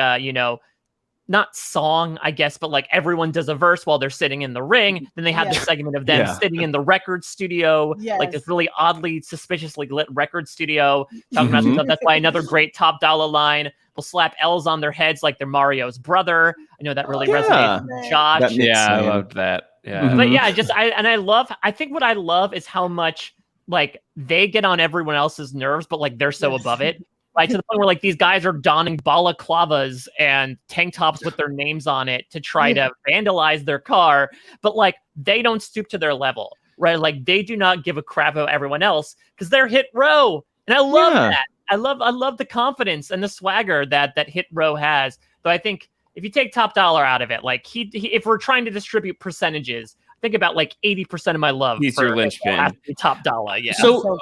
not song, I guess, but like everyone does a verse while they're sitting in the ring. Then they have the segment of them sitting in the record studio, like this really oddly, suspiciously lit record studio, talking about stuff. That's why another great Top Dollar line. Will slap L's on their heads like they're Mario's brother. I know that really resonates with Josh.
I loved that. Yeah.
But yeah, I think what I love is how much like they get on everyone else's nerves, but like they're so above it. Like to the point where like these guys are donning balaclavas and tank tops with their names on it to try to vandalize their car, but like they don't stoop to their level. right? Like they do not give a crap about everyone else because they're Hit Row, and I love that. I love the confidence and the swagger that Hit Row has. Though I think if you take Top Dollar out of it, like he if we're trying to distribute percentages, think about like 80% of my love.
He's your linchpin.
Top Dollar, yeah.
So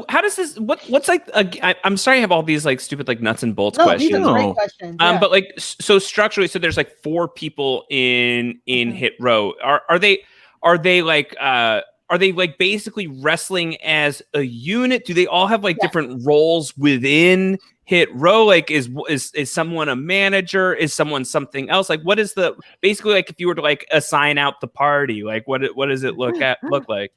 how does this? What's like? I'm sorry, I have all these like stupid like nuts and bolts questions.
These are great questions. Yeah.
But like so structurally, so there's like 4 people in Hit Row. Are they like basically wrestling as a unit? Do they all have like different roles within Hit Row? Like is someone a manager? Is someone something else? Like what is the basically like if you were to like assign out the party, like what does it look like?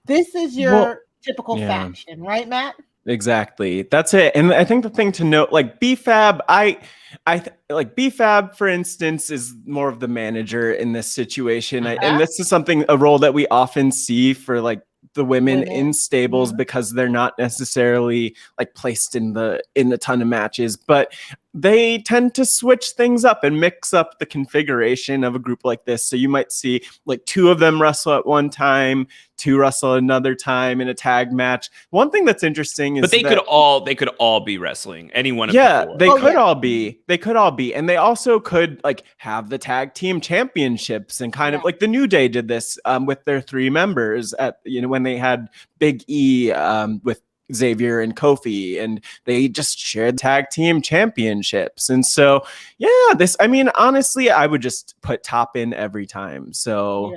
This is your typical faction, right, Matt?
Exactly. That's it. And I think the thing to note, like BFAB, like BFAB, for instance, is more of the manager in this situation. And this is a role that we often see for like the women in stables because they're not necessarily like placed in the ton of matches, but they tend to switch things up and mix up the configuration of a group like this. So you might see like 2 of them wrestle at one time, 2 wrestle another time in a tag match. One thing that's interesting is
but they could all be wrestling. Any one of
they could all be. They could all be. And they also could like have the tag team championships and kind of like the New Day did this with their 3 members at when they had Big E with Xavier and Kofi, and they just shared tag team championships. And so, honestly, I would just put Top in every time. So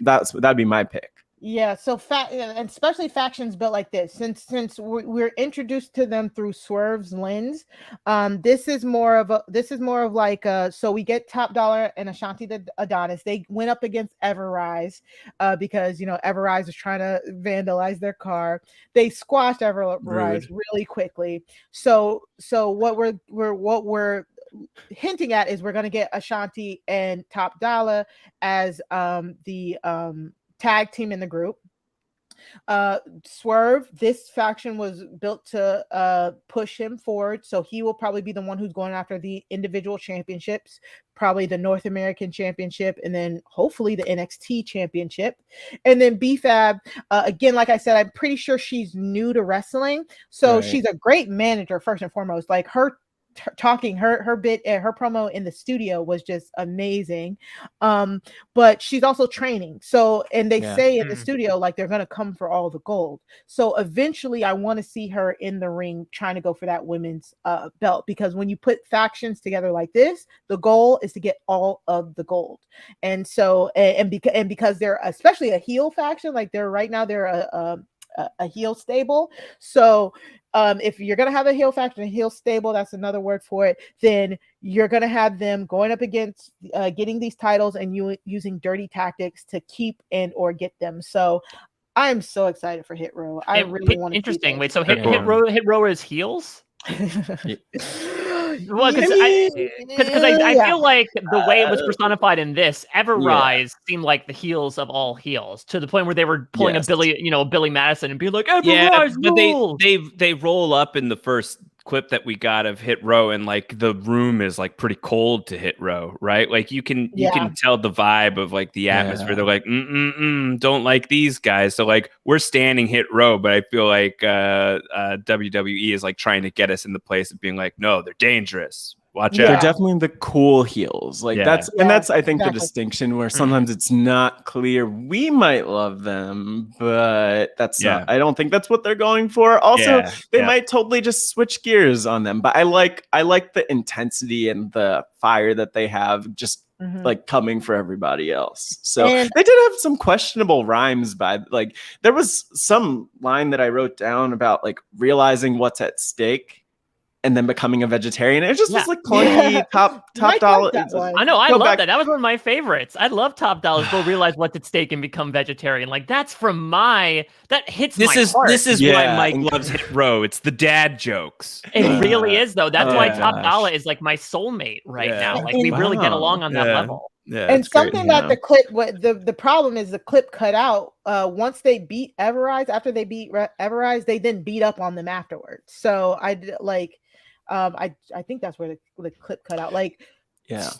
that'd be my pick.
Yeah, so and especially factions built like this, since we're introduced to them through Swerve's lens, this is more of like so we get Top Dollar and Ashanti the Adonis. They went up against Everrise because Everrise is trying to vandalize their car. They squashed Everrise really quickly. So what we're hinting at is we're gonna get Ashanti and Top Dollar as the tag team in the group. Swerve, this faction was built to push him forward, so he will probably be the one who's going after the individual championships, probably the North American Championship, and then hopefully the NXT Championship. And then BFAB, again, like I said, I'm pretty sure she's new to wrestling, so she's a great manager first and foremost. Like her talking, her bit, her promo in the studio was just amazing, but she's also training, so and they say in the studio like they're gonna come for all the gold. So eventually I want to see her in the ring trying to go for that women's belt, because when you put factions together like this, the goal is to get all of the gold. And so and because they're especially a heel faction, like they're right now they're a heel stable. So if you're going to have a heel faction, a heel stable, that's another word for it, then you're going to have them going up against getting these titles and you using dirty tactics to keep and or get them. So I'm so excited for Hit Row. I really want to.
Interesting. Wait, so Hit Row is heels? Well, because I feel like the way it was personified in this, Everrise seemed like the heels of all heels, to the point where they were pulling a Billy Madison and being like, Everrise rules.
But they roll up in the first clip that we got of Hit Row, and like the room is like pretty cold to Hit Row, right? Like you can tell the vibe of like the atmosphere. They're like, don't like these guys. So like we're standing Hit Row, but I feel like WWE is like trying to get us in the place of being like, no, they're dangerous. Watch out.
They're definitely the cool heels. Like that's I think the distinction where sometimes it's not clear. We might love them, but that's not, I don't think that's what they're going for. Also, they might totally just switch gears on them. But I like the intensity and the fire that they have just like coming for everybody else. So they did have some questionable rhymes like there was some line that I wrote down about like realizing what's at stake and then becoming a vegetarian. It just was like clunky. Top Dollar.
I know. I love that. That was one of my favorites. I love Top Dollar. Go realize what's at stake and become vegetarian. Like that hits my heart.
This is why Mike loves Hit Row. It's the dad jokes.
It really is, though. That's why Top Dollar is like my soulmate right now. Like we really get along on that level.
Yeah, and something that the clip, the problem is the clip cut out. Once they beat Everrise, after they beat Everrise, they then beat up on them afterwards. So I think that's where the clip cut out. Like
Yeah.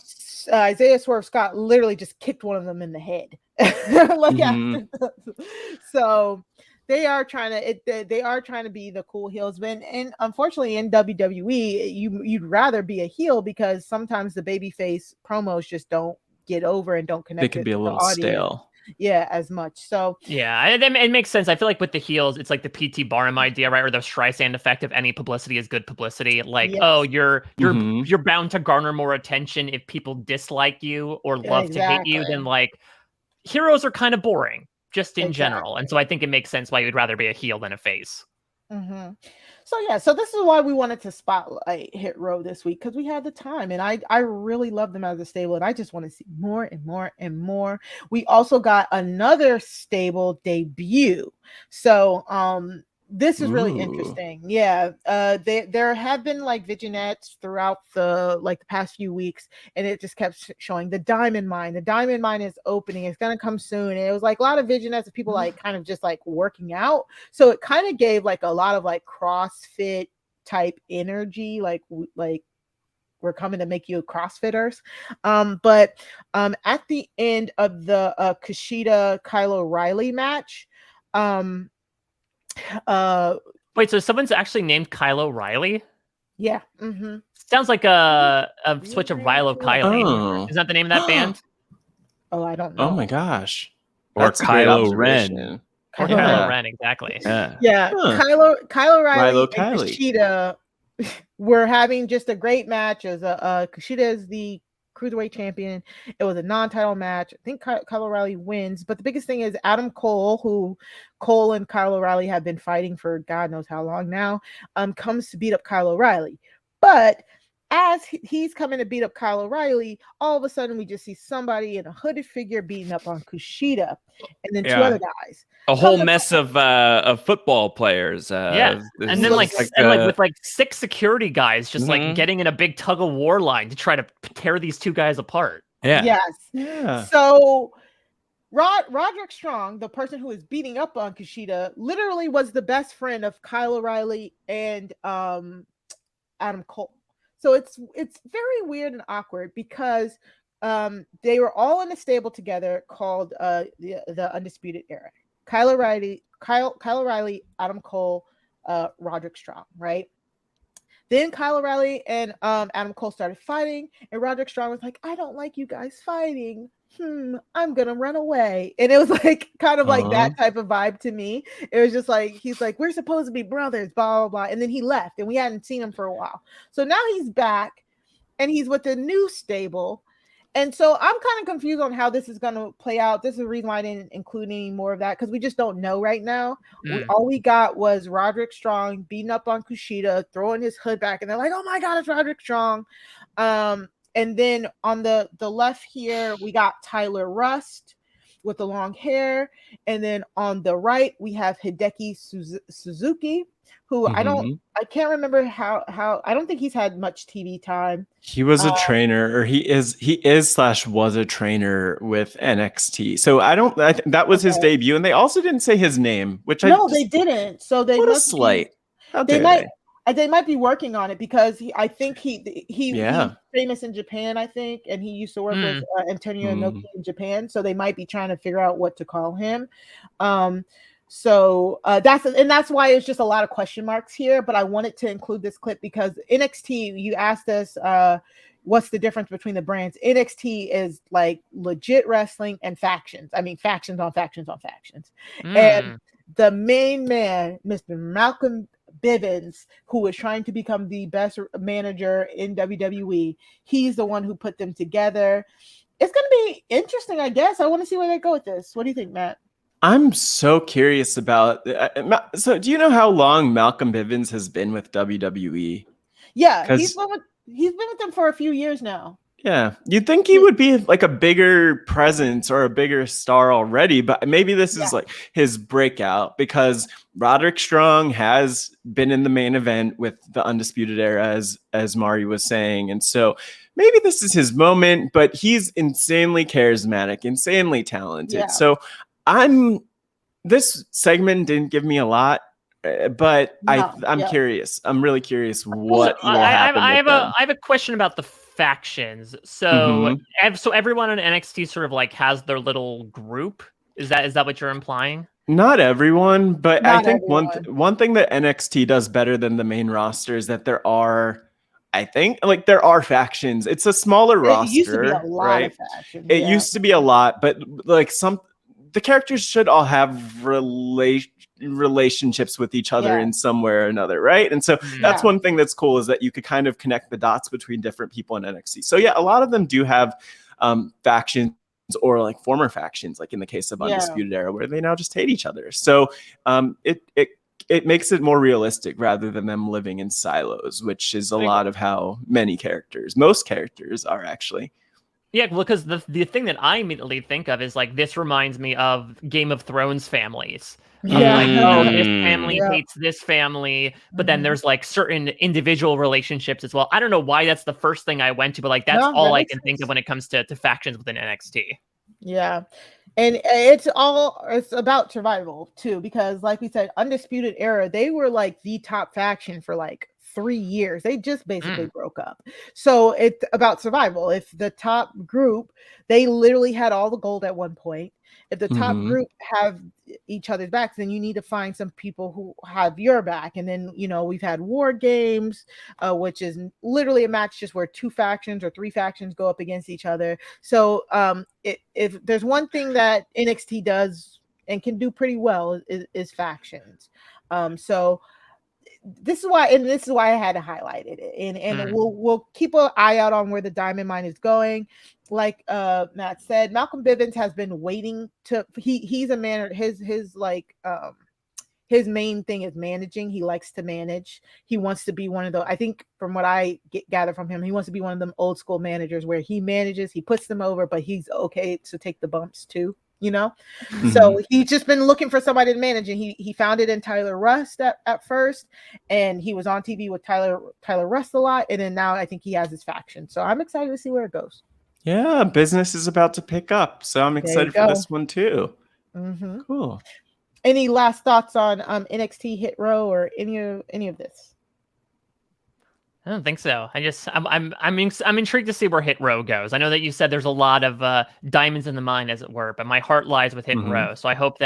Isaiah Swerve Scott literally just kicked one of them in the head. So they are trying to be the cool heels, and unfortunately in WWE you'd rather be a heel because sometimes the babyface promos just don't get over and don't connect.
They could be a little stale.
Yeah, as much. So
yeah, it makes sense. I feel like with the heels, it's like the PT Barnum idea, right? Or the Streisand effect of any publicity is good publicity. Like, oh, you're bound to garner more attention if people dislike you or love to hate you. Then like heroes are kind of boring just in general, and so I think it makes sense why you'd rather be a heel than a face.
So this is why we wanted to spotlight Hit Row this week, because we had the time, and I really love them as a stable, and I just want to see more and more and more. We also got another stable debut, so this is really interesting. Yeah, there have been like vignettes throughout the past few weeks, and it just kept showing the Diamond Mine. The Diamond Mine is opening. It's gonna come soon. And it was like a lot of vignettes of people like kind of just like working out. So it kind of gave like a lot of like CrossFit type energy, like we're coming to make you CrossFitters. But at the end of the Kushida Kyle O'Reilly match,
wait, so someone's actually named Kyle O'Reilly?
Yeah.
Sounds like a switch of Rilo Kiley. Is that the name of that band?
Oh, I don't know.
Oh my gosh.
Or Kylo Ren.
Or Kylo Ren, exactly.
Yeah. Kyle O'Reilly and
Kushida
were having just a great match. As Kushida is the Cruiserweight champion. It was a non-title match. I think Kyle O'Reilly wins, but the biggest thing is Adam Cole, who Cole and Kyle O'Reilly have been fighting for God knows how long now, comes to beat up Kyle O'Reilly. But as he's coming to beat up Kyle O'Reilly, all of a sudden we just see somebody in a hooded figure beating up on Kushida, and then two other guys.
A whole mess of football players.
And then with like 6 security guys just like getting in a big tug of war line to try to tear these two guys apart.
Yeah.
Yes.
Yeah.
So Roderick Strong, the person who is beating up on Kushida, literally was the best friend of Kyle O'Reilly and Adam Cole. So it's very weird and awkward because they were all in a stable together called the Undisputed Era. Kyle O'Reilly, Adam Cole, Roderick Strong, right? Then Kyle O'Reilly and Adam Cole started fighting, and Roderick Strong was like, I don't like you guys fighting. I'm gonna run away. And it was like kind of like that type of vibe to me. It was just like he's like, we're supposed to be brothers, blah blah blah. And then he left, and we hadn't seen him for a while. So now he's back, and he's with the new stable. And so I'm kind of confused on how this is going to play out. This is the reason why I didn't include any more of that, because we just don't know right now. All we got was Roderick Strong beating up on Kushida, throwing his hood back, and they're like, oh my God, it's Roderick Strong. And then on the left here, we got Tyler Rust with the long hair. And then on the right, we have Hideki Suzuki, who I can't remember how I don't think he's had much TV time.
He was a trainer, or he is / was a trainer with NXT. So that was his debut, and they also didn't say his name, which
they didn't. So they
what a slight.
They might be working on it, because I think he's famous in Japan, I think, and he used to work with Antonio Inoki in Japan. So they might be trying to figure out what to call him. So that's why it's just a lot of question marks here. But I wanted to include this clip because NXT, you asked us what's the difference between the brands. NXT is like legit wrestling and factions. I mean, factions on factions on factions. And the main man, Mr. Malcolm Bivens, who was trying to become the best manager in WWE, he's the one who put them together. It's going to be interesting, I guess. I want to see where they go with this. What do you think, Matt?
I'm so curious about. So, do you know how long Malcolm Bivens has been with WWE?
Yeah, he's been with them for a few years now.
Yeah, you'd think he would be like a bigger presence or a bigger star already, but maybe this is like his breakout, because Roderick Strong has been in the main event with the Undisputed Era, as Mari was saying, and so maybe this is his moment. But he's insanely charismatic, insanely talented.
Yeah.
So this segment didn't give me a lot, but I'm curious. I'm really curious what will happen.
I have a question about the factions. So, so everyone in NXT sort of like has their little group. Is that what you're implying?
Not everyone, but
Not
I think
everyone.
one thing that NXT does better than the main roster is that there are factions. It's a smaller roster.
It used to be a lot of factions.
It used to be a lot, but like the characters should all have relationships with each other in some way or another, right? And so that's one thing that's cool, is that you could kind of connect the dots between different people in NXT. So yeah, a lot of them do have factions, or like former factions, like in the case of Undisputed Era, where they now just hate each other. So it makes it more realistic rather than them living in silos, which is a lot of how most characters are actually.
Yeah, well, because the thing that I immediately think of is like, this reminds me of Game of Thrones families.
Yeah.
Like, oh, this family hates this family, but then there's like certain individual relationships as well. I don't know why that's the first thing I went to, but like that's all I can think of when it comes to factions within NXT.
Yeah. And it's about survival too, because like we said, Undisputed Era, they were like the top faction for like 3 years. They just basically broke up. So it's about survival. If the top group, they literally had all the gold at one point. If the top group have each other's backs, then you need to find some people who have your back. And then, we've had War Games, which is literally a match just where 2 factions or 3 factions go up against each other. So if there's one thing that NXT does and can do pretty well is factions. So this is why I had to highlight it, and we'll keep an eye out on where the Diamond Mine is going. Like Matt said, Malcolm Bivens has been waiting to. He's a man. His main thing is managing. He likes to manage. He wants to be one of the. I think from what I gather from him, he wants to be one of them old school managers where he manages, he puts them over, but he's okay to take the bumps too. So he's just been looking for somebody to manage, and he found it in Tyler Rust at first, and he was on TV with Tyler Rust a lot, and then now I think he has his faction. So I'm excited to see where it goes. Yeah,
business is about to pick up, so I'm excited for this one too. Cool.
Any last thoughts on NXT Hit Row or any of this?
I don't think so. I'm intrigued to see where Hit Row goes. I know that you said there's a lot of diamonds in the mine, as it were, but my heart lies with Hit Row. So I hope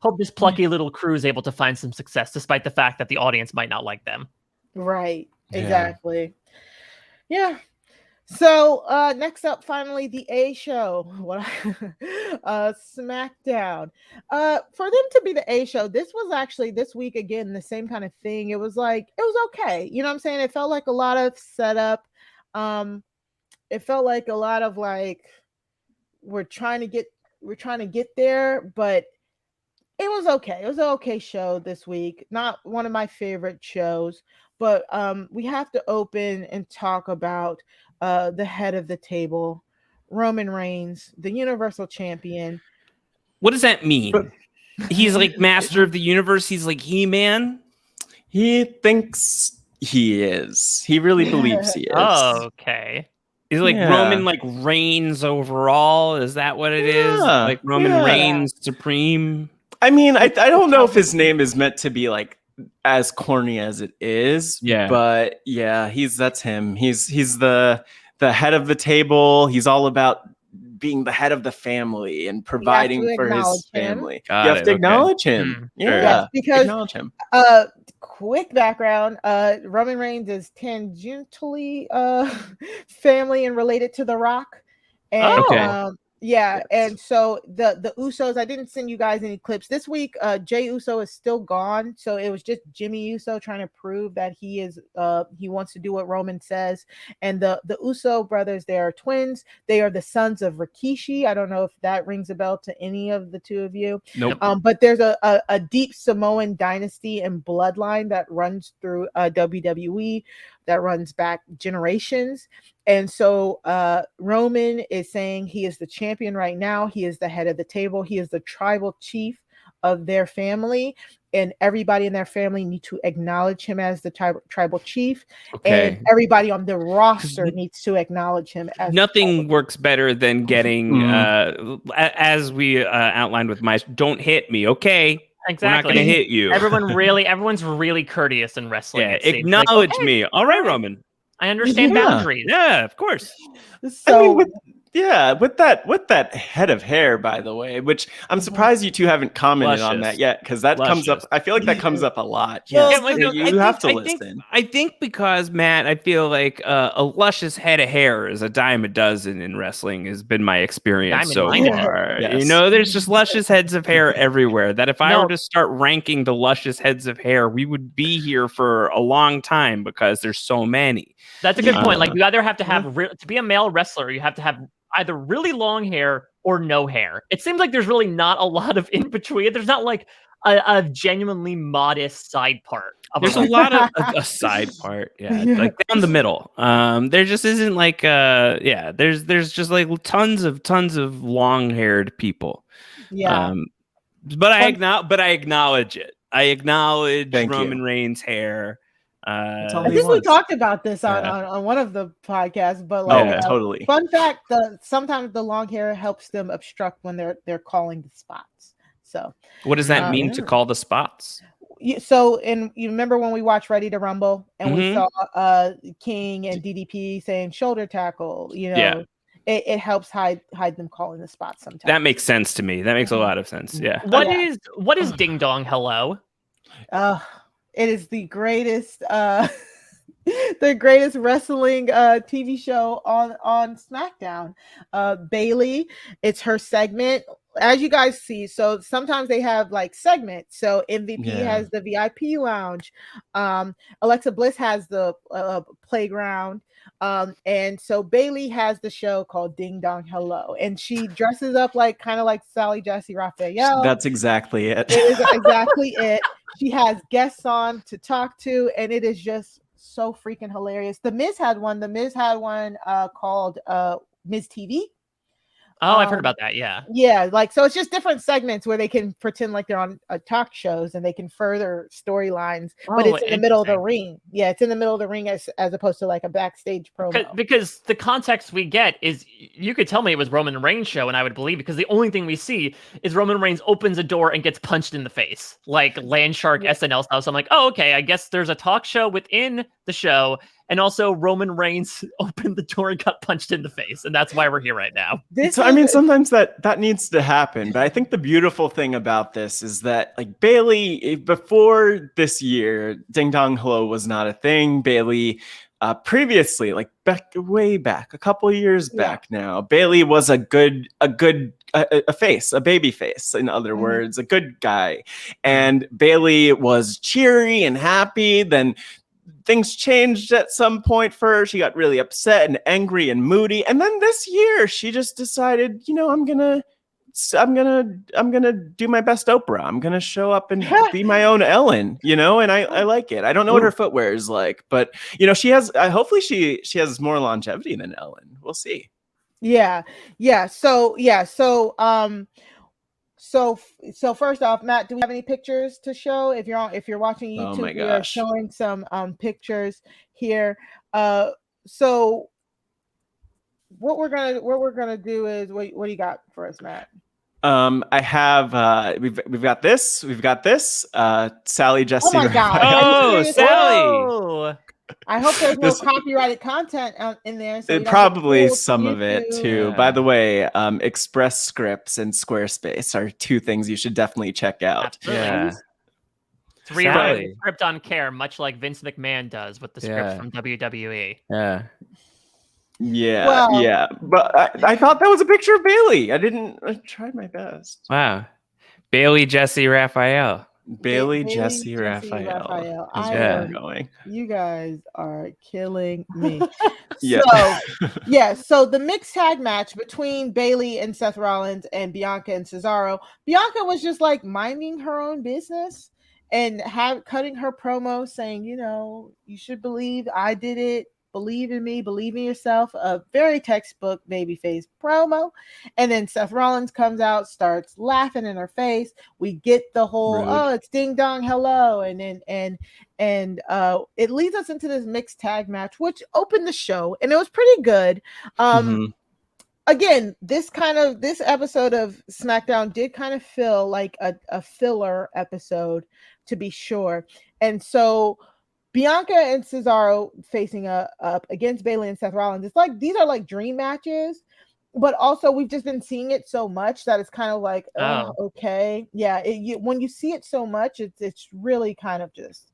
hope this plucky little crew is able to find some success, despite the fact that the audience might not like them.
Right. Exactly. Yeah. So next up, finally, the A show, SmackDown. For them to be the A show, this was actually this week again the same kind of thing. It was okay. You know what I'm saying? It felt like a lot of setup. It felt like a lot of like we're trying to get there, but it was okay. It was an okay show this week. Not one of my favorite shows, but we have to open and talk about the head of the table, Roman Reigns, the Universal Champion.
What does that mean? He's like master of the universe. He's like He-Man.
He thinks he is. He really believes he is.
Oh, okay.
Is like Roman like reigns overall? Is that what it is? Like Roman reigns supreme?
I mean, I don't know if his name is meant to be like as corny as it is.
Yeah.
But that's him. He's the head of the table. He's all about being the head of the family and providing for his family. You have to acknowledge him.
Yes, because
acknowledge him.
Quick background, Roman Reigns is tangentially family and related to The Rock. And and so the Usos, I didn't send you guys any clips this week. Jey Uso is still gone, so it was just Jimmy Uso trying to prove that he wants to do what Roman says. And the Uso brothers, they are twins. They are the sons of Rikishi. I don't know if that rings a bell to any of the two of you.
Nope.
But there's a deep Samoan dynasty and bloodline that runs through WWE, that runs back generations. And so Roman is saying he is the champion right now. He is the head of the table. He is the tribal chief of their family. And everybody in their family need to acknowledge him as the tribal chief.
Okay.
And everybody on the roster needs to acknowledge him as
nothing works better than getting, as we outlined with Mice, don't hit me, okay?
Exactly.
We're not going to hit you.
Everyone's really courteous in wrestling.
Yeah, acknowledge me. All right, Roman.
I understand boundaries.
Yeah, of course.
So
with that head of hair, by the way, which I'm surprised you two haven't commented on that yet, because that comes up. I feel like that comes up a lot.
Yes,
You have to listen.
I think because, Matt, I feel like a luscious head of hair is a dime a dozen in wrestling. Has been my experience so far.
Yes.
You know, there's just luscious heads of hair everywhere. That if I were to start ranking the luscious heads of hair, we would be here for a long time because there's so many.
That's a good point. Like, you either have to have to be a male wrestler, you have to have either really long hair or no hair. It seems like there's really not a lot of in between. There's not like a genuinely modest side part.
There's a lot of a side part, like down the middle. There just isn't like there's just like tons of long haired people.
Yeah.
But I acknowledge it. I acknowledge Roman Reigns' hair.
I think we talked about this on one of the podcasts, but like,
totally.
Fun fact: sometimes the long hair helps them obstruct when they're calling the spots. So,
what does that mean to call the spots?
So, you remember when we watched Ready to Rumble and we saw King and DDP saying shoulder tackle? You know, it helps hide them calling the spots sometimes.
That makes sense to me. That makes a lot of sense. Yeah.
What is Ding Dong Hello?
It is the greatest wrestling TV show on SmackDown. Bayley, it's her segment. As you guys see, so sometimes they have like segments. So MVP has the VIP lounge. Alexa Bliss has the playground. And so Bayley has the show called Ding Dong Hello, and she dresses up like kind of like Sally Jesse Raphael.
That's exactly it.
It is exactly it. She has guests on to talk to, and it is just so freaking hilarious. The Miz had one called Miz TV.
Oh, I've heard about that. Yeah.
Yeah. Like, so it's just different segments where they can pretend like they're on talk shows and they can further storylines, but it's in the middle of the ring. Yeah. It's in the middle of the ring as opposed to like a backstage promo.
Because the context we get is, you could tell me it was Roman Reigns' show and I would believe, because the only thing we see is Roman Reigns opens a door and gets punched in the face, like Landshark SNL style. So I'm like, oh, okay. I guess there's a talk show within the show. And also Roman Reigns opened the door and got punched in the face. And that's why we're here right now.
Sometimes that needs to happen. But I think the beautiful thing about this is that, like, Bayley, before this year, Ding Dong Hello was not a thing. Bayley, previously, like way back, a couple of years back now, Bayley was a face, a baby face, in other words, a good guy. And Bayley was cheery and happy. Then things changed at some point for her. She got really upset and angry and moody. And then this year she just decided, you know, I'm gonna do my best Oprah. I'm gonna show up and be my own Ellen, you know, and I like it. I don't know what her footwear is like, but you know, she has hopefully she has more longevity than Ellen. We'll see. So first off, Matt, do we have any pictures to show? If you're watching YouTube, we are showing some pictures here. So what we're gonna do is, what do you got for us, Matt? I have we've got this. Sally Jesse.
Oh my God!
Oh, Sally!
Whoa.
I hope there's no copyrighted content in there. So
probably some of it too. By the way, Express Scripts and Squarespace are two things you should definitely check out.
Absolutely. Yeah. It's rewriting script on care, much like Vince McMahon does with the scripts from WWE.
Yeah. But I thought that was a picture of Bayley. I tried my best.
Wow. Bayley Jesse Raphael.
Bayley Jesse Raphael.
You guys are killing me.
Yeah.
So the mixed tag match between Bayley and Seth Rollins and Bianca and Cesaro. Bianca was just like minding her own business and cutting her promo saying, you know, you should believe I did it. Believe in me, believe in yourself. A very textbook babyface promo. And then Seth Rollins comes out, starts laughing in her face. We get the whole, it's Ding Dong Hello. And then it leads us into this mixed tag match, which opened the show, and it was pretty good. Again, this episode of SmackDown did kind of feel like a filler episode, to be sure. And so Bianca and Cesaro facing up against Bayley and Seth Rollins. It's like these are like dream matches, but also we've just been seeing it so much that it's kind of like, okay, yeah. When you see it so much, it's really kind of just,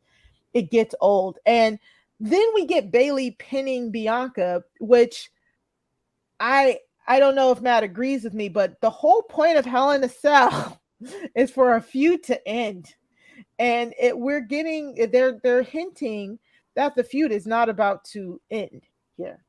it gets old. And then we get Bayley pinning Bianca, which I don't know if Matt agrees with me, but the whole point of Hell in a Cell is for a feud to end. And they're hinting that the feud is not about to end here.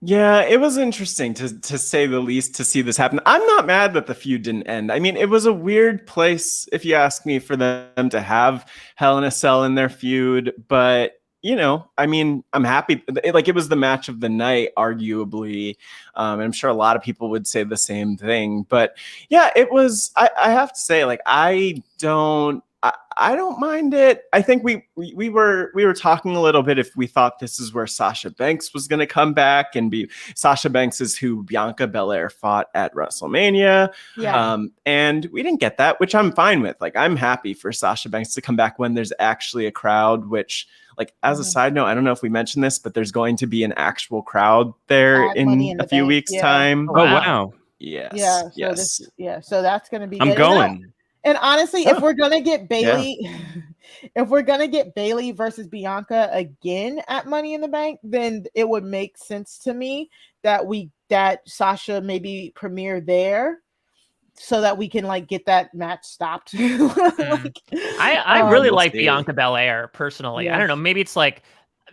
Yeah, it was interesting to say the least to see this happen. I'm not mad that the feud didn't end. I mean, it was a weird place, if you ask me, for them to have Hell in a Cell in their feud. But, you know, I mean, I'm happy. It was the match of the night, arguably. And I'm sure a lot of people would say the same thing. But yeah, it was, I have to say, like, I don't mind it. I think we were talking a little bit if we thought this is where Sasha Banks was going to come back and be. Sasha Banks is who Bianca Belair fought at WrestleMania.
Yeah.
And we didn't get that, which I'm fine with. Like, I'm happy for Sasha Banks to come back when there's actually a crowd, which, like, as a side note, I don't know if we mentioned this, but there's going to be an actual crowd there in a few weeks' time.
Oh, wow.
Yes.
Yeah. So so that's going to be
I'm
good.
going.
And honestly, if we're gonna get Bayley, if we're gonna get Bayley versus Bianca again at Money in the Bank, then it would make sense to me that Sasha maybe premiere there, so that we can like get that match stopped.
I really like Bianca Belair personally. Yeah. I don't know, maybe it's like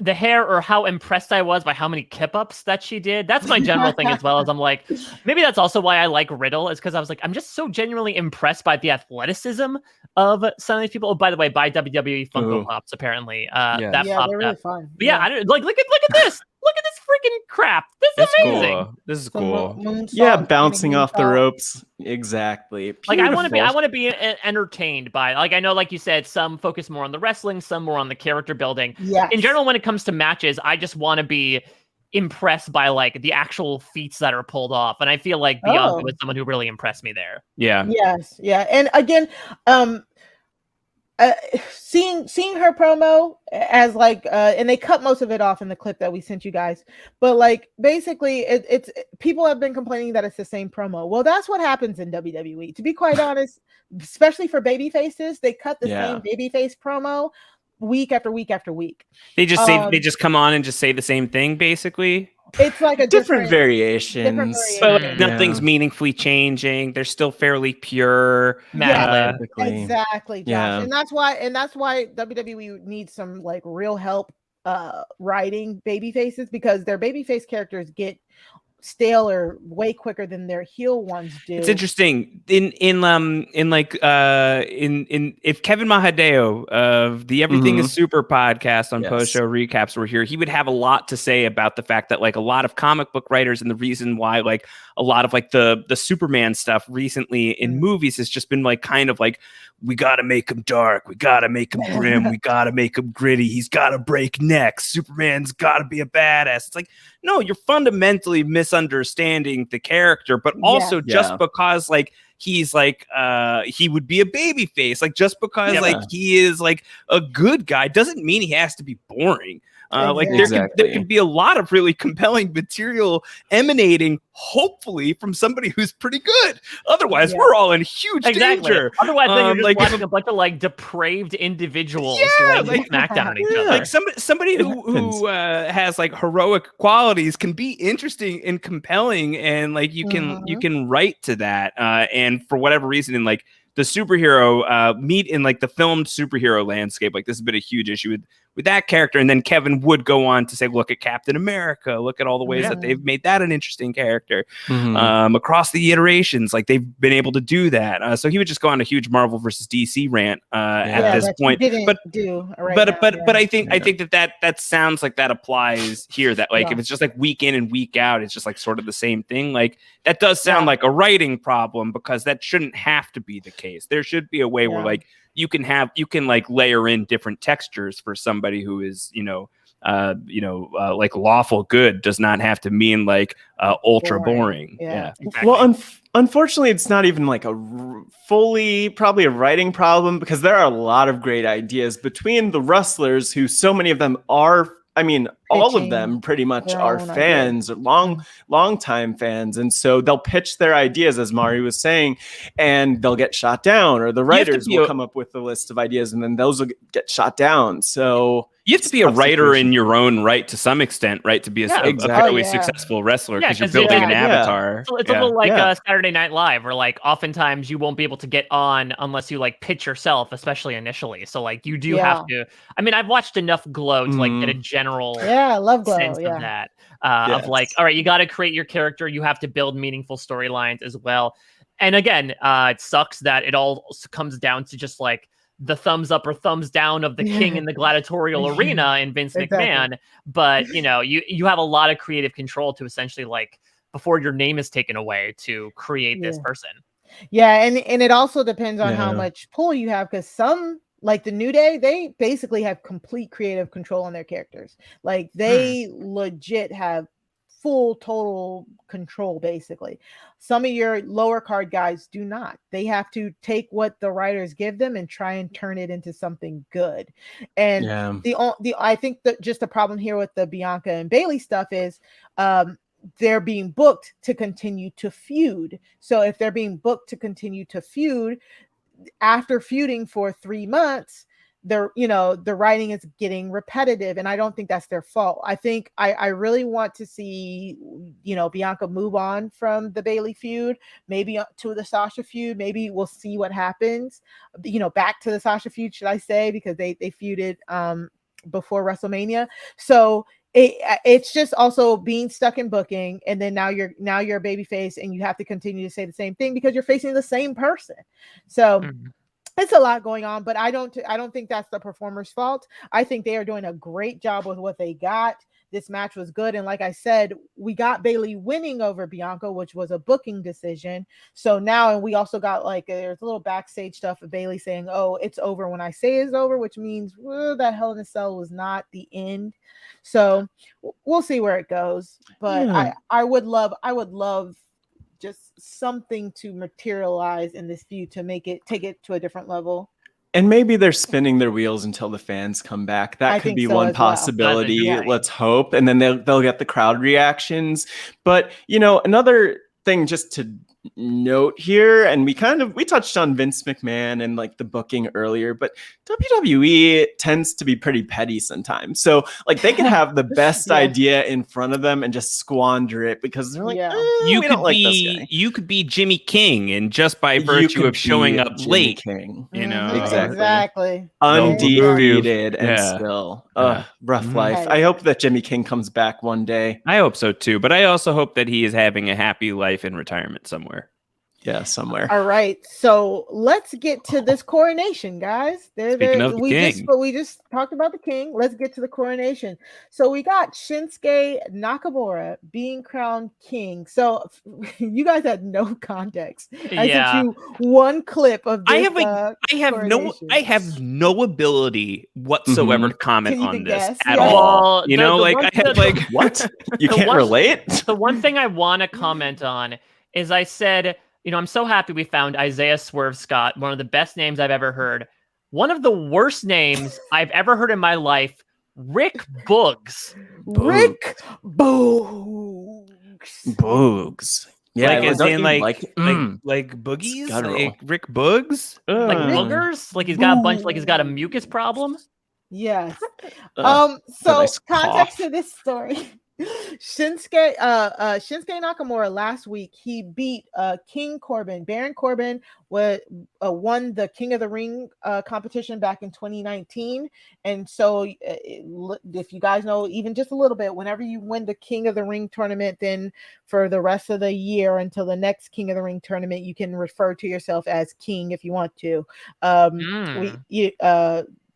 the hair or how impressed I was by how many kip-ups that she did. That's my general thing, as well as I'm like, maybe that's also why I like Riddle, is because I was like, I'm just so genuinely impressed by the athleticism of some of these people. Oh, by the way, by WWE Funko Pops, apparently. That popped
they're really
up.
fun.
But yeah, I don't like look at this. Look at this freaking crap. This is amazing.
Cool. This is cool.
Yeah, bouncing off the ropes. Exactly. Beautiful.
Like I want to be entertained by, like, I know, like you said, some focus more on the wrestling, some more on the character building.
Yeah.
In general, when it comes to matches, I just want to be impressed by like the actual feats that are pulled off. And I feel like Bianca was someone who really impressed me there.
Yeah.
Yes. Yeah. And again, seeing her promo as like and they cut most of it off in the clip that we sent you guys, but like basically it's people have been complaining that it's the same promo. Well, that's what happens in WWE, to be quite honest, especially for baby faces. They cut the same babyface promo week after week after week.
They just say they just come on and just say the same thing, basically.
It's like a
different variations.
But like, nothing's meaningfully changing. They're still fairly pure.
Exactly, Josh. Yeah. And that's why WWE needs some like real help writing baby faces, because their babyface characters get stale or way quicker than their heel ones do.
It's interesting if Kevin Mahadeo of the Everything is Super podcast on Post Show Recaps were here, he would have a lot to say about the fact that like a lot of comic book writers, and the reason why like a lot of like the Superman stuff recently in movies has just been like kind of like, we got to make him dark, we got to make him grim, we got to make him gritty, he's got to break necks, Superman's got to be a badass. It's like, no, you're fundamentally misunderstanding the character, but also just because like he's like he would be a baby face, like just because like he is like a good guy doesn't mean he has to be boring. Like there can be a lot of really compelling material emanating, hopefully, from somebody who's pretty good. Otherwise, we're all in huge danger.
Otherwise, then you're just watching a bunch of like depraved individuals like SmackDown on each other.
Like somebody who has like heroic qualities can be interesting and compelling, and like you can write to that. And for whatever reason, in like the superhero meet in like the filmed superhero landscape, like this has been a huge issue with that character. And then Kevin would go on to say, look at Captain America, look at all the ways that they've made that an interesting character. Across the iterations, like they've been able to do that. So he would just go on a huge Marvel versus DC rant at this point. But I think that sounds like that applies here, that like if it's just like week in and week out, it's just like sort of the same thing. Like that does sound like a writing problem, because that shouldn't have to be the case. There should be a way where like you can like layer in different textures for somebody who is, you know, like lawful good does not have to mean like ultra boring.
Yeah.
Exactly.
Well, unfortunately, it's not even like probably a writing problem, because there are a lot of great ideas between the wrestlers, who so many of them are. I mean, all of them pretty much are fans, long time fans. And so they'll pitch their ideas, as Mari was saying, and they'll get shot down, or the writers will come up with a list of ideas and then those will get shot down. So
you have to be a writer in your own right to some extent, right? To be a fairly successful wrestler, because you're building an avatar.
It's a little like Saturday Night Live, where like oftentimes you won't be able to get on unless you like pitch yourself, especially initially. So like you do have to. I mean, I've watched enough Glow to like get a general
I love Glow,
sense of that. Of like, all right, you got to create your character. You have to build meaningful storylines as well. And again, it sucks that it all comes down to just like the thumbs up or thumbs down of the king in the gladiatorial arena in Vince McMahon. But you have a lot of creative control to essentially like before your name is taken away to create this person.
Yeah, and it also depends on how much pull you have, because some, like the New Day, they basically have complete creative control on their characters. Like they legit have full total control. Basically, some of your lower card guys do not. They have to take what the writers give them and try and turn it into something good. And I think that just the problem here with the Bianca and Bayley stuff is they're being booked to continue to feud. So if they're being booked to continue to feud after feuding for 3 months, the writing is getting repetitive, and I don't think that's their fault. I think I really want to see Bianca move on from the Bayley feud, maybe to the Sasha feud. Maybe we'll see what happens, back to the Sasha feud, should I say, because they feuded before WrestleMania. So it's just also being stuck in booking, and then now you're a babyface and you have to continue to say the same thing because you're facing the same person. So it's a lot going on, but I don't think that's the performer's fault. I think they are doing a great job with what they got. This match was good, and like I said, we got Bayley winning over Bianca, which was a booking decision. So now, and we also got there's a little backstage stuff of Bayley saying, "Oh, it's over when I say it's over," which means that Hell in a Cell was not the end. So we'll see where it goes. But I would love just something to materialize in this feud to take it to a different level.
And maybe they're spinning their wheels until the fans come back. That could be one possibility. Let's hope. And then they'll get the crowd reactions. But, another thing just to note here, and we touched on Vince McMahon and like the booking earlier, but WWE tends to be pretty petty sometimes. So like they can have the best idea in front of them and just squander it because they're like,
you could be Jimmy King, and just by virtue of showing up late,
King,
exactly
undefeated and still rough life. I hope that Jimmy King comes back one day.
I hope so too, but I also hope that he is having a happy life in retirement somewhere.
Yeah, somewhere.
All right, so let's get to this coronation, guys.
Speaking of the king.
We just talked about the king. Let's get to the coronation. So we got Shinsuke Nakamura being crowned king. So you guys had no context. I sent you one clip of this.
I have no ability whatsoever to comment on this at
Well,
all.
What? You can't relate?
The one thing I want to comment on is I said, I'm so happy we found Isaiah Swerve Scott, one of the best names I've ever heard. One of the worst names I've ever heard in my life, Rick Boogs.
Rick Boogs.
Boogs.
Yeah, like as in like boogies, like Rick Boogs,
like boogers, like he's got a bunch, like he's got a mucus problem.
Yes. So context to this story. Shinsuke Nakamura last week, he beat King Corbin. Baron Corbin won the King of the Ring competition back in 2019. And so if you guys know even just a little bit, whenever you win the King of the Ring tournament, then for the rest of the year until the next King of the Ring tournament, you can refer to yourself as King if you want to.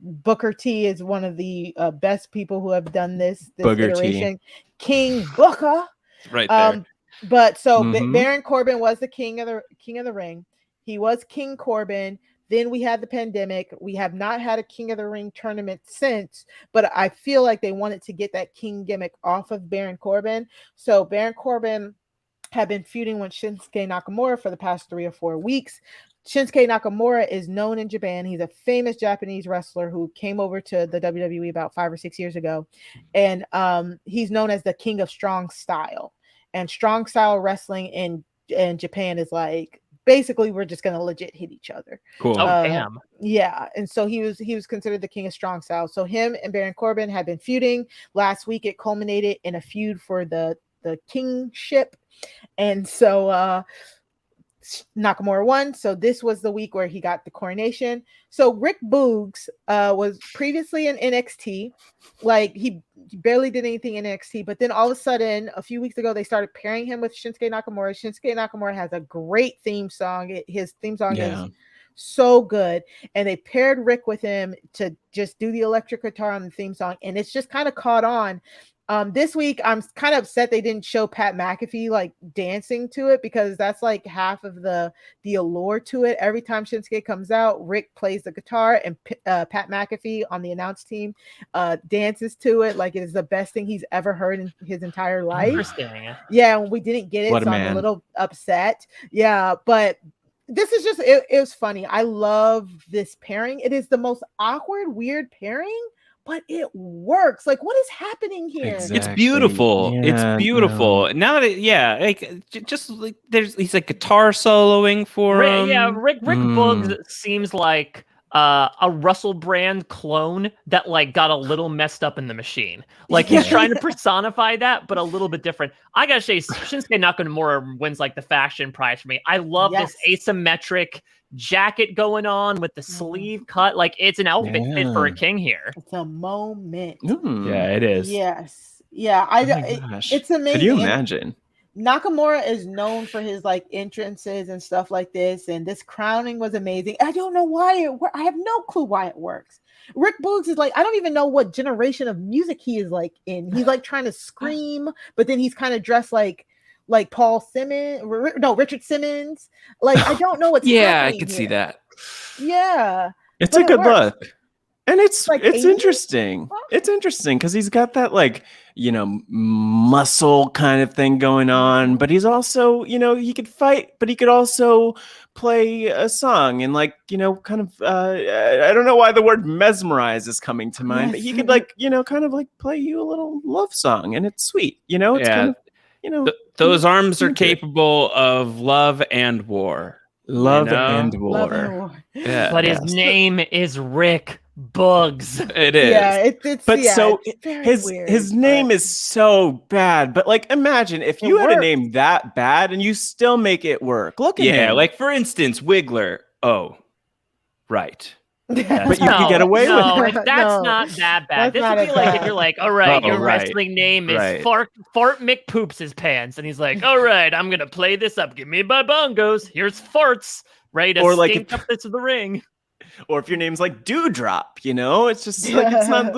Booker T is one of the best people who have done this iteration. King Booker,
right there.
But so Baron Corbin was the king of the ring. He was King Corbin, Then we had the pandemic. We have not had a King of the Ring tournament since, but I feel like they wanted to get that King gimmick off of Baron Corbin. So Baron Corbin had been feuding with Shinsuke Nakamura for the past 3 or 4 weeks. Shinsuke Nakamura is known in Japan. He's a famous Japanese wrestler who came over to the WWE about 5 or 6 years ago. And he's known as the King of Strong Style. And strong style wrestling in Japan is like, basically, we're just gonna legit hit each other.
Cool.
Oh, damn.
Yeah, and so he was considered the King of Strong Style. So him and Baron Corbin had been feuding. Last week, it culminated in a feud for the kingship, and so Nakamura won. So this was the week where he got the coronation. So Rick Boogs was previously in NXT. Like he barely did anything in NXT, but then all of a sudden, a few weeks ago, they started pairing him with Shinsuke Nakamura. Shinsuke Nakamura has a great theme song. His theme song is so good. And they paired Rick with him to just do the electric guitar on the theme song. And it's just kind of caught on. This week, I'm kind of upset they didn't show Pat McAfee like dancing to it, because that's like half of the allure to it. Every time Shinsuke comes out, Rick plays the guitar, and Pat McAfee on the announce team dances to it like it is the best thing he's ever heard in his entire life.
Interesting.
Yeah, and we didn't get it, so I'm a little upset. Yeah, but this is just it was funny. I love this pairing. It is the most awkward, weird pairing, but it works. Like, what is happening here?
Exactly.
It's beautiful.
Yeah,
it's beautiful. Now that like just like he's like guitar soloing for him.
Yeah, Rick Boogs seems like a Russell Brand clone that like got a little messed up in the machine. Like he's trying to personify that, but a little bit different. I gotta say, Shinsuke Nakamura wins like the fashion prize for me. I love this asymmetric jacket going on with the sleeve cut. Like it's an outfit fit for a king here.
It's a moment.
Yeah, it is.
Yes. Yeah. It's amazing.
Could you imagine?
Nakamura is known for his like entrances and stuff like this, and this crowning was amazing. I don't know why I have no clue why it works. Rick Boogs is like, I don't even know what generation of music he is like in. He's like trying to scream, but then he's kind of dressed like Paul Simmons, Richard Simmons. Like, I don't know what's
I could see that.
Yeah.
It's a good look. And it's
like
it's interesting. It's interesting because he's got that like, muscle kind of thing going on, but he's also, he could fight, but he could also play a song and like, kind of I don't know why the word mesmerize is coming to mind, but he could like, kind of like play you a little love song, and it's sweet, it's kind of,
those arms are capable of love and war.
Love and war.
Yeah.
But his name is Rick Boogs.
It is.
Yeah, it's
but so
it's weird,
his name is so bad. But like, imagine if you had a name that bad and you still make it work. Look at him.
Like for instance, Wigler. Oh, right.
But you can get away with it.
That's not that bad. This would be like if you're like, all right, your wrestling name is Fart McPoops his pants, and he's like, all right, I'm gonna play this up. Give me my bongos. Here's farts, ready to stink up this to the ring.
Or if your name's like Dewdrop, it's just like it's not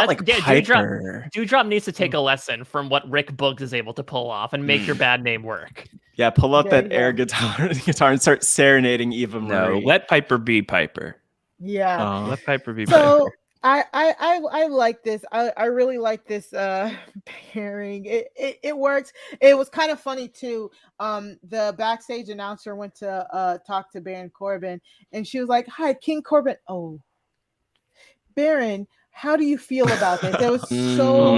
like Piper.
Dewdrop needs to take a lesson from what Rick Boogs is able to pull off and make your bad name work.
Yeah, pull out that air guitar and start serenading Eva Marie.
No, let Piper be Piper.
Yeah.
Let Piper be
so
Piper.
I like this. I really like this pairing. It works. It was kind of funny too. The backstage announcer went to talk to Baron Corbin, and she was like, "Hi, King Corbin." Oh, Baron, how do you feel about this? That was so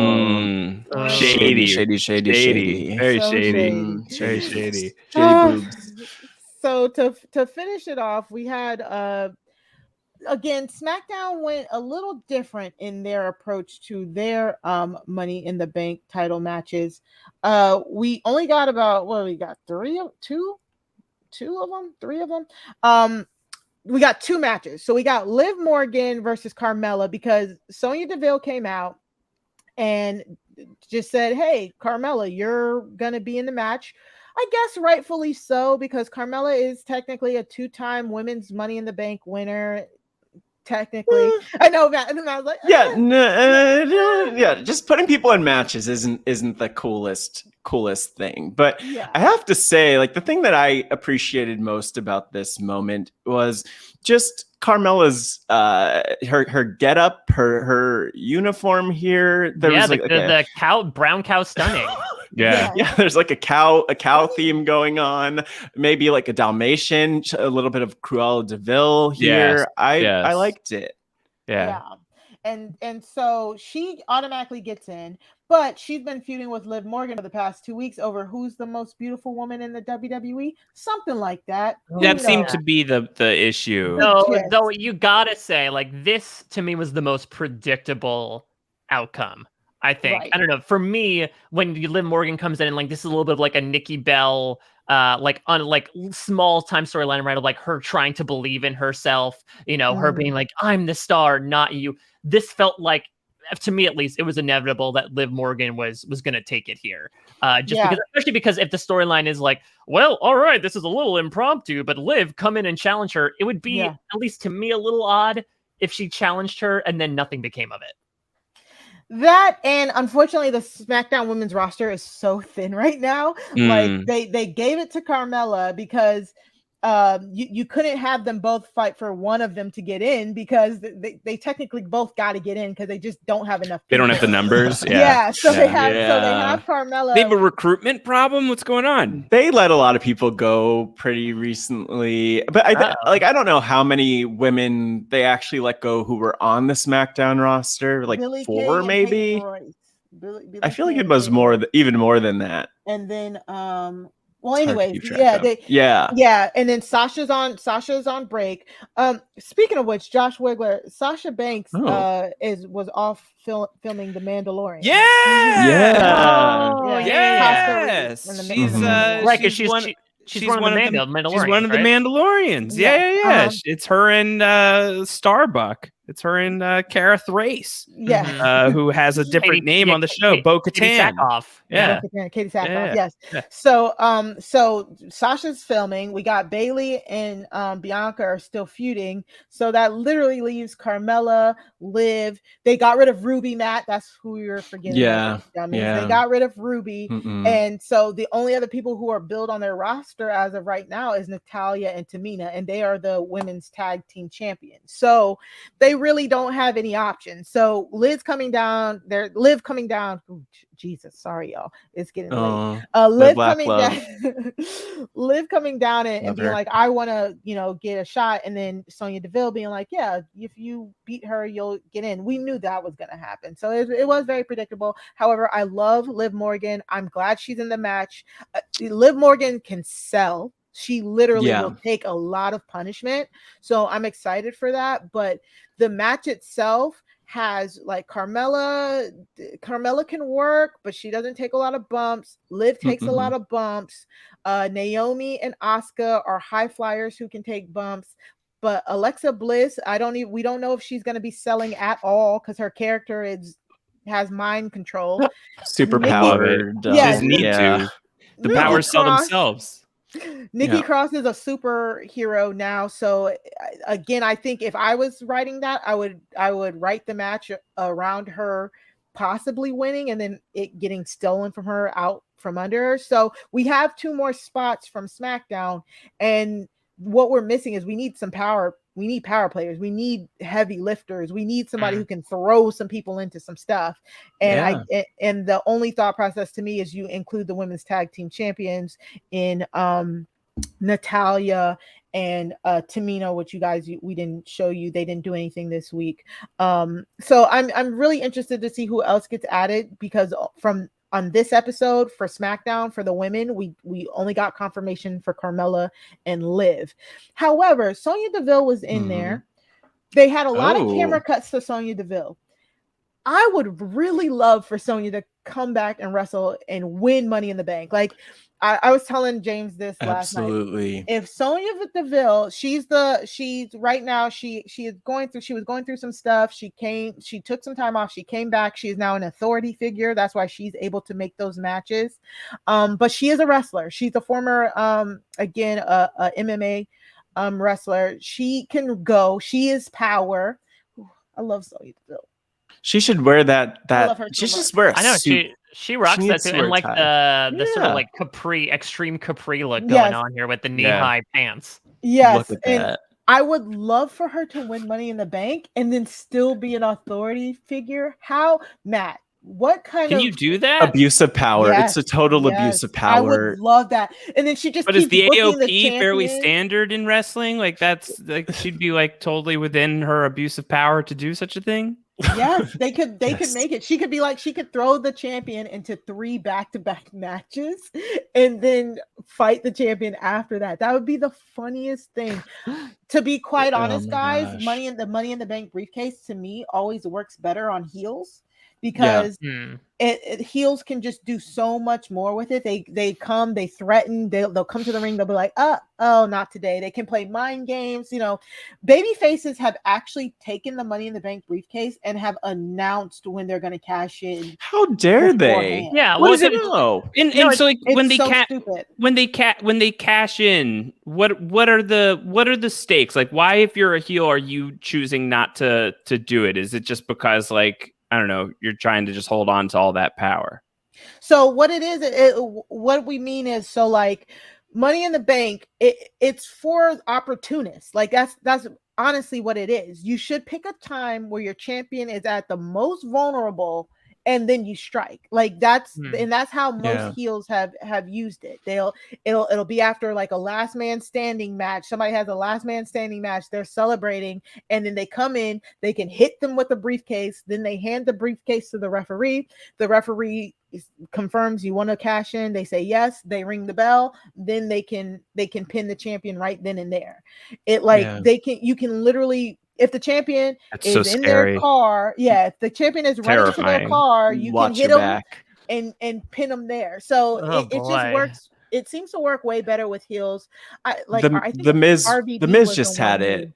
shady.
Very shady.
Very shady.
So to finish it off, we had again, SmackDown went a little different in their approach to their Money in the Bank title matches. We only got about three of them. We got 2 matches. So we got Liv Morgan versus Carmella, because Sonya Deville came out and just said, "Hey, Carmella, you're gonna be in the match." I guess rightfully so, because Carmella is technically a 2-time women's Money in the Bank winner. technically. I know Matt, and I was like,
yeah, just putting people in matches isn't the coolest thing. But
yeah.
I have to say, like, the thing that I appreciated most about this moment was just Carmella's her getup, her uniform here. There was like
the brown cow stunning.
Yeah, there's like a cow theme going on, maybe like a Dalmatian, a little bit of Cruella de Vil here. I liked it.
Yeah. And so she automatically gets in, but she's been feuding with Liv Morgan for the past 2 weeks over who's the most beautiful woman in the WWE, something like that.
That seemed to be the issue.
Though you gotta say, like, this to me was the most predictable outcome. I think. Right. I don't know. For me, when Liv Morgan comes in and like this is a little bit of like a Nikki Bell, like small time storyline, right? Of like her trying to believe in herself, her being like, I'm the star, not you. This felt like, to me at least, it was inevitable that Liv Morgan was gonna take it here. Especially because if the storyline is like, well, all right, this is a little impromptu, but Liv come in and challenge her, it would be at least to me a little odd if she challenged her and then nothing became of it.
That, and unfortunately the SmackDown women's roster is so thin right now. Like they gave it to Carmella because you couldn't have them both fight for one of them to get in, because they technically both got to get in because they just don't have enough people.
They don't have the numbers.
They have Carmella.
They have a recruitment problem. What's going on?
They let a lot of people go pretty recently, but I don't know how many women they actually let go who were on the SmackDown roster, like Billy 4 maybe. Billy I feel like it was even more than that.
And then well, anyways, and then Sasha's on break. Speaking of which, Josh Wigler, Sasha Banks was off filming The Mandalorian.
She's one of the Mandalorians. Yeah. It's her and Starbuck. It's her and Cara Thrace. Who has a different name on the show, Bo-Katan.
Katie Sackhoff. Yes. So Sasha's filming. We got Bailey and Bianca are still feuding. So that literally leaves Carmella, Liv. They got rid of Ruby, Matt. That's who we were forgetting. They got rid of Ruby. And so the only other people who are billed on their roster as of right now is Natalya and Tamina, and they are the women's tag team champions. So they really don't have any options. So Liv coming down. Ooh, Jesus, sorry y'all, it's getting late. Liv coming down and being like, I want to get a shot, and then Sonya Deville being like, yeah, if you beat her you'll get in. We knew that was going to happen, so it was very predictable. However, I love Liv Morgan. I'm glad she's in the match. Liv Morgan can sell. She literally will take a lot of punishment, so I'm excited for that. But the match itself has like Carmella can work, but she doesn't take a lot of bumps. Liv takes a lot of bumps. Naomi and Asuka are high flyers who can take bumps. But Alexa Bliss, we don't know if she's going to be selling at all because her character has mind control.
Super powered.
The powers sell themselves.
Nikki Cross is a superhero now, so again, I think if I was writing that, I would write the match around her possibly winning and then it getting stolen from her, out from under her. So we have 2 more spots from SmackDown, and what we're missing is we need some power. We need power players. We need heavy lifters. We need somebody who can throw some people into some stuff. And and the only thought process to me is you include the women's tag team champions in Natalya and Tamina, which we didn't show you. They didn't do anything this week. So I'm really interested to see who else gets added, because on this episode for SmackDown for the women, we only got confirmation for Carmella and Liv. However, Sonya Deville was in there. They had a lot of camera cuts to Sonya Deville. I would really love for Sonya to come back and wrestle and win Money in the Bank. Like I was telling James this last night. If Sonya Deville, she's right now, she was going through some stuff. She took some time off. She came back. She is now an authority figure. That's why she's able to make those matches. But she is a wrestler. She's a former, MMA wrestler. She can go. She is power. Ooh, I love Sonya Deville.
She should wear that.
I love her
She
so
should wear a
I know
suit.
she rocks that too, and like the sort of
Yeah.
like extreme capri look
Yes.
going on here with the knee-high pants.
Yes,
Look at
and
that.
I would love for her to win Money in the Bank and then still be an authority figure. How, Matt? What kind
Can
of
you do that?
Abuse of power.
Yes,
It's a total
yes.
abuse of
I would
power.
love that. And then she just
But is
keeps
the
booking the
AOP fairly
champion.
standard in wrestling? Like that's like she'd be like totally within her abuse of power to do such a thing.
Yes, they could
Yes.
make it. She could throw the champion into 3 back-to-back matches and then fight the champion after that. That would be the funniest thing. To be quite honest,
my
guys,
gosh.
Money in the Bank briefcase to me always works better on heels because heels can just do so much more with it. They come, they threaten, they'll come to the ring, they'll be like, oh, not today. They can play mind games. Baby faces have actually taken the Money in the Bank briefcase and have announced when they're going to cash in.
How dare they?
beforehand.
Yeah,
What
well,
does it know?
And so like
It's
when they
so stupid.
when they cash in, what are the stakes? Like why, if you're a heel, are you choosing not to do it? Is it just because like I don't know, you're trying to just hold on to all that power?
So what it is, what we mean is, so like Money in the Bank, it's for opportunists. Like that's honestly what it is. You should pick a time where your champion is at the most vulnerable, and then you strike. Like that's how most heels have used it. It'll be after like a last man standing match. Somebody has a last man standing match. They're celebrating, and then they come in. They can hit them with a briefcase. Then they hand the briefcase to the referee. The referee confirms you want to cash in. They say yes. They ring the bell. Then they can pin the champion right then and there. You can literally. If the champion is in their car, if the champion is running to their car, you can hit them and pin them there. So it just works. It seems to work way better with heels. I think
the Miz.
RVD
The Miz
was
just
the one
had it.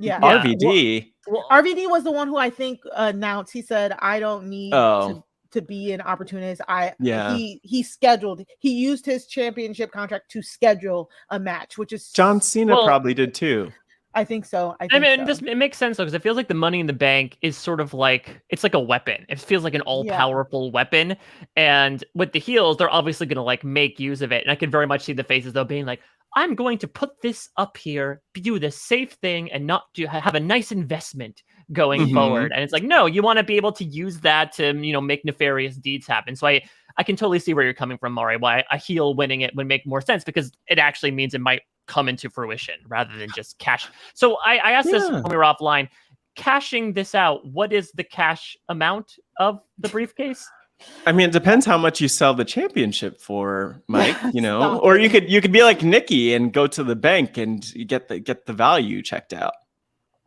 RVD.
Well,
RVD was the one who I think announced. He said, "I don't need to be an opportunist." He scheduled. He used his championship contract to schedule a match, which is
John Cena probably did too.
I think so.
It makes sense though, because it feels like the Money in the Bank is sort of like it's like a weapon. It feels like an all-powerful weapon. And with the heels, they're obviously going to like make use of it. And I can very much see the faces though being like, "I'm going to put this up here, do the safe thing, and not have a nice investment going forward." And it's like, no, you want to be able to use that to make nefarious deeds happen. So I can totally see where you're coming from, Mari. Why a heel winning it would make more sense, because it actually means it might come into fruition rather than just cash. So I asked this when we were offline. Cashing this out, what is the cash amount of the briefcase?
I mean, it depends how much you sell the championship for, Mike. Or you could be like Nikki and go to the bank and you get the value checked out.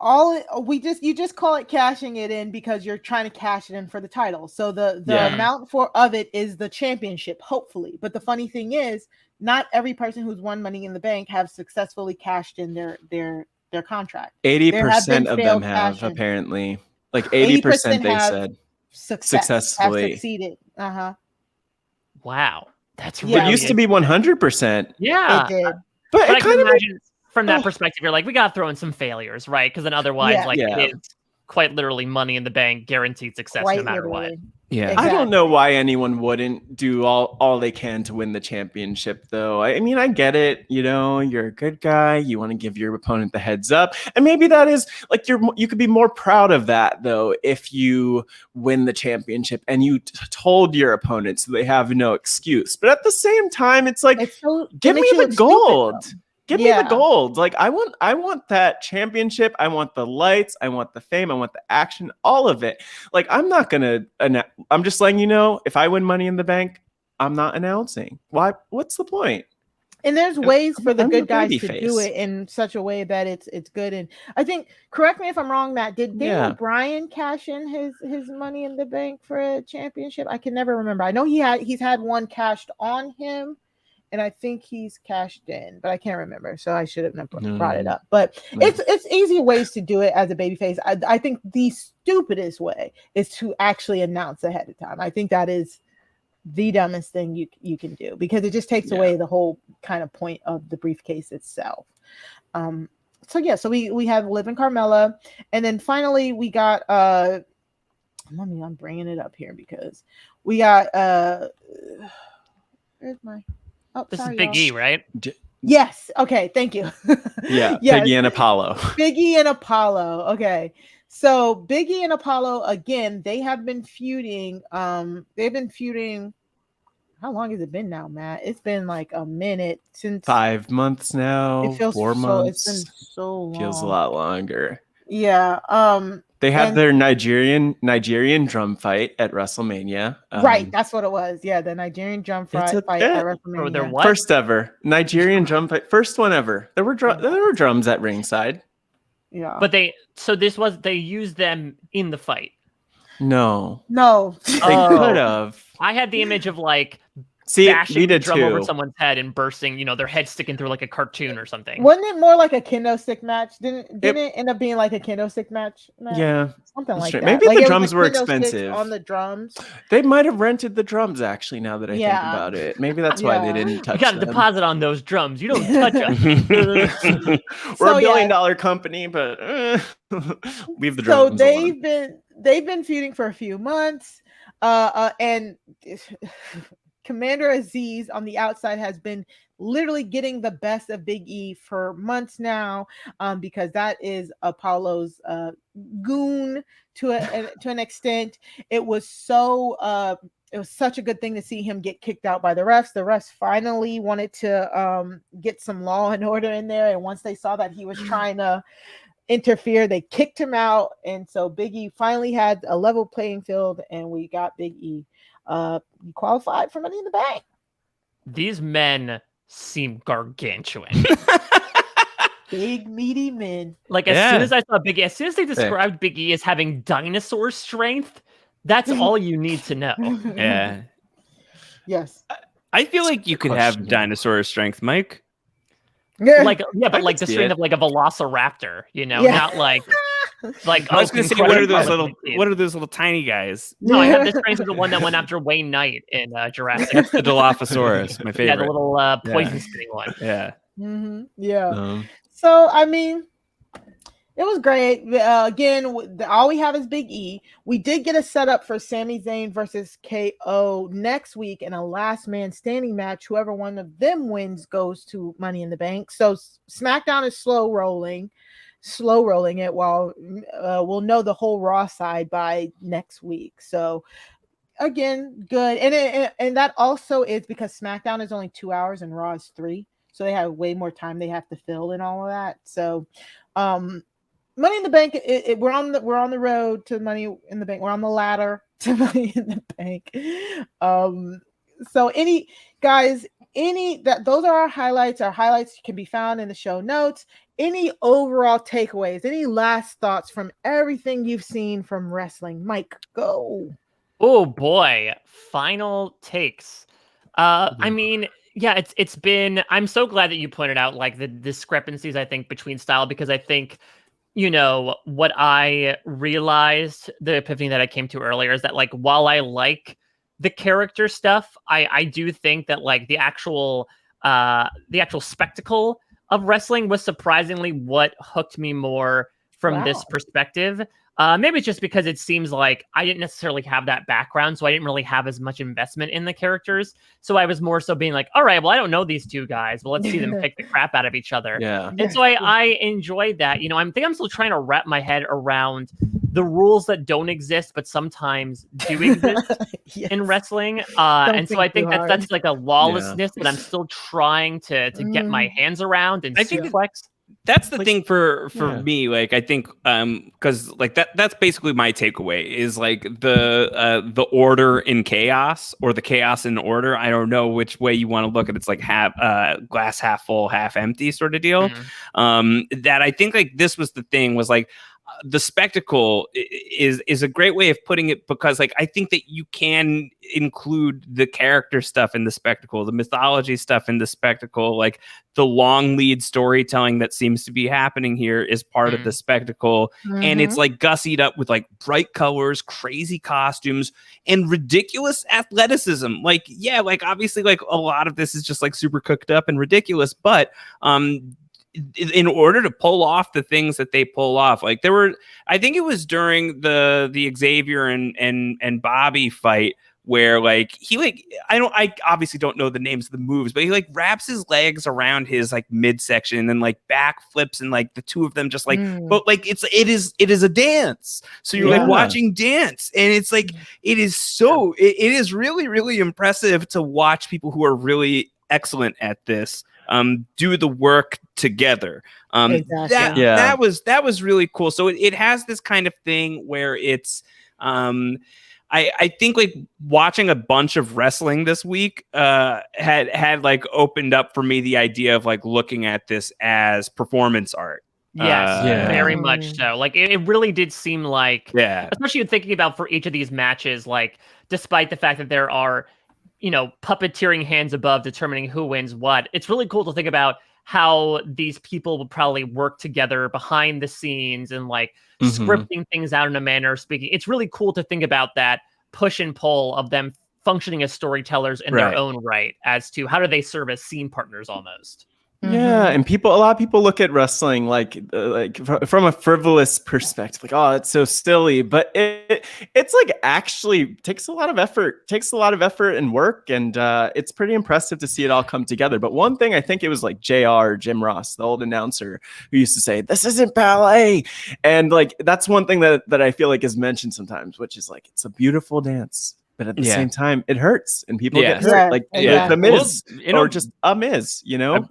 You just call it cashing it in because you're trying to cash it in for the title. So the amount of it is the championship, hopefully. But the funny thing is, not every person who's won Money in the Bank have successfully cashed in their contract.
80% of them have, apparently. Like 80% they said successfully
have succeeded.
Wow, that's really
it used to be 100%.
Yeah,
it did.
But I can imagine from that perspective, you're like, we got to throw in some failures, right? Because then otherwise, it is quite literally Money in the Bank, guaranteed success no matter what.
Yeah, exactly. I don't know why anyone wouldn't do all they can to win the championship, though. I mean, I get it. You're a good guy. You want to give your opponent the heads up, and maybe that is like you could be more proud of that, though, if you win the championship and you told your opponent so they have no excuse. But at the same time, it's like, give me the gold. Give me the gold. Like I want that championship. I want the lights. I want the fame. I want the action. All of it. Like I'm just letting you know, if I win Money in the Bank, I'm not announcing. Why? What's the point?
And there's ways for the good guys to do it in such a way that it's good. And I think, correct me if I'm wrong, Matt, did Daniel Bryan cash in his Money in the Bank for a championship? I can never remember. I know he's had one cashed on him. And I think he's cashed in, but I can't remember. So I should have brought it up. But it's easy ways to do it as a babyface. I think the stupidest way is to actually announce ahead of time. I think that is the dumbest thing you can do, because it just takes away the whole kind of point of the briefcase itself. So yeah, so we have Liv and Carmella, and then finally we got I'm bringing it up here because we got where's my
this is Big E, right?
Yes. Okay, thank you.
Yeah,
yes.
Big E and Apollo.
Big E and Apollo. Okay. So Big E and Apollo, again, they have been feuding. They've been feuding. How long has it been now, Matt? It's been like a minute since
5 months now.
It feels
4 months.
It's been so long.
Feels a lot longer.
Yeah.
They had their Nigerian drum fight at WrestleMania.
Right, that's what it was. Yeah, the Nigerian drum fight at WrestleMania.
Oh, there what?
First ever Nigerian drum fight. First one ever. There were drums at ringside.
Yeah.
But they used them in the fight.
No.
They
could have.
I had the image of like
bashing
the drum over someone's head and bursting, their head sticking through like a cartoon or something.
Wasn't it more like a kendo stick match? Didn't it end up being like a kendo stick match?
Yeah.
Something like that.
Maybe
like
the drums were expensive.
On the drums.
They might have rented the drums, actually, now that I think about it. Maybe that's why they didn't touch them.
You got a deposit on those drums. You don't touch them.
We're a $1 billion company, but leave the drums alone.
They've been feuding for a few months. And Commander Aziz on the outside has been literally getting the best of Big E for months now, because that is Apollo's goon to an extent. It was such a good thing to see him get kicked out by the refs. The refs finally wanted to get some law and order in there, and once they saw that he was trying to interfere, they kicked him out, and so Big E finally had a level playing field, and we got Big E. He qualified for Money in the Bank.
These men seem gargantuan.
Big meaty men.
Like as soon as I saw Big E, as soon as they described Big E as having dinosaur strength, that's all you need to know.
Yeah.
Yes.
I feel like you could have dinosaur strength, Mike.
Yeah.
But like the strength of like a velociraptor, not like
I was going to say, what are those little tiny guys?
No, I have the strength of the one that went after Wayne Knight in Jurassic.
That's the Dilophosaurus, my favorite.
Yeah, the little poison spitting one.
Yeah.
Mm-hmm. Yeah. So I mean, it was great. Again, all we have is Big E. We did get a setup for Sami Zayn versus KO next week in a last man standing match. Whoever one of them wins goes to Money in the Bank. So SmackDown is slow rolling it while we'll know the whole Raw side by next week. So again, good. And that also is because SmackDown is only 2 hours and Raw is 3. So they have way more time they have to fill and all of that. So Money in the Bank, we're on the road to Money in the Bank. We're on the ladder to Money in the Bank. So those are our highlights. Our highlights can be found in the show notes. Any overall takeaways, any last thoughts from everything you've seen from wrestling? Mike, go.
Oh boy, final takes. I mean, yeah, it's been. I'm so glad that you pointed out like the discrepancies, I think, between style, because I think, what I realized, the epiphany that I came to earlier is that like while I like the character stuff, I do think that like the actual spectacle of wrestling was surprisingly what hooked me more from this perspective. Maybe it's just because it seems like I didn't necessarily have that background, so I didn't really have as much investment in the characters. So I was more so being like, all right, well, I don't know these two guys, but let's see them kick the crap out of each other.
Yeah.
And so I enjoyed that. I'm still trying to wrap my head around the rules that don't exist, but sometimes do exist in wrestling. And so I think that's like a lawlessness that I'm still trying to get my hands around and suplex.
That's the thing for me. Like, I think, because like that's basically my takeaway is like the order in chaos or the chaos in order. I don't know which way you want to look at it. It's like glass half full, half empty sort of deal. Mm-hmm. That I think like this was the thing was like, the spectacle is a great way of putting it, because like I think that you can include the character stuff in the spectacle, the mythology stuff in the spectacle, like the long lead storytelling that seems to be happening here is part of the spectacle. Mm-hmm. And it's like gussied up with like bright colors, crazy costumes, and ridiculous athleticism. Like, yeah, like obviously like a lot of this is just like super cooked up and ridiculous, but in order to pull off the things that they pull off, like I think it was during the Xavier and Bobby fight where like I obviously don't know the names of the moves, but he like wraps his legs around his like midsection and then like back flips, and like the two of them just like, but like it is a dance. So you're like watching dance, and it's like it is really, really impressive to watch people who are really excellent at this do the work together.
Exactly.
That was really cool. So it has this kind of thing where it's I think like watching a bunch of wrestling this week had like opened up for me the idea of like looking at this as performance art.
Yes, very much so. Like it really did seem like, especially thinking about for each of these matches, like despite the fact that there are, puppeteering hands above determining who wins what, it's really cool to think about how these people will probably work together behind the scenes and like scripting things out in a manner of speaking. It's really cool to think about that push and pull of them functioning as storytellers in their own right, as to how do they serve as scene partners almost.
Yeah, and a lot of people look at wrestling like from a frivolous perspective, like, oh, it's so silly, but it's like actually takes a lot of effort and work, and it's pretty impressive to see it all come together. But one thing, I think it was like JR, Jim Ross, the old announcer, who used to say, "This isn't ballet," and like that's one thing that I feel like is mentioned sometimes, which is like it's a beautiful dance. But at the same time, it hurts, and people get hurt. Like the Miz, or just a Miz,
another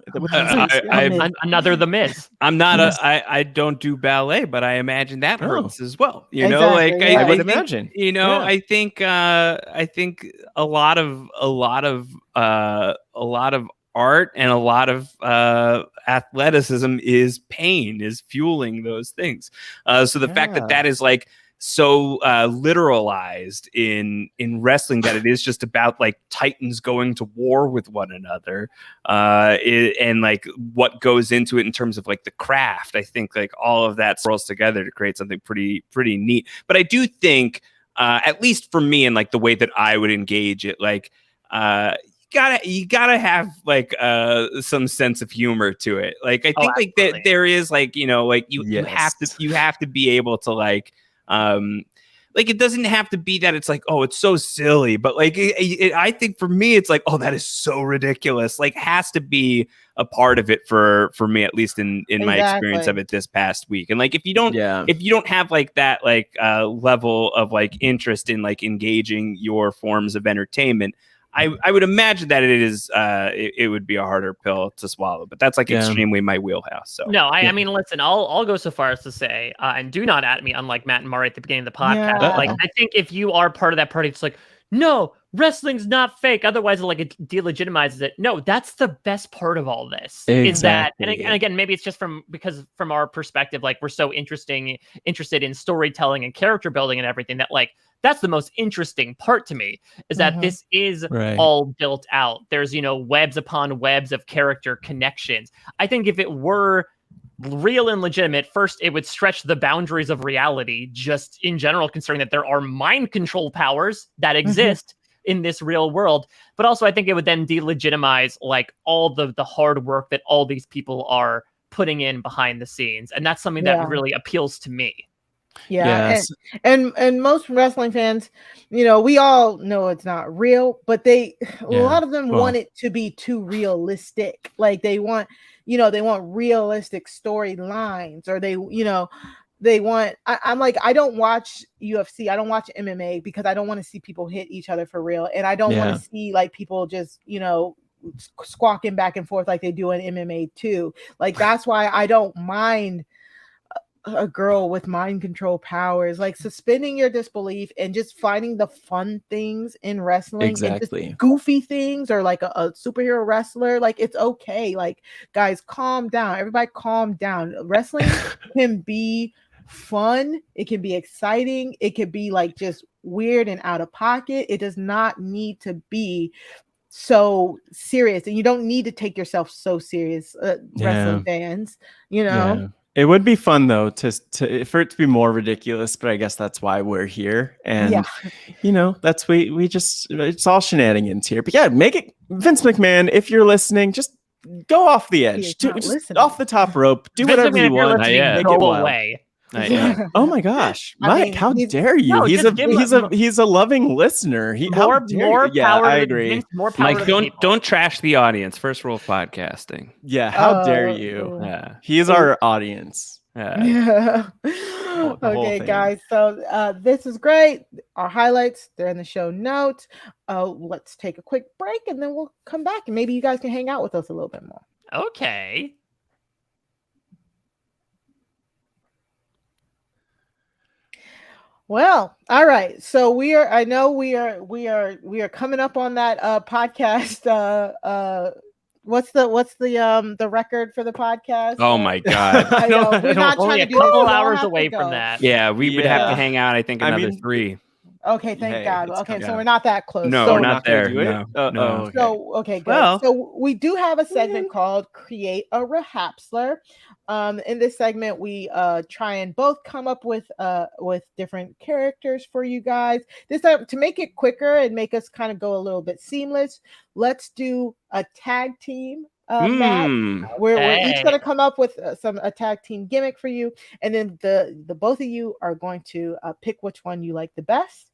the Miz.
I'm not I don't do ballet, but I imagine that hurts as well. I would imagine. I think a lot of art and a lot of athleticism is pain, is fueling those things. So the fact that is like so literalized in wrestling, that it is just about like titans going to war with one another, and like what goes into it in terms of like the craft. I think like all of that rolls together to create something pretty neat. But I do think, at least for me and like the way that I would engage it, like you gotta have like some sense of humor to it. Like I think like that there is like like you have to be able to like it doesn't have to be that it's like, oh, it's so silly, but like I think for me it's like, oh, that is so ridiculous, like has to be a part of it for me, at least in my experience of it this past week. And like if you don't have like that like level of like interest in like engaging your forms of entertainment, I would imagine that it would be a harder pill to swallow, but that's like extremely my wheelhouse. So
I mean, listen, I'll go so far as to say, and do not at me, unlike Matt and Mari at the beginning of the podcast. Like, I think if you are part of that party, it's like, no, wrestling's not fake. Otherwise, it delegitimizes it. No, that's the best part of all this. Exactly. Is that, and again, maybe it's just because from our perspective, like we're so interested in storytelling and character building and everything, that like that's the most interesting part to me, is that this is all built out. There's webs upon webs of character connections. I think if it were real and legitimate, first it would stretch the boundaries of reality just in general, considering that there are mind control powers that exist in this real world. But also I think it would then delegitimize like all the hard work that all these people are putting in behind the scenes, and that's something that really appeals to me.
Yes. And most wrestling fans, we all know it's not real, but a lot of them want it to be too realistic. Like they want realistic storylines, or they want, I'm like, I don't watch UFC, I don't watch MMA because I don't want to see people hit each other for real. And I don't want to see like people just, squawking back and forth like they do in MMA too. Like that's why I don't mind a girl with mind control powers, like suspending your disbelief and just finding the fun things in wrestling, and just goofy things, or like a superhero wrestler. Like it's okay. Like guys, calm down. Everybody calm down. Wrestling can be fun. It can be exciting. It could be like just weird and out of pocket. It does not need to be so serious, and you don't need to take yourself so serious, wrestling fans,
It would be fun though for it to be more ridiculous, but I guess that's why we're here. And that's we just, it's all shenanigans here. But make it, Vince McMahon, if you're listening, just go off the edge, just off the top rope, do whatever you want.
Go away.
Oh my gosh, Mike! How dare you?
No,
he's a loving listener. More
power.
I agree.
Vince, more power.
Mike, don't trash the audience. First rule of podcasting.
Yeah, how dare you? He is our audience.
Okay, guys. So this is great. Our highlights, they're in the show notes. Let's take a quick break and then we'll come back and maybe you guys can hang out with us a little bit more.
Okay.
Well, all right. So we are coming up on that podcast. What's the record for the podcast?
Oh my God.
I know. We're not
only
trying
a
to do
couple hours away from that.
Yeah, we would have to hang out, I think, another 3.
Okay, thank God. Okay, so we're not that close.
No,
so,
we're not there.
No.
No.
So okay, good.
Well,
so we do have a segment called Create a RHAPsler. In this segment, we try and both come up with different characters for you guys. This time, to make it quicker and make us kind of go a little bit seamless, let's do a tag team match. We're each going to come up with a tag team gimmick for you, and then the both of you are going to pick which one you like the best.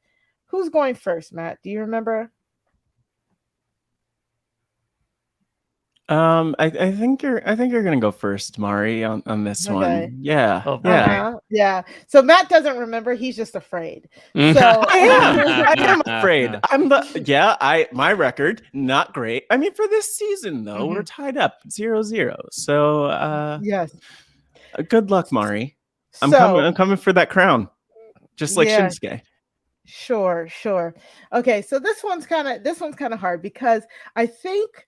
Who's going first, Matt? Do you remember?
I think you're gonna go first, Mari, on this one. Yeah.
Yeah. So Matt doesn't remember, he's just afraid. So
I am afraid. My record, not great. I mean, for this season though, we're tied up 0-0. So
yes.
Good luck, Mari. I'm coming for that crown. Just like Shinsuke.
Sure. Okay, so this one's kind of hard because I think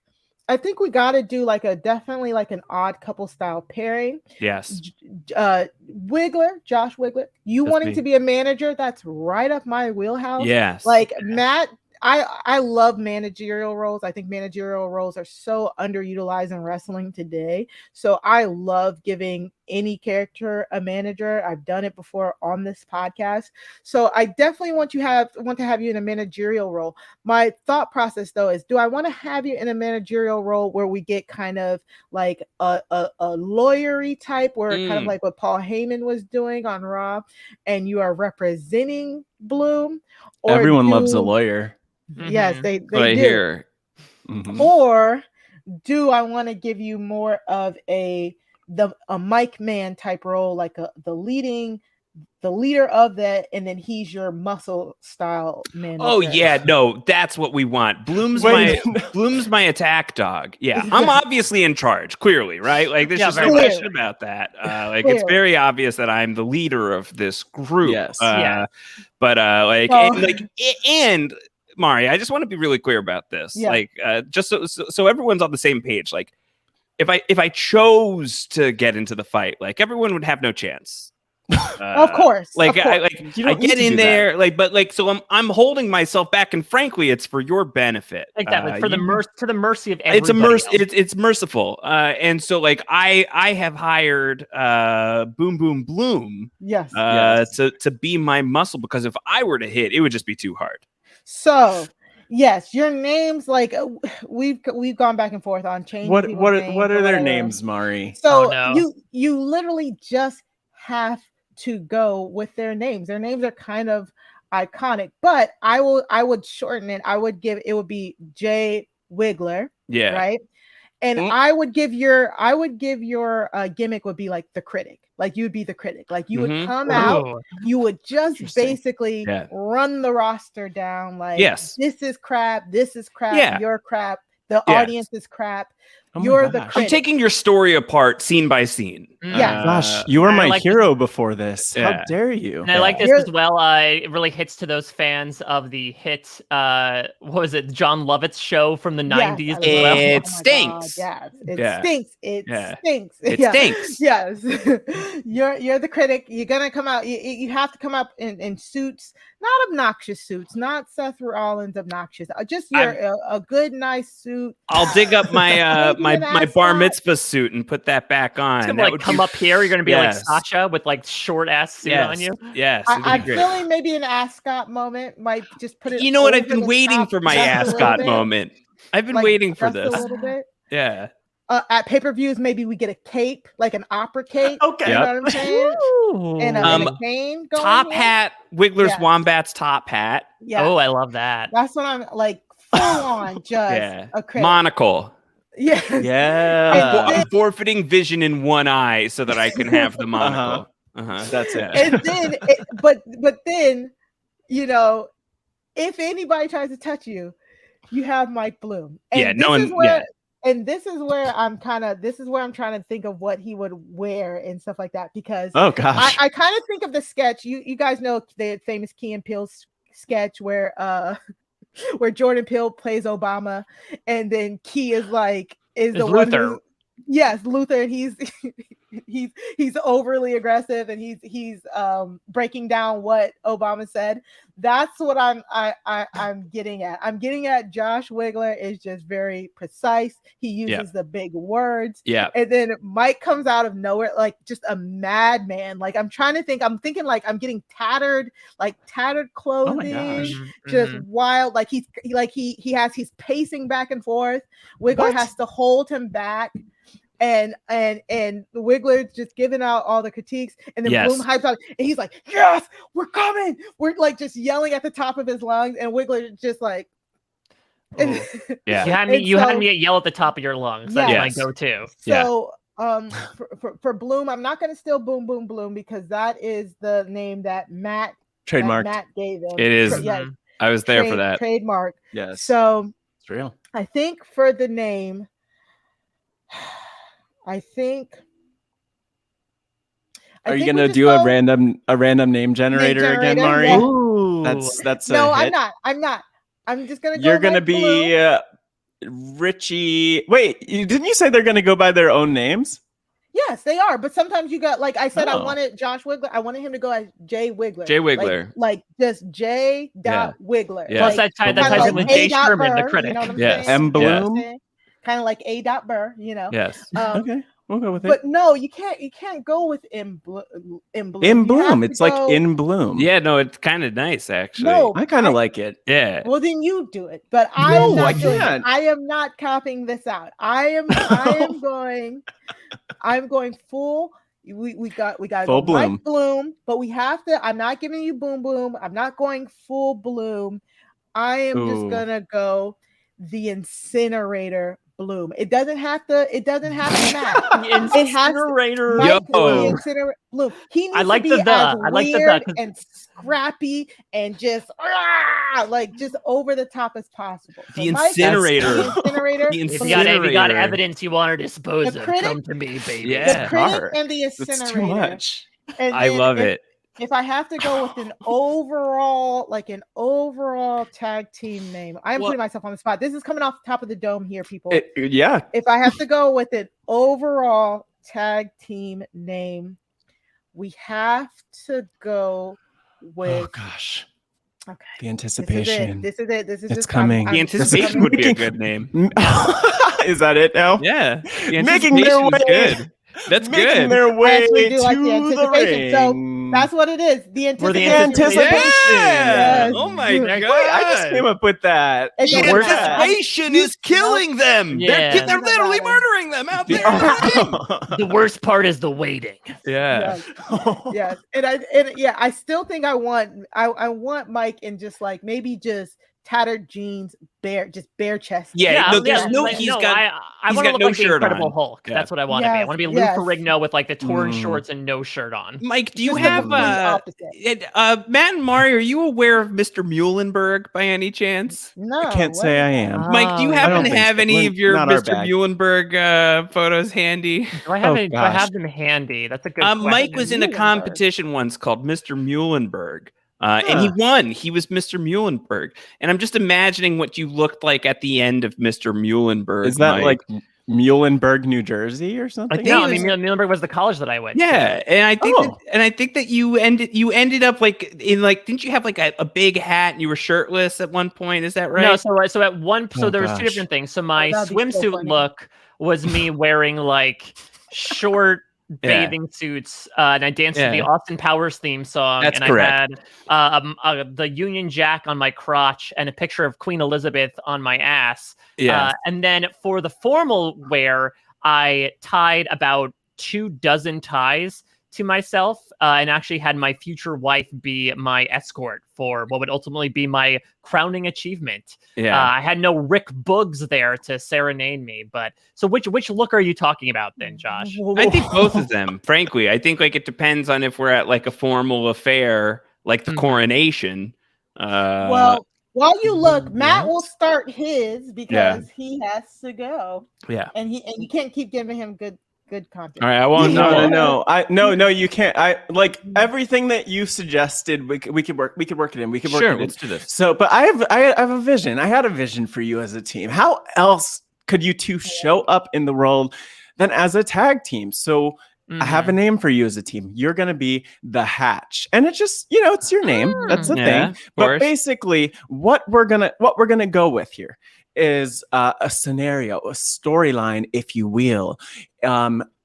we got to do definitely an odd couple style pairing.
Yes.
Josh Wigler, wanting to be a manager, that's right up my wheelhouse.
Yes.
Matt, I love managerial roles. I think managerial roles are so underutilized in wrestling today. So I love giving any character a manager. I've done it before on this podcast. So I definitely want to have you in a managerial role. My thought process though is, do I want to have you in a managerial role where we get kind of like a lawyery type, where kind of like what Paul Heyman was doing on Raw, and you are representing Bloom? Or
everyone loves a lawyer.
Yes, they do.
Hear.
Or do I want to give you more of a Mike Man type role, like the leader of that, and then he's your muscle style man?
Oh yeah, no, that's what we want. Bloom's my attack dog. Yeah, I'm obviously in charge, clearly, right? Like there's just no question about that. It's very obvious that I'm the leader of this group.
Yes.
But and Mari, I just want to be really clear about this. Yeah. Just so everyone's on the same page. Like, if I chose to get into the fight, everyone would have no chance.
Of course.
I get in there, so I'm holding myself back, and frankly, it's for your benefit.
Exactly. For the mercy of everybody.
It's merciful. And so I have hired Boom Boom Bloom.
Yes.
To be my muscle, because if I were to hit, it would just be too hard.
So, yes, your names, we've gone back and forth on changing.
What are their names, Mari?
So you literally just have to go with their names. Their names are kind of iconic, but I would shorten it. It would be J Wigler.
Yeah.
Right. And I would give your gimmick would be like the critic. Like you would be the critic. Like you would come out, you would just basically run the roster down. Like, this is crap. Yeah. You're crap. The audience is crap. You're the critic.
I'm taking your story apart scene by scene.
Yeah.
Gosh, you were my hero before this. How dare you?
And I like this as well. It really hits to those fans of the hit, what was it, John Lovett's show from the 90s.
It stinks.
Yes. It stinks. It stinks.
It stinks.
Yes. You're the critic. You're gonna come out. You have to come up in suits, not obnoxious suits, not Seth Rollins obnoxious. Just a good, nice suit.
I'll dig up my my bar mitzvah suit and put that back on.
It's gonna come up here. You're gonna be like Sasha with short ass suit on you.
Yes,
I'm feeling maybe an ascot moment. Might just put it.
You know what? I've been waiting for my ascot moment. I've been waiting for this.
A little bit.
Yeah.
at pay-per-views, maybe we get a cape, like an opera cape.
Okay.
You know what I'm saying? And a cane going
top
here.
hat, Wigler's Wombat's top hat.
Yeah.
Oh, I love that.
That's what I'm like, full on just a critic.
Monocle.
Yeah.
Yeah.
I'm forfeiting vision in one eye so that I can have the monocle.
That's it.
And then, but then, you know, if anybody tries to touch you, you have Mike Bloom. And And this is where I'm trying to think of what he would wear and stuff like that, because
oh gosh,
I kind of think of the sketch. You guys know the famous Key and Peele sketch where where Jordan Peele plays Obama, and then Key is the
Luther.
one yes, Luther, and he's overly aggressive, and he's breaking down what Obama said. That's what I'm getting at. I'm getting at Josh Wigler is just very precise. He uses the big words.
Yeah.
And then Mike comes out of nowhere like just a madman. Like I'm thinking like I'm getting tattered clothing.
Oh my gosh.
Just wild. Like he's pacing back and forth. Wigler has to hold him back. And Wigler just giving out all the critiques, and then Bloom hypes out, and he's like, "Yes, we're coming!" We're like just yelling at the top of his lungs, and Wigler just like,
yeah.
You had me yell at the top of your lungs. That's my go-to.
So, for Bloom, I'm not going to steal Boom Boom Bloom because that is the name that Matt gave him.
It is. I was there for that
trademark.
Yes.
So
it's real.
I think for the name. Are you
gonna do a random name generator again, Mari?
Yeah.
Ooh, that's
no,
I'm
not. I'm just gonna go.
You're gonna be Richie. Wait, didn't you say they're gonna go by their own names?
Yes, they are. But sometimes you got, like I said, I wanted Josh Wigler. I wanted him to go as Jay Wigler.
Jay Wigler.
Like just J. Wigler.
Yeah.
Plus that ties in with Jay Sherman, the critic.
You know what I'm
saying?
M. Bloom.
Kind of like A. Burr, you know.
Yes.
Okay, we'll go with it.
But no, you can't go with M. Bloom.
In Bloom. It's like In Bloom.
Yeah, no, it's kind of nice actually.
No,
I kind of like it.
Yeah.
Well, then you do it. But I am not copying this out. I'm going full. We got
full Bloom.
Mike Bloom, but we have to. I'm not giving you Boom Boom. I'm not going full Bloom. I am just gonna go the Incinerator Bloom. It doesn't have to match.
Incinerator
Bloom. He needs
to be
weird and scrappy and just over the top as possible. So
the Incinerator.
If you got evidence you want to dispose of, come to me, baby.
Yeah,
the critic and the Incinerator.
That's too much.
I love it.
If I have to go with an overall tag team name, I'm putting myself on the spot. This is coming off the top of the dome here, people. If I have to go with an overall tag team name, we have to go with. Oh
gosh.
Okay.
The anticipation.
This is it.
It's coming.
The anticipation would be a good name.
Is that it now?
Yeah. The
Making their way.
Good. That's
making
good.
Their way to
the ring. So that's what it is. The anticipation.
Yes. Oh my god!
Wait, I just came up with that.
The anticipation is killing them.
Yeah.
They're literally murdering them out there.
The worst part is the waiting.
Yeah.
Yes. I still think I want Mike in just like maybe just tattered jeans, bare chest.
I want to look like the Incredible Hulk. Yeah. That's what I want to be. I want to be Lou Ferrigno with like the torn shorts and no shirt on.
Mike, do you have Matt and Mari? Are you aware of Mr. Muhlenberg by any chance?
No,
I can't say I am.
Mike, do you happen to have any of your Mr. Muhlenberg photos handy?
Do I have them handy? That's a good question.
Mike was in a competition once called Mr. Muhlenberg. And he won. He was Mr. Muhlenberg. And I'm just imagining what you looked like at the end of Mr. Muhlenberg.
Is that like Muhlenberg, New Jersey or something?
Muhlenberg was the college that I went to.
And I think that you ended up like in like, didn't you have like a big hat and you were shirtless at one point? Is that right?
No, so there was two different things. So my swimsuit look was me wearing like short bathing suits, and I danced to the Austin Powers theme song.
That's
and
correct.
I had the Union Jack on my crotch and a picture of Queen Elizabeth on my ass. And then for the formal wear, I tied about 24 ties to myself and actually had my future wife be my escort for what would ultimately be my crowning achievement. I had no Rick Boogs there to serenade me, but so which look are you talking about then, Josh?
I think both of them, frankly. I think like it depends on if we're at like a formal affair, like the coronation.
Well, while you look, Matt will start his because he has to go.
Yeah,
and you can't keep giving him good content.
All right, I won't.
No, you can't. I like everything that you suggested. We could work it in. We could work it in.
Let's do this.
So, but I have a vision. I had a vision for you as a team. How else could you two show up in the world than as a tag team? So I have a name for you as a team. You're gonna be the Hatch, and it's just it's your name. That's the thing. But basically, what we're gonna go with here is a scenario, a storyline, if you will.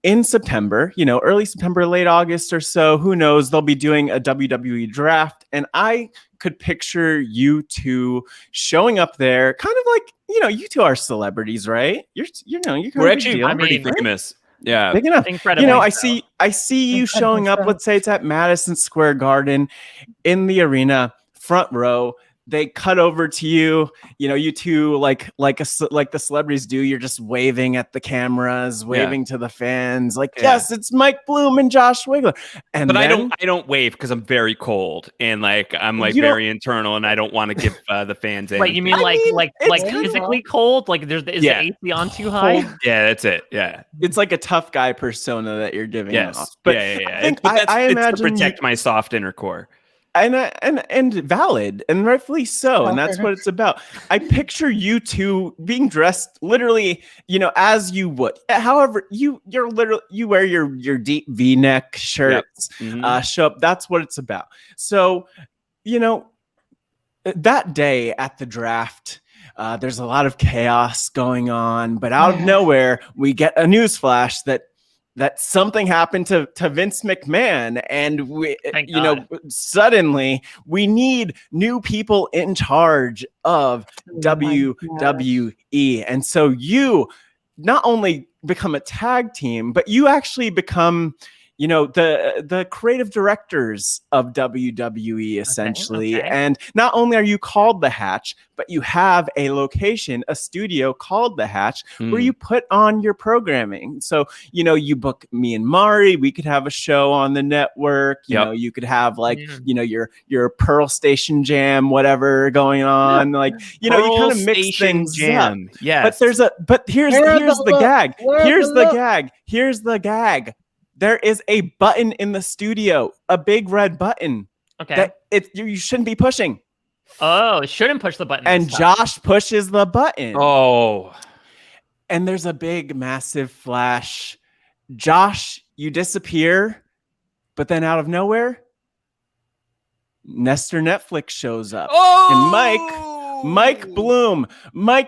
In September, early September, late August or so, who knows? They'll be doing a WWE draft, and I could picture you two showing up there, kind of like you two are celebrities, right?
We're actually pretty famous. Yeah,
big enough.
Incredibly.
I see you showing up. Let's say it's at Madison Square Garden, in the arena, front row. They cut over to you, you two like the celebrities do. You're just waving at the cameras, waving to the fans, like yes, it's Mike Bloom and Josh Wigler.
But I don't wave because I'm very cold and like I'm like very internal and I don't want to give the fans anything.
Wait, you mean like physically cold? Like is the AC on too high?
Yeah, that's it. Yeah,
it's like a tough guy persona that you're giving off.
But I imagine to protect my soft inner core.
And valid and rightfully so, and that's what it's about. I picture you two being dressed literally, as you would. However, you wear your deep V-neck shirts, show up. That's what it's about. So, that day at the draft, there's a lot of chaos going on, but out of nowhere, we get a news flash that something happened to Vince McMahon, and we, suddenly we need new people in charge of WWE. And so you not only become a tag team, but you actually become, the creative directors of WWE essentially.
Okay.
And not only are you called the Hatch, but you have a location, a studio called the Hatch, where you put on your programming. So, you book me and Mari, we could have a show on the network. You could have like, your Pearl Station Jam, whatever going on. Like, you kind of mix things up.
Yes.
But here's the gag. Here's the gag. There is a button in the studio, a big red button.
Okay.
That you shouldn't be pushing.
Oh, it shouldn't push the button.
And Josh pushes the button.
Oh.
And there's a big, massive flash. Josh, you disappear. But then out of nowhere, Nestor Netflix shows up.
Oh!
And Mike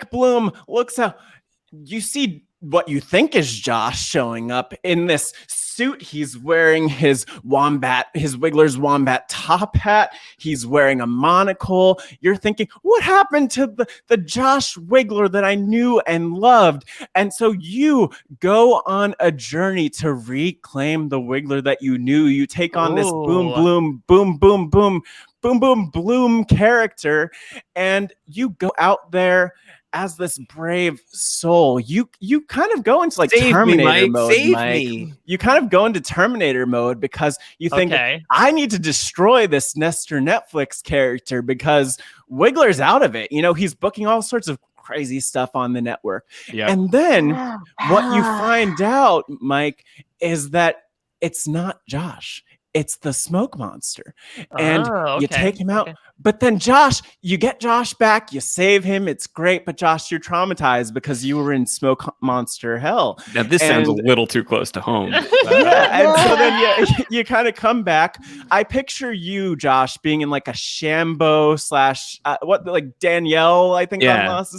Bloom looks out. You see what you think is Josh showing up in this suit. He's wearing his Wigler's Wombat top hat. He's wearing a monocle. You're thinking, what happened to the Josh Wigler that I knew and loved? And so you go on a journey to reclaim the Wigler that you knew. You take on this boom, Bloom character, and you go out there as this brave soul. You kind of go into like Terminator mode, Mike. You kind of go into Terminator mode because you think, I need to destroy this Nestor Netflix character because Wigler's out of it. He's booking all sorts of crazy stuff on the network. Yep. And then what you find out, Mike, is that it's not Josh. It's the smoke monster. And you take him out. But then you get Josh back. You save him. It's great. But Josh, you're traumatized because you were in smoke monster hell.
Now, this sounds a little too close to home.
And so then you kind of come back. I picture you, Josh, being in like a Shambo / like Danielle, I think is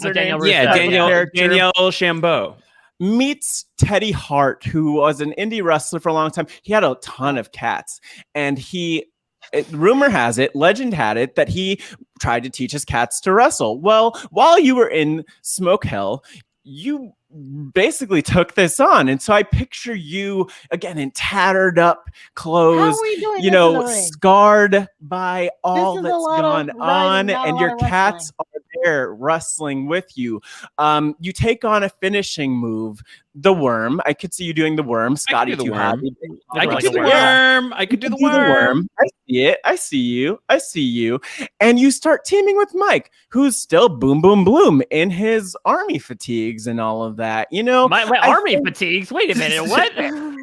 her name.
Yeah, Danielle Shambo.
Meets Teddy Hart, who was an indie wrestler for a long time. He had a ton of cats, and rumor has it, legend had it, that he tried to teach his cats to wrestle. Well, while you were in Smoke Hell, you basically took this on. And so I picture you again in tattered up clothes, you know, scarred by all that's gone on, and your cats are there wrestling with you. You take on a finishing move, the worm. I could see you doing the worm. Scotty too hot.
I could do the worm. I could do the worm.
I see it. I see you. I see you. And you start teaming with Mike, who's still boom, boom, bloom in his army fatigues and all of that. You know,
my army fatigues. Wait a minute. What?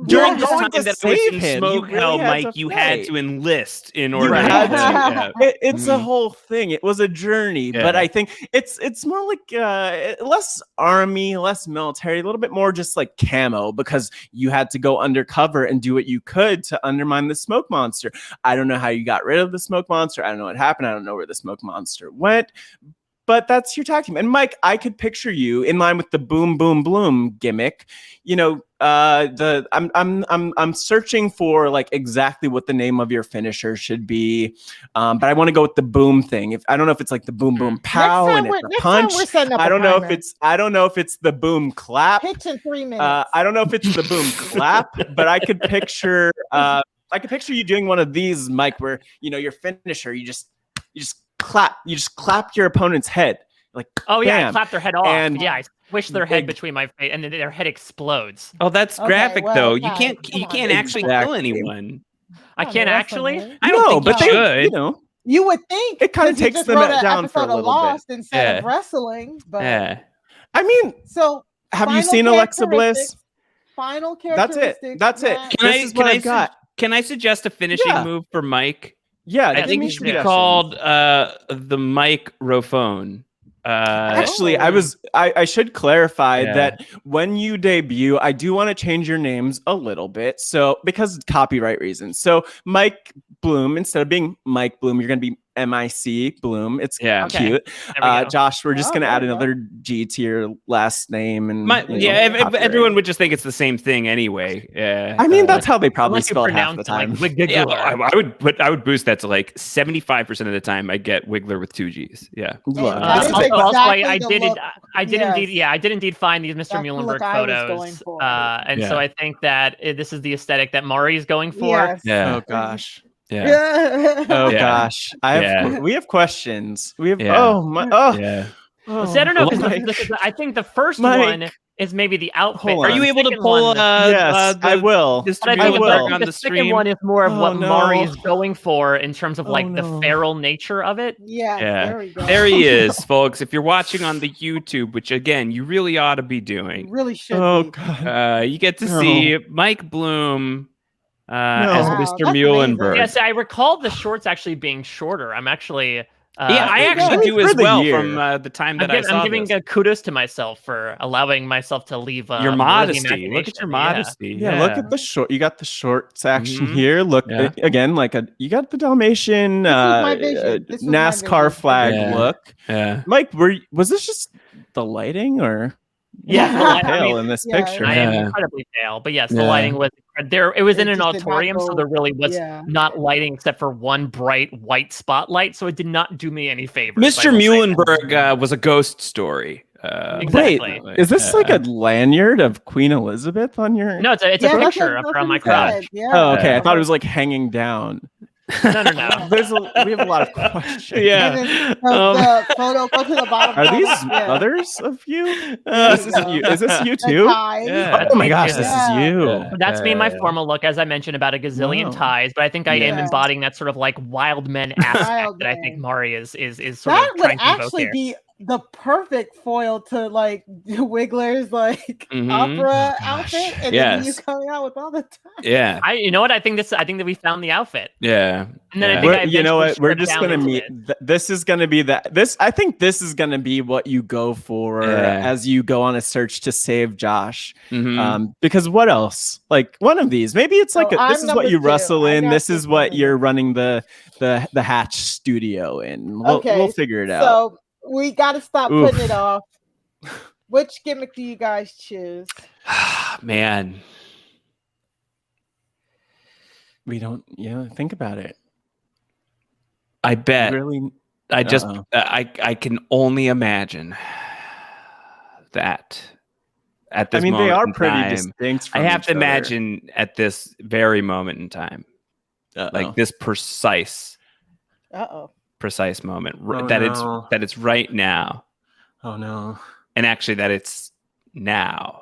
During this time that I was in Smoke Hell, Mike, you had to enlist in order to.
It's a whole thing. It was a journey, but I think it's more like less army, less military, a little bit more just like camo, because you had to go undercover and do what you could to undermine the smoke monster. I don't know how you got rid of the smoke monster. I don't know what happened. I don't know where the smoke monster went. But that's your tag team. And Mike, I could picture you in line with the boom, boom, bloom gimmick. You know, I'm searching for like exactly what the name of your finisher should be. But I want to go with the boom thing. I don't know if it's like the boom, boom, pow, and it's a punch. I don't know if it's the boom clap.
Pitch in 3 minutes.
I don't know if it's the boom clap, but I could picture you doing one of these, Mike, where you know your finisher, you just clap your opponent's head, like,
oh
bam.
yeah, I clap their head off, and yeah, I squish their head between my face, and then their head explodes.
Oh, that's graphic though. You can't actually kill anyone.
I can't actually.
I don't think you should.
You know,
you would think
it kind of takes them down for a little bit
instead of wrestling. But
I mean,
so
have you seen Alexa Bliss?
Final characteristics.
That's it.
Can I suggest a finishing move for Mike?
Yeah,
I think it should be called the microphone.
Actually, I should clarify that when you debut, I do want to change your names a little bit. So because copyright reasons. So Mike Bloom, instead of being Mike Bloom, you're going to be MIC Bloom. It's cute. Josh, we're just going to add another G to your last name. And
everyone would just think it's the same thing anyway. Yeah,
I mean, that's how they probably spell it half the time.
I would boost that to like 75% of the time. I get Wigler with 2 G's. Yeah.
I did indeed find these Mr. Muhlenberg photos. So I think that this is the aesthetic that Mari is going for.
Yes.
Yeah. Oh gosh.
Yeah.
Oh gosh. We have questions. We have
See, I don't know, because I think the first one is maybe the outfit.
Are you able to pull?
Yes, I will.
I will.
On the second one is more of what Mari is going for in terms of the feral nature of it.
Yeah. There we go.
There he is, folks. If you're watching on the YouTube, which again you really ought to be doing,
really should.
Oh god.
You get to see Mike Bloom as Mr. Muhlenberg.
Yes, I recall the shorts actually being shorter. I'm actually.
I actually do as well from the time that I saw
I'm giving kudos to myself for allowing myself to leave
your modesty. Look at your modesty.
Yeah, look at the short. You got the shorts action here. Look again, you got the Dalmatian NASCAR flag look.
Yeah,
Mike, was this just the lighting or?
Yeah,
pale in this picture.
I am incredibly pale, but yes, the lighting was there. It was in an auditorium, so there really was not lighting except for one bright white spotlight. So it did not do me any favors.
Mr. Muhlenberg was a ghost story.
Exactly.
Wait, is this like a lanyard of Queen Elizabeth on your?
No, it's a picture of her on my crotch.
Oh, okay. I thought it was like hanging down.
No.
We have a lot of questions.
Yeah.
The photo, go to the bottom.
Are these others of you? This isn't you. Is this you too?
Yeah.
Oh my gosh, this is you.
That's me in my formal look, as I mentioned, about a gazillion ties. But I think I am embodying that sort of like wild men aspect that I think Mari is sort of trying to evoke.
That would actually be the perfect foil to like Wigler's opera outfit, and then you coming out with all the time.
Yeah,
you know what? I think that we found the outfit.
Yeah,
and then I think
you know what? We're just gonna meet. This is gonna be that. I think this is gonna be what you go for as you go on a search to save Josh. Because what else? Like one of these, maybe it's like this is what you wrestle in. This is what you're running the Hatch studio in. We'll figure it out.
So we got to stop putting it off. Which gimmick do you guys choose?
Man.
We don't, think about it.
I bet.
Really?
I can only imagine that at this.
I mean,
moment
they are
in
pretty
time.
distinct.
I have to
other.
imagine at this very moment in time, like this precise moment that it's right now.
Oh no!
And actually, that it's now.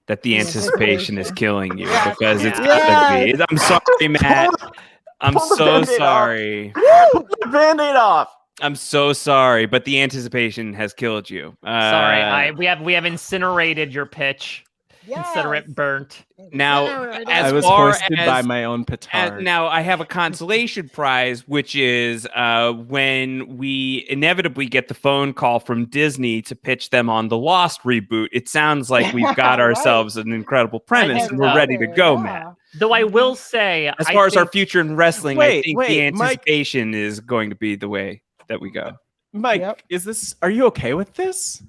That the anticipation is killing you because it's gotta be. I'm sorry, Matt. I'm so sorry.
Pull the Band-Aid off.
I'm so sorry, but the anticipation has killed you.
Sorry, we have incinerated your pitch. Consider it burnt.
Now,
I was hoisted by my own petard.
Now, I have a consolation prize, which is when we inevitably get the phone call from Disney to pitch them on the Lost reboot. It sounds like we've got ourselves an incredible premise, and we're ready to go, Matt.
Though I will say,
as far as our future in wrestling, I think the anticipation is going to be the way that we go.
Mike, are you okay with this?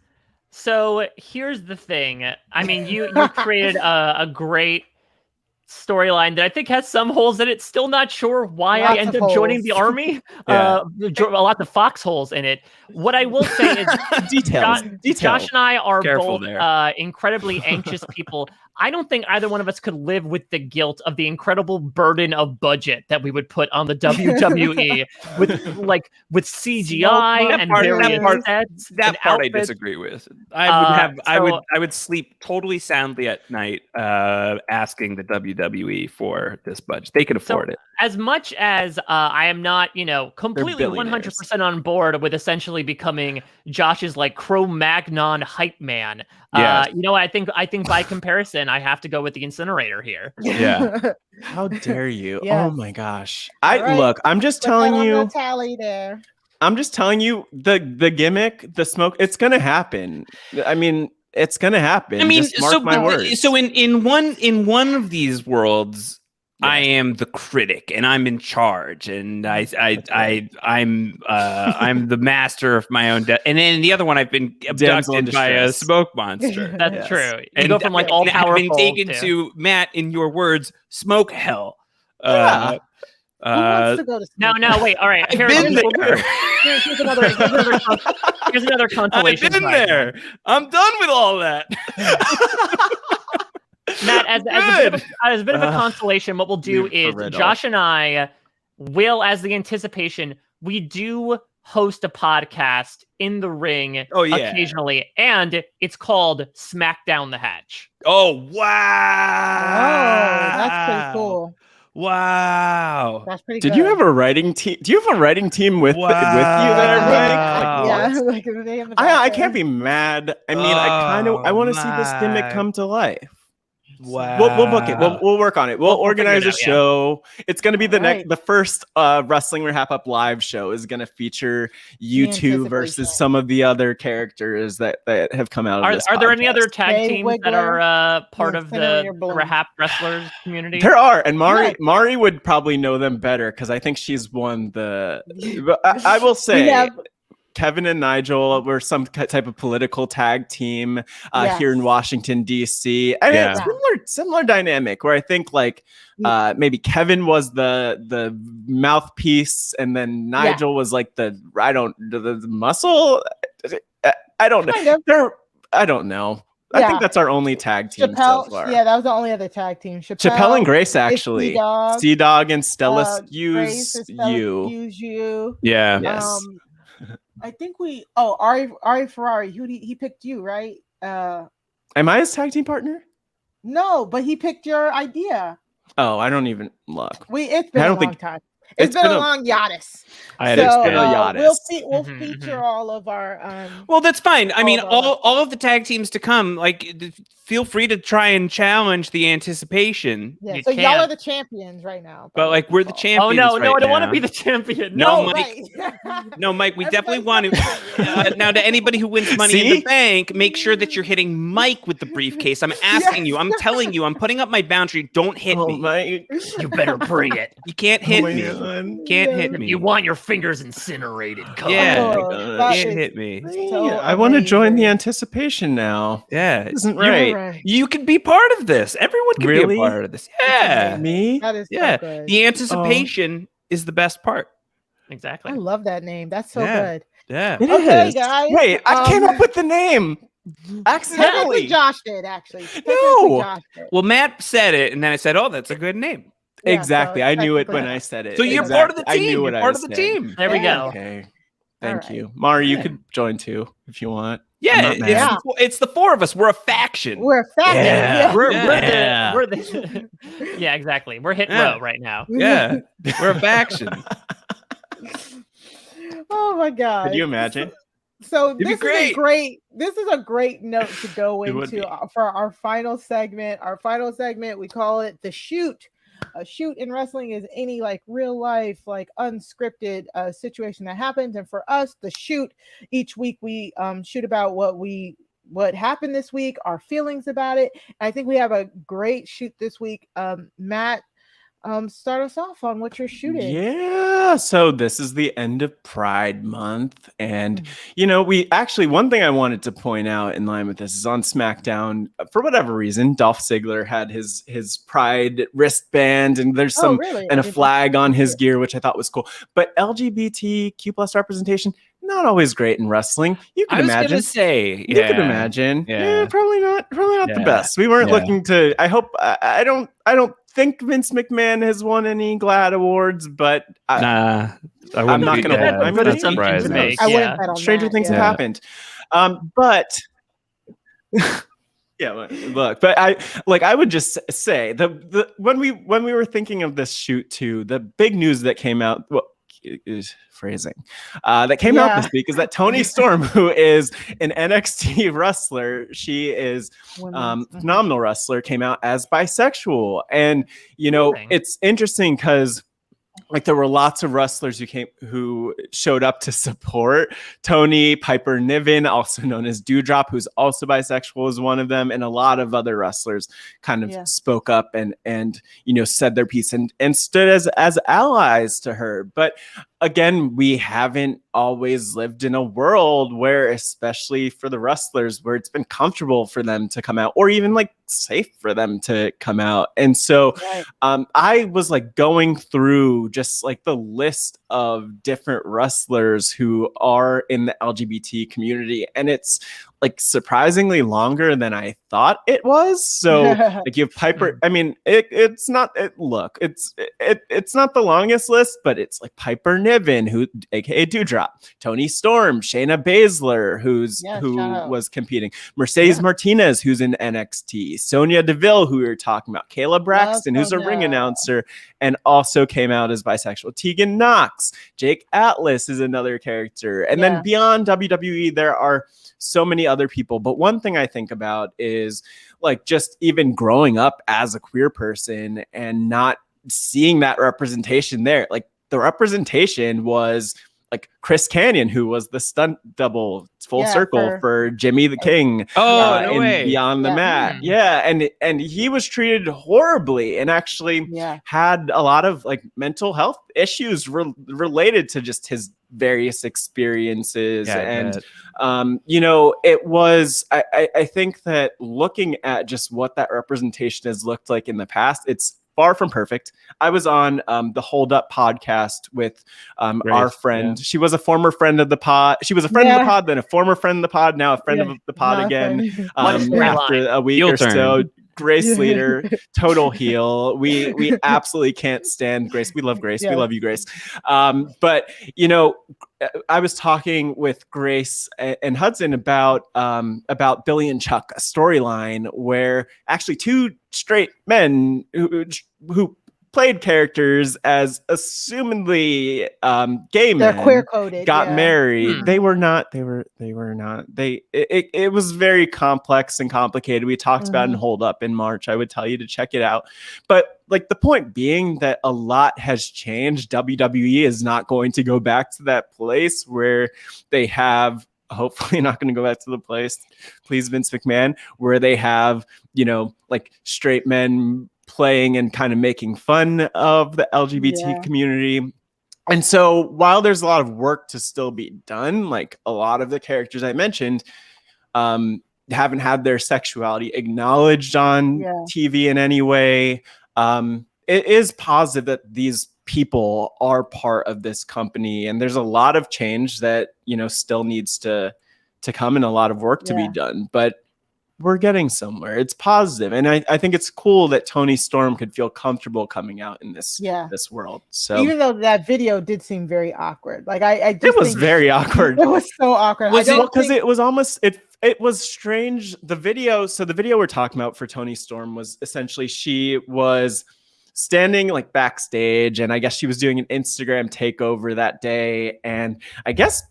So here's the thing. I mean, you created a great storyline that I think has some holes in it. Still not sure why I ended up joining the army. A lot of foxholes in it. What I will say is
details.
Josh and I are both incredibly anxious people. I don't think either one of us could live with the guilt of the incredible burden of budget that we would put on the WWE with CGI and various sets.
That part I disagree with. I would sleep totally soundly at night asking the WWE for this budget. They could afford it.
As much as I am not, completely 100% on board with essentially becoming Josh's Cro-Magnon hype man. I think by comparison, I have to go with the incinerator here.
Yeah.
How dare you? Yes. Oh my gosh. I'm just telling you. I'm just telling you the gimmick, the smoke, it's gonna happen. I mean, it's gonna happen.
I mean,
just mark my words.
So in one of these worlds, I am the critic and I'm in charge and I'm the master of my own death. And then the other one, I've been abducted by a smoke monster.
That's true. You go from all powerful.
I've been taken to Matt, in your words, smoke hell.
Who wants to go to smoke?
No, wait. All right.
I've been there.
Here's another consolation.
I've been there. I'm done with all that.
Matt, as a bit of a consolation, what we'll do is Josh and I will, as the anticipation, we do host a podcast in the ring occasionally, and it's called Smackdown the Hatch.
Oh, wow.
Oh, that's pretty cool.
Wow.
That's pretty good.
Did you have a writing team? Do you have a writing team with you there, Mike? I can't be mad. I mean, I want to see this gimmick come to life.
Wow.
We'll book it. We'll work on it. We'll organize a show. Yeah. It's going to be the first Wrestling RHAPup live show is going to feature you two versus some of the other characters that have come out of this.
Are there any other tag teams that are part of the RHAP wrestlers community?
There are, and Mari would probably know them better because I think she's won the. I will say. Kevin and Nigel were some type of political tag team here in Washington, D.C. And it's similar dynamic where I think maybe Kevin was the mouthpiece and then Nigel was the muscle. I don't know. I don't know. I think that's our only tag team so far.
Yeah, that was the only other tag team.
Chappelle and Grace, actually. Sea-Dog and Stella Hughes.
You.
Yeah.
Yes.
I think Ari Ferrari, he picked you, right?
Am I his tag team partner?
No, but he picked your idea.
Oh, I don't even look.
It's been a long time. It's been a long Yadis. We'll feature all of our.
Well, that's fine. I mean, all of the tag teams to come. Feel free to try and challenge the anticipation.
Yeah. So y'all are the champions right now.
But we're the champions.
Oh no, I don't want to be the champion.
No, Mike. No, Mike. We definitely want to. Now, to anybody who wins Money in the Bank, make sure that you're hitting Mike with the briefcase. I'm asking you. I'm telling you. I'm putting up my boundary. Don't hit me.
Mike.
You better bring it.
You can't hit me. Can't hit me.
You want your fingers incinerated.
Can't hit me.
I want to join the anticipation now.
Yeah,
isn't right.
You can be part of this. Everyone can be a part of this. Yeah,
me.
That is so good.
The anticipation is the best part.
Exactly.
I love that name. That's so good.
Yeah,
it is.
Guys.
Wait, I came up with the name. Accidentally.
Josh did, actually.
No.
Josh did.
Well, Matt said it, and then I said, "Oh, that's a good name."
Yeah,
Exactly.
so
I knew it when I said it.
So you're
exactly.
part of the team.
I knew what
you're
I
part
was
of the
saying.
team.
There we go.
Okay. Thank
right.
you. Mari, you
Yeah.
could join too if you want.
Yeah, it's the four of us. We're a faction.
We're a faction.
Yeah.
We're the yeah, exactly. We're hit row right now.
Yeah, we're a faction.
Oh my god!
Could you imagine?
So
It'd be
this is a great note to go into for our final segment. Our final segment, we call it the shoot. A shoot in wrestling is any like real life, like unscripted situation that happens. And for us, the shoot, each week we shoot about what happened this week, our feelings about it. And I think we have a great shoot this week. Matt, start us off on what you're shooting.
Yeah, so this is the end of Pride Month, and we actually, one thing I wanted to point out in line with this is on SmackDown, for whatever reason, Dolph Ziggler had his Pride wristband, and there's and a flag on his gear, which I thought was cool. But LGBTQ plus representation, not always great in wrestling. You could imagine.
Gonna say,
you could imagine. Yeah, probably not the best. We weren't looking to. I hope. I don't think Vince McMahon has won any GLAAD awards, but I'm not going to. I'm going to surprise him. Stranger things have happened, but. Yeah, look, but I would just say the when we were thinking of this shoot too, the big news that came out. Is phrasing that came out this week is that Toni Storm, who is an NXT wrestler, she is phenomenal wrestler, came out as bisexual. And it's interesting because like there were lots of wrestlers who showed up to support Toni. Piper Niven, also known as Doudrop, who's also bisexual, is one of them, and a lot of other wrestlers kind of spoke up and said their piece and stood as allies to her. But again, we haven't always lived in a world where, especially for the wrestlers, where it's been comfortable for them to come out, or even like safe for them to come out. And so I was like going through just like the list of different wrestlers who are in the LGBT community, and it's like surprisingly longer than I thought it was. So like you have Piper. I mean, it's not the longest list, but it's like Piper Niven, who aka Doudrop, Toni Storm, Shayna Basler, who was competing, Mercedes Martinez, who's in NXT, Sonya Deville, who we were talking about, Kayla Braxton, who's a ring announcer and also came out as bisexual, Tegan Knox, Jake Atlas is another character, and then beyond WWE there are so many other people. But one thing I think about is like just even growing up as a queer person and not seeing that representation there. Like the representation was like Chris Kanyon, who was the stunt double full circle for Jimmy the King in Beyond the Mat. And he was treated horribly and actually had a lot of like mental health issues related to just his various experiences. It was I think that looking at just what that representation has looked like in the past, it's far from perfect. I was on the Hold Up podcast with our friend. She was a former friend of the pod. She was a friend of the pod, then a former friend of the pod, now a friend of the pod again. After a week or so. Grace Leader, total heel. We absolutely can't stand Grace. We love Grace. We love you, Grace. But I was talking with Grace and Hudson about Billy and Chuck, a storyline where actually two straight men who played characters as assumedly gay men.
They're queer coded.
Got married. They were not. It was very complex and complicated. We talked about it in Hold Up in March. I would tell you to check it out. But like the point being that a lot has changed. WWE is not going to go back to that place where they have. Hopefully not going to go back to the place, please, Vince McMahon, where they have, like straight men playing and kind of making fun of the LGBT community. And so while there's a lot of work to still be done, like a lot of the characters I mentioned haven't had their sexuality acknowledged on TV in any way. It is positive that these people are part of this company, and there's a lot of change that still needs to to come and a lot of work to be done, but we're getting somewhere. It's positive. And I think it's cool that Toni Storm could feel comfortable coming out in this world. So
even though that video did seem very awkward, like I just
it was very awkward.
It was so awkward.
Because it was almost it was strange. The video we're talking about for Toni Storm was essentially she was standing like backstage, and I guess she was doing an Instagram takeover that day, and I guess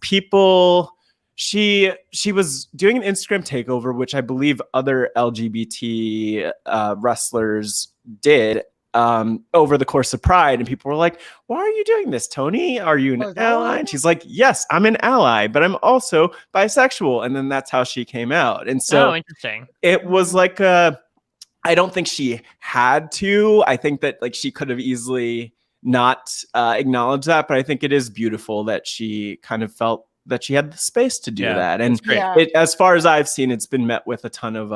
she was doing an Instagram takeover, which I believe other LGBT wrestlers did over the course of Pride. And people were like, why are you doing this, Toni? Are you an ally? And she's like, yes, I'm an ally, but I'm also bisexual. And then that's how she came out. And so
interesting.
It was like I don't think she had to. I think that like she could have easily not acknowledged that, but I think it is beautiful that she kind of felt that she had the space to do that. And as far as I've seen, it's been met with a ton of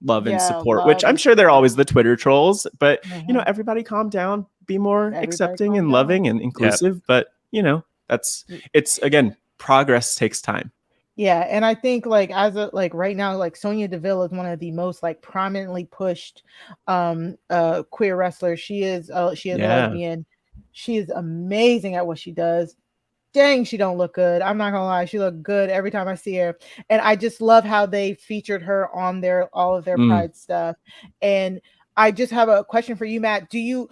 love and support, which I'm sure they're always the Twitter trolls, but you know, everybody calm down, be more accepting and loving and inclusive. But you know, it's again, progress takes time.
Yeah, and I think like right now, like Sonya Deville is one of the most like prominently pushed queer wrestlers. She is a lesbian. She is amazing at what she does. Dang, she don't look good. I'm not gonna lie, she looked good every time I see her, and I just love how they featured her on all of their Pride stuff. And I just have a question for you, Matt. Do you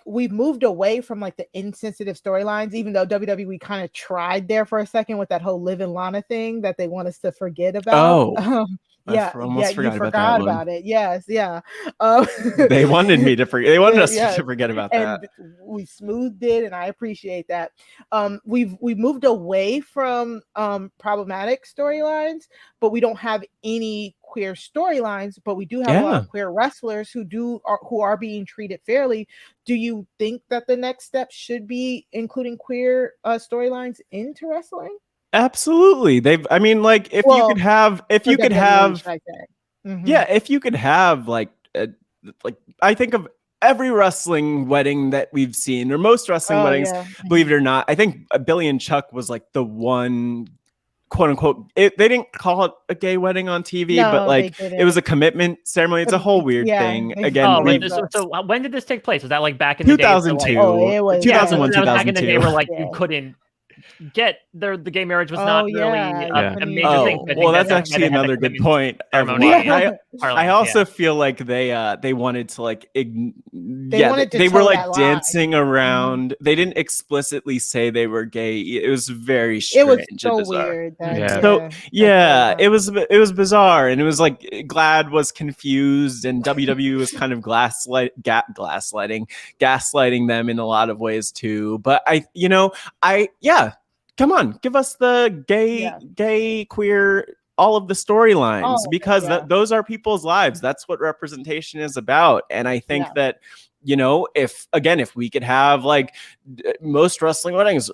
we've moved away from like the insensitive storylines, even though WWE kind of tried there for a second with that whole Liv and Lana thing that they want us to forget about? You forgot about it. Yes,
they wanted me to forget. They wanted us to forget about that.
And we smoothed it, and I appreciate that. We've moved away from problematic storylines, but we don't have any queer storylines. But we do have a lot of queer wrestlers who are being treated fairly. Do you think that the next step should be including queer storylines into wrestling?
Absolutely. If you could have I think of every wrestling wedding that we've seen, or most wrestling weddings, believe it or not. I think Billy and Chuck was like the one, quote unquote, they didn't call it a gay wedding on TV, but like it was a commitment ceremony. It's a whole weird thing. Again,
so when did this take place? Was that like back in
2002?
The day?
2001, 2002.
Back in the day, where like you couldn't get the gay marriage was not really a major thing.
Well, that's actually another good point. I also feel like they wanted to like they were like dancing around. They didn't explicitly say they were gay. It was very strange.
It was so weird.
It was bizarre, and it was like GLAAD was confused, and WWE was kind of gaslighting them in a lot of ways too. But come on, give us the gay, queer, all of the storylines, because those are people's lives. That's what representation is about. And I think that, you know, if we could have like most wrestling weddings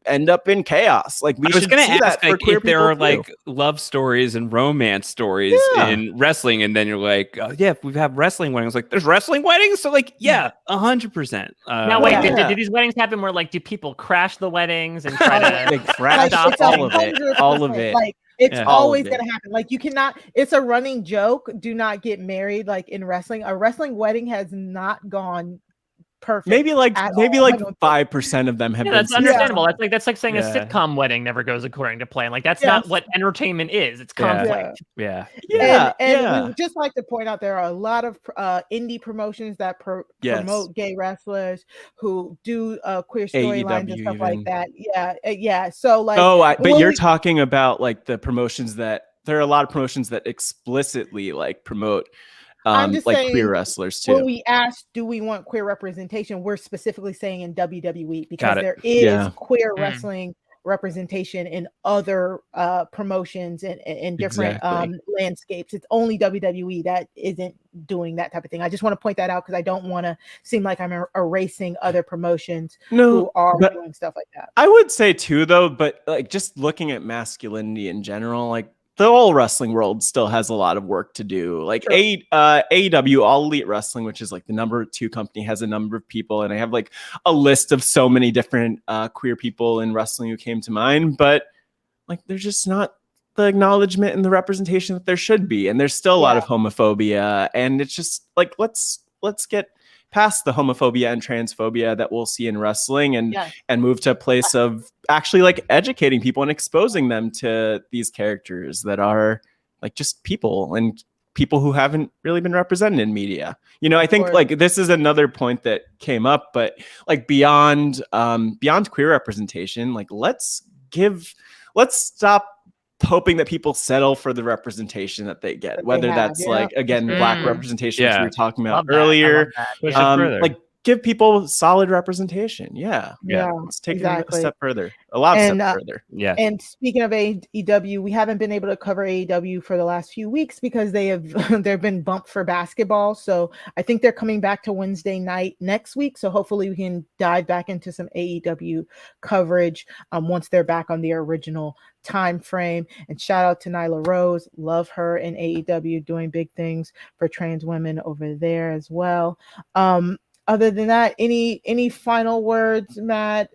end up in chaos, like we should see that for queer
if there are
too.
like love stories and romance stories in wrestling, and then you're like, if we have wrestling weddings, like there's wrestling weddings, so like 100%.
Now wait, did these weddings happen where like do people crash the weddings and try to
they crash all of it?
Like it's always going to happen. Like you cannot, it's a running joke. Do not get married like in wrestling. A wrestling wedding has not gone perfect.
Maybe like 5% of them have been.
That's understandable. That's like saying a sitcom wedding never goes according to plan. Like that's not what entertainment is. It's conflict.
And
we would just like to point out there are a lot of indie promotions that promote gay wrestlers who do queer storylines and stuff like that. So like,
but you're talking about like the promotions that there are a lot of promotions that explicitly like promote.
I'm just saying,
queer wrestlers too.
When we ask, do we want queer representation? We're specifically saying in WWE because there is queer wrestling representation in other promotions and different landscapes. It's only WWE that isn't doing that type of thing. I just want to point that out because I don't want to seem like I'm erasing other promotions who are doing stuff like that.
I would say too, though, but like just looking at masculinity in general, like the whole wrestling world still has a lot of work to do. Like AEW, All Elite Wrestling, which is like the number 2 company, has a number of people, and I have like a list of so many different queer people in wrestling who came to mind, but like they're just not the acknowledgement and the representation that there should be. And there's still a lot of homophobia, and it's just like, let's get past the homophobia and transphobia that we'll see in wrestling and move to a place of actually like educating people and exposing them to these characters that are like just people and people who haven't really been represented in media. You know, I think like this is another point that came up, but like beyond queer representation, like let's stop hoping that people settle for the representation that they get, whether that's like, again, Black representation, which we were talking about earlier, like give people solid representation. Let's take it a step further, a lot of steps further.
And speaking of AEW, we haven't been able to cover AEW for the last few weeks because they've been bumped for basketball. So I think they're coming back to Wednesday night next week. So hopefully we can dive back into some AEW coverage once they're back on the original time frame. And shout out to Nyla Rose, love her in AEW, doing big things for trans women over there as well. Other than that, any final words, Matt?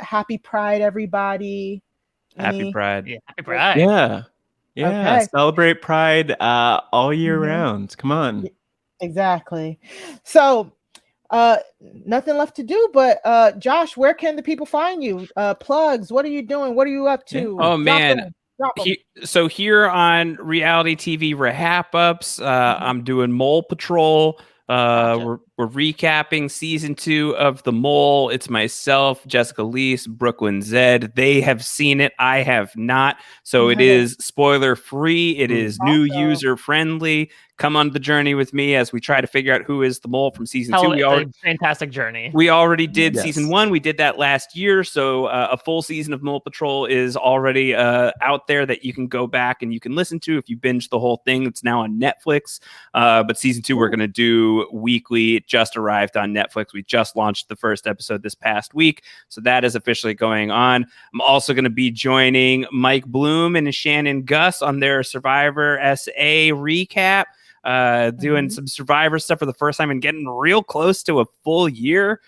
Happy Pride, everybody.
Happy Pride.
Yeah, happy Pride.
Yeah. Okay. Celebrate Pride all year round. Come on.
Exactly. So nothing left to do, but Josh, where can the people find you? Plugs, what are you doing? What are you up to?
Oh, man. So here on reality TV RHAPups, I'm doing Mole Patrol. We're recapping season 2 of The Mole. It's myself, Jessica Leese, Brooklyn Zed. They have seen it. I have not. So it is spoiler free. It is new user friendly. Come on the journey with me as we try to figure out who is the mole from season 2.
Fantastic journey.
We already did season 1. We did that last year. So a full season of Mole Patrol is already out there that you can go back and you can listen to if you binge the whole thing. It's now on Netflix. But season 2, we're going to do weekly. It just arrived on Netflix. We just launched the first episode this past week. So that is officially going on. I'm also going to be joining Mike Bloom and Shannon Gus on their Survivor SA recap. Doing some Survivor stuff for the first time and getting real close to a full year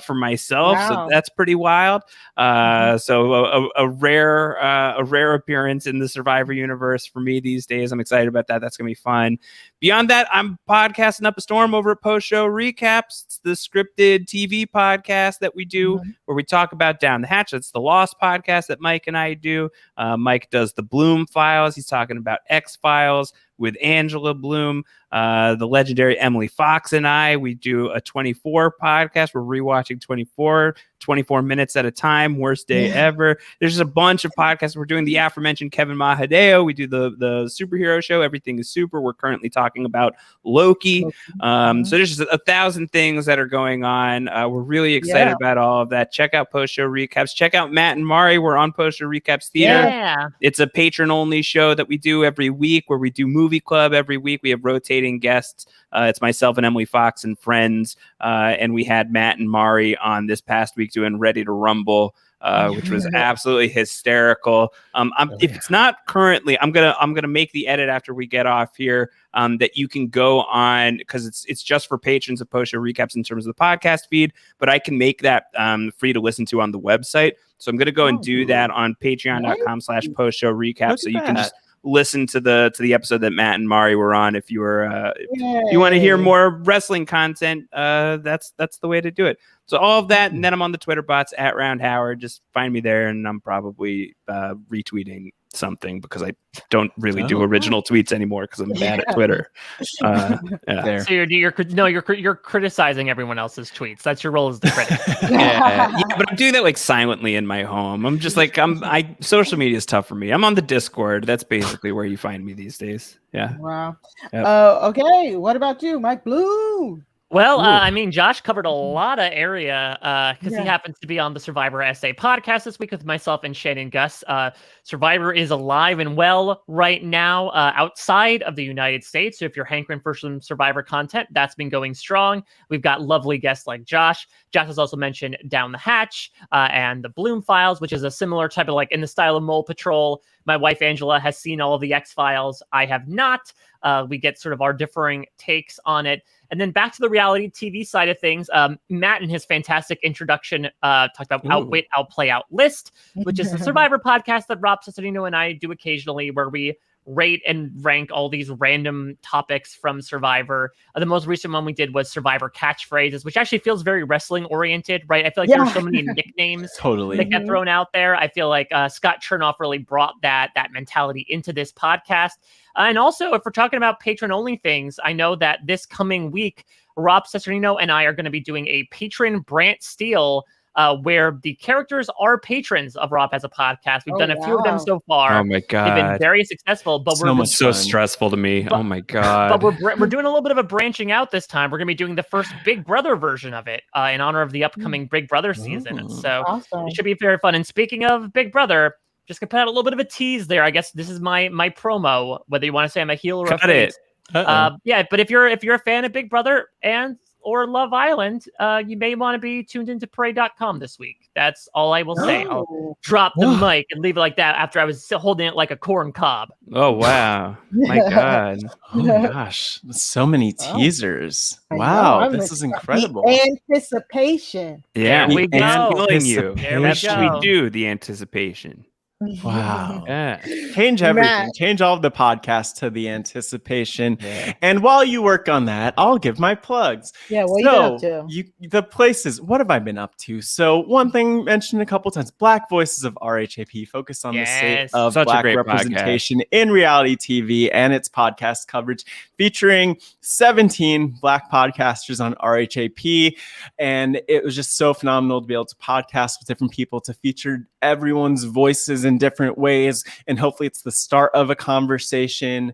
for myself. Wow. So that's pretty wild. So a rare appearance in the Survivor universe for me these days. I'm excited about that. That's gonna be fun. Beyond that, I'm podcasting up a storm over at Post Show Recaps. It's the scripted TV podcast that we do where we talk about Down the Hatch. That's the Lost podcast that Mike and I do. Mike does the Bloom Files. He's talking about X-Files with Angela Bloom. The legendary Emily Fox and I, we do a 24 podcast. We're rewatching 24 minutes at a time. Worst day ever. There's just a bunch of podcasts. We're doing the aforementioned Kevin Mahadeo. We do the superhero show. Everything is super. We're currently talking about Loki. So there's just 1,000 things that are going on. We're really excited about all of that. Check out Post Show Recaps. Check out Matt and Mari. We're on Post Show Recaps Theater.
Yeah.
It's a patron only show that we do every week where we do movie club every week. We have rotating guests. It's myself and Emily Fox and friends. And we had Matt and Mari on this past week doing Ready to Rumble, which was absolutely hysterical. If it's not currently, I'm gonna make the edit after we get off here. That you can go on because it's just for patrons of Post Show Recaps in terms of the podcast feed, but I can make that free to listen to on the website. So I'm gonna go and do that on patreon.com/Post Show Recaps. So you can just listen to the episode that Matt and Mari were on. If you were if you want to hear more wrestling content, that's the way to do it. So all of that, and then I'm on the Twitter bots at Round Howard. Just find me there, and I'm probably retweeting something because I don't really do original tweets anymore because I'm bad at Twitter.
So you're criticizing everyone else's tweets. That's your role as the critic.
But I'm doing that like silently in my home. I'm just like social media is tough for me. I'm on the Discord. That's basically where you find me these days. Yeah.
Wow. Okay. What about you, Mike Bloom?
Well, I mean, Josh covered a lot of area because he happens to be on the Survivor SA podcast this week with myself and Shannon Gus. Survivor is alive and well right now outside of the United States. So if you're hankering for some Survivor content, that's been going strong. We've got lovely guests like Josh. Josh has also mentioned Down the Hatch and the Bloom Files, which is a similar type of like in the style of Mole Patrol. My wife, Angela, has seen all of the X-Files. I have not. we get sort of our differing takes on it. And then back to the reality TV side of things, Matt in his fantastic introduction talked about Outwit, Outplay, Outlist, which is a Survivor podcast that Rob Cesternino and I do occasionally, where we rate and rank all these random topics from Survivor. The most recent one we did was Survivor catchphrases, which actually feels very wrestling oriented, right? I feel like there's so many nicknames that get thrown out there. I feel like Scott Chernoff really brought that mentality into this podcast. And also, if we're talking about patron only things, I know that this coming week, Rob Cesternino and I are going to be doing a patron Brant Steele, where the characters are patrons of Rob as a podcast. We've done a few of them so far.
Oh my god,
they've been very successful. But
we're so stressful to me. Oh my god.
But we're doing a little bit of a branching out this time. We're going to be doing the first Big Brother version of it in honor of the upcoming Big Brother season. So it should be very fun. And speaking of Big Brother, just gonna put out a little bit of a tease there. I guess this is my promo. Whether you want to say I'm a heel or a face. Yeah, but if you're a fan of Big Brother or Love Island, you may want to be tuned into Parade.com this week. That's all I will say. I'll drop the mic and leave it like that after I was still holding it like a corn cob.
Oh, wow. My God.
Oh, my gosh. So many teasers. Wow. This is incredible.
Anticipation.
Yeah.
There we go.
That's what we do, the anticipation.
Wow.
Yeah.
Change everything. Change all of the podcasts to the anticipation. Yeah. And while you work on that, I'll give my plugs.
Yeah, what are you up to?
The places, what have I been up to? So one thing mentioned a couple times, Black Voices of RHAP, focused on the state of Black representation in reality TV and its podcast coverage, featuring 17 Black podcasters on RHAP. And it was just so phenomenal to be able to podcast with different people, to feature everyone's voices in different ways, and hopefully it's the start of a conversation.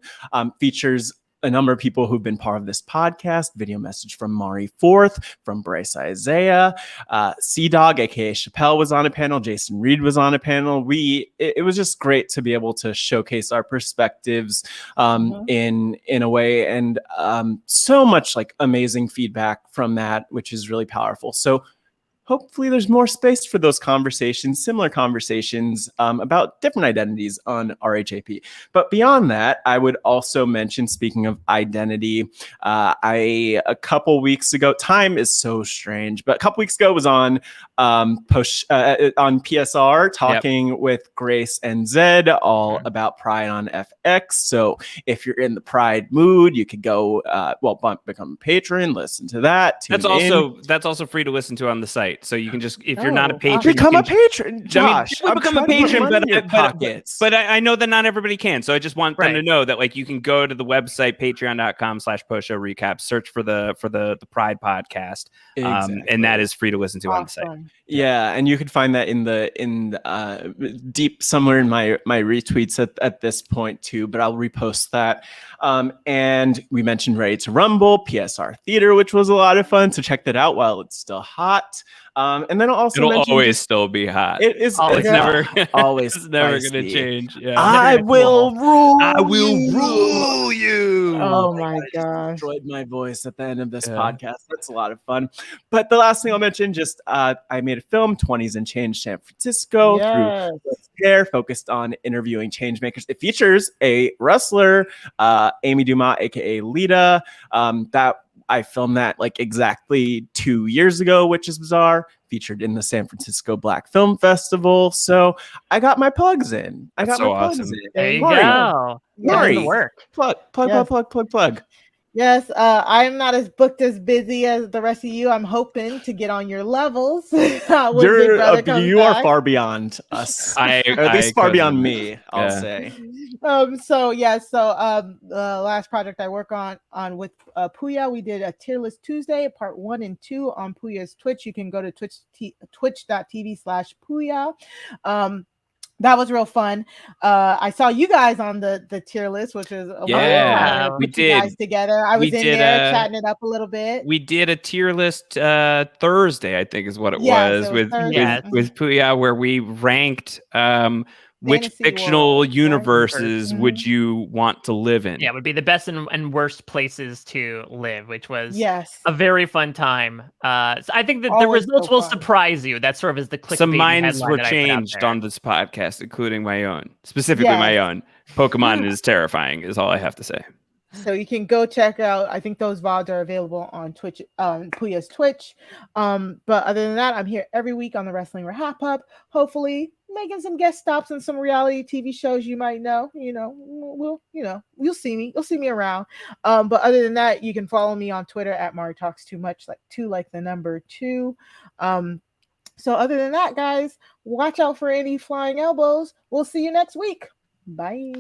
Features a number of people who've been part of this podcast. Video message from Mari Forth, from Bryce Isaiah, C-Dog, aka Chappelle, was on a panel. Jason Reed was on a panel. It was just great to be able to showcase our perspectives in a way, and so much like amazing feedback from that, which is really powerful. So hopefully there's more space for those conversations, similar conversations about different identities on RHAP. But beyond that, I would also mention, speaking of identity, a couple weeks ago, time is so strange, but a couple weeks ago was on on PSR, talking with Grace and Zed all about Pride on FX. So if you're in the Pride mood, you could go, become a patron, listen to that.
That's also free to listen to on the site. So you can just, if you're not a patron,
become a patron. Josh,
I mean, become a patron, but I know that not everybody can. So I just want them to know that, like, you can go to the website patreon.com/post-show recap, search for the Pride podcast, and that is free to listen to on the site.
Yeah, and you can find that in deep somewhere in my retweets at this point too. But I'll repost that. And we mentioned Ready to Rumble, PSR Theater, which was a lot of fun. So check that out while it's still hot. And then it'll
always still be hot.
It is
always
never always.
It's never going to change. Yeah.
I will rule you.
Oh my gosh!
Destroyed my voice at the end of this podcast. That's a lot of fun. But the last thing I'll mention, just I made a film, 20s and Change San Francisco, through Flair, focused on interviewing change makers. It features a wrestler, Amy Dumas, aka Lita. I filmed that like exactly 2 years ago, which is bizarre. Featured in the San Francisco Black Film Festival. So I got my plugs in. Plugs in.
There you go.
Mari, plug.
Yes, I'm not as booked as busy as the rest of you. I'm hoping to get on your levels.
You are far beyond us. At least far beyond me, I'll say.
Last project I work on with Puya, we did a tier list Tuesday, part 1 and 2 on Puya's Twitch. You can go to twitch.tv/Puya. That was real fun. I saw you guys on the tier list, which was
we did
you guys together. I was in there chatting it up a little bit.
We did a tier list Thursday, I think is what it was with Puya, where we ranked which fictional universes would you want to live in?
Yeah, it would be the best and worst places to live, which was a very fun time. So I think that the results will surprise you. That sort of is the clickbait.
Some minds were changed on this podcast, including my own. Specifically my own. Pokemon is terrifying, is all I have to say.
So you can go check out. I think those VODs are available on Twitch, Puya's Twitch. But other than that, I'm here every week on the Wrestling RHAPup. Hopefully, making some guest stops on some reality TV shows you might know. You'll see me. You'll see me around. But other than that, you can follow me on Twitter at Mari Talks Too Much, like the number 2. So other than that, guys, watch out for any flying elbows. We'll see you next week. Bye.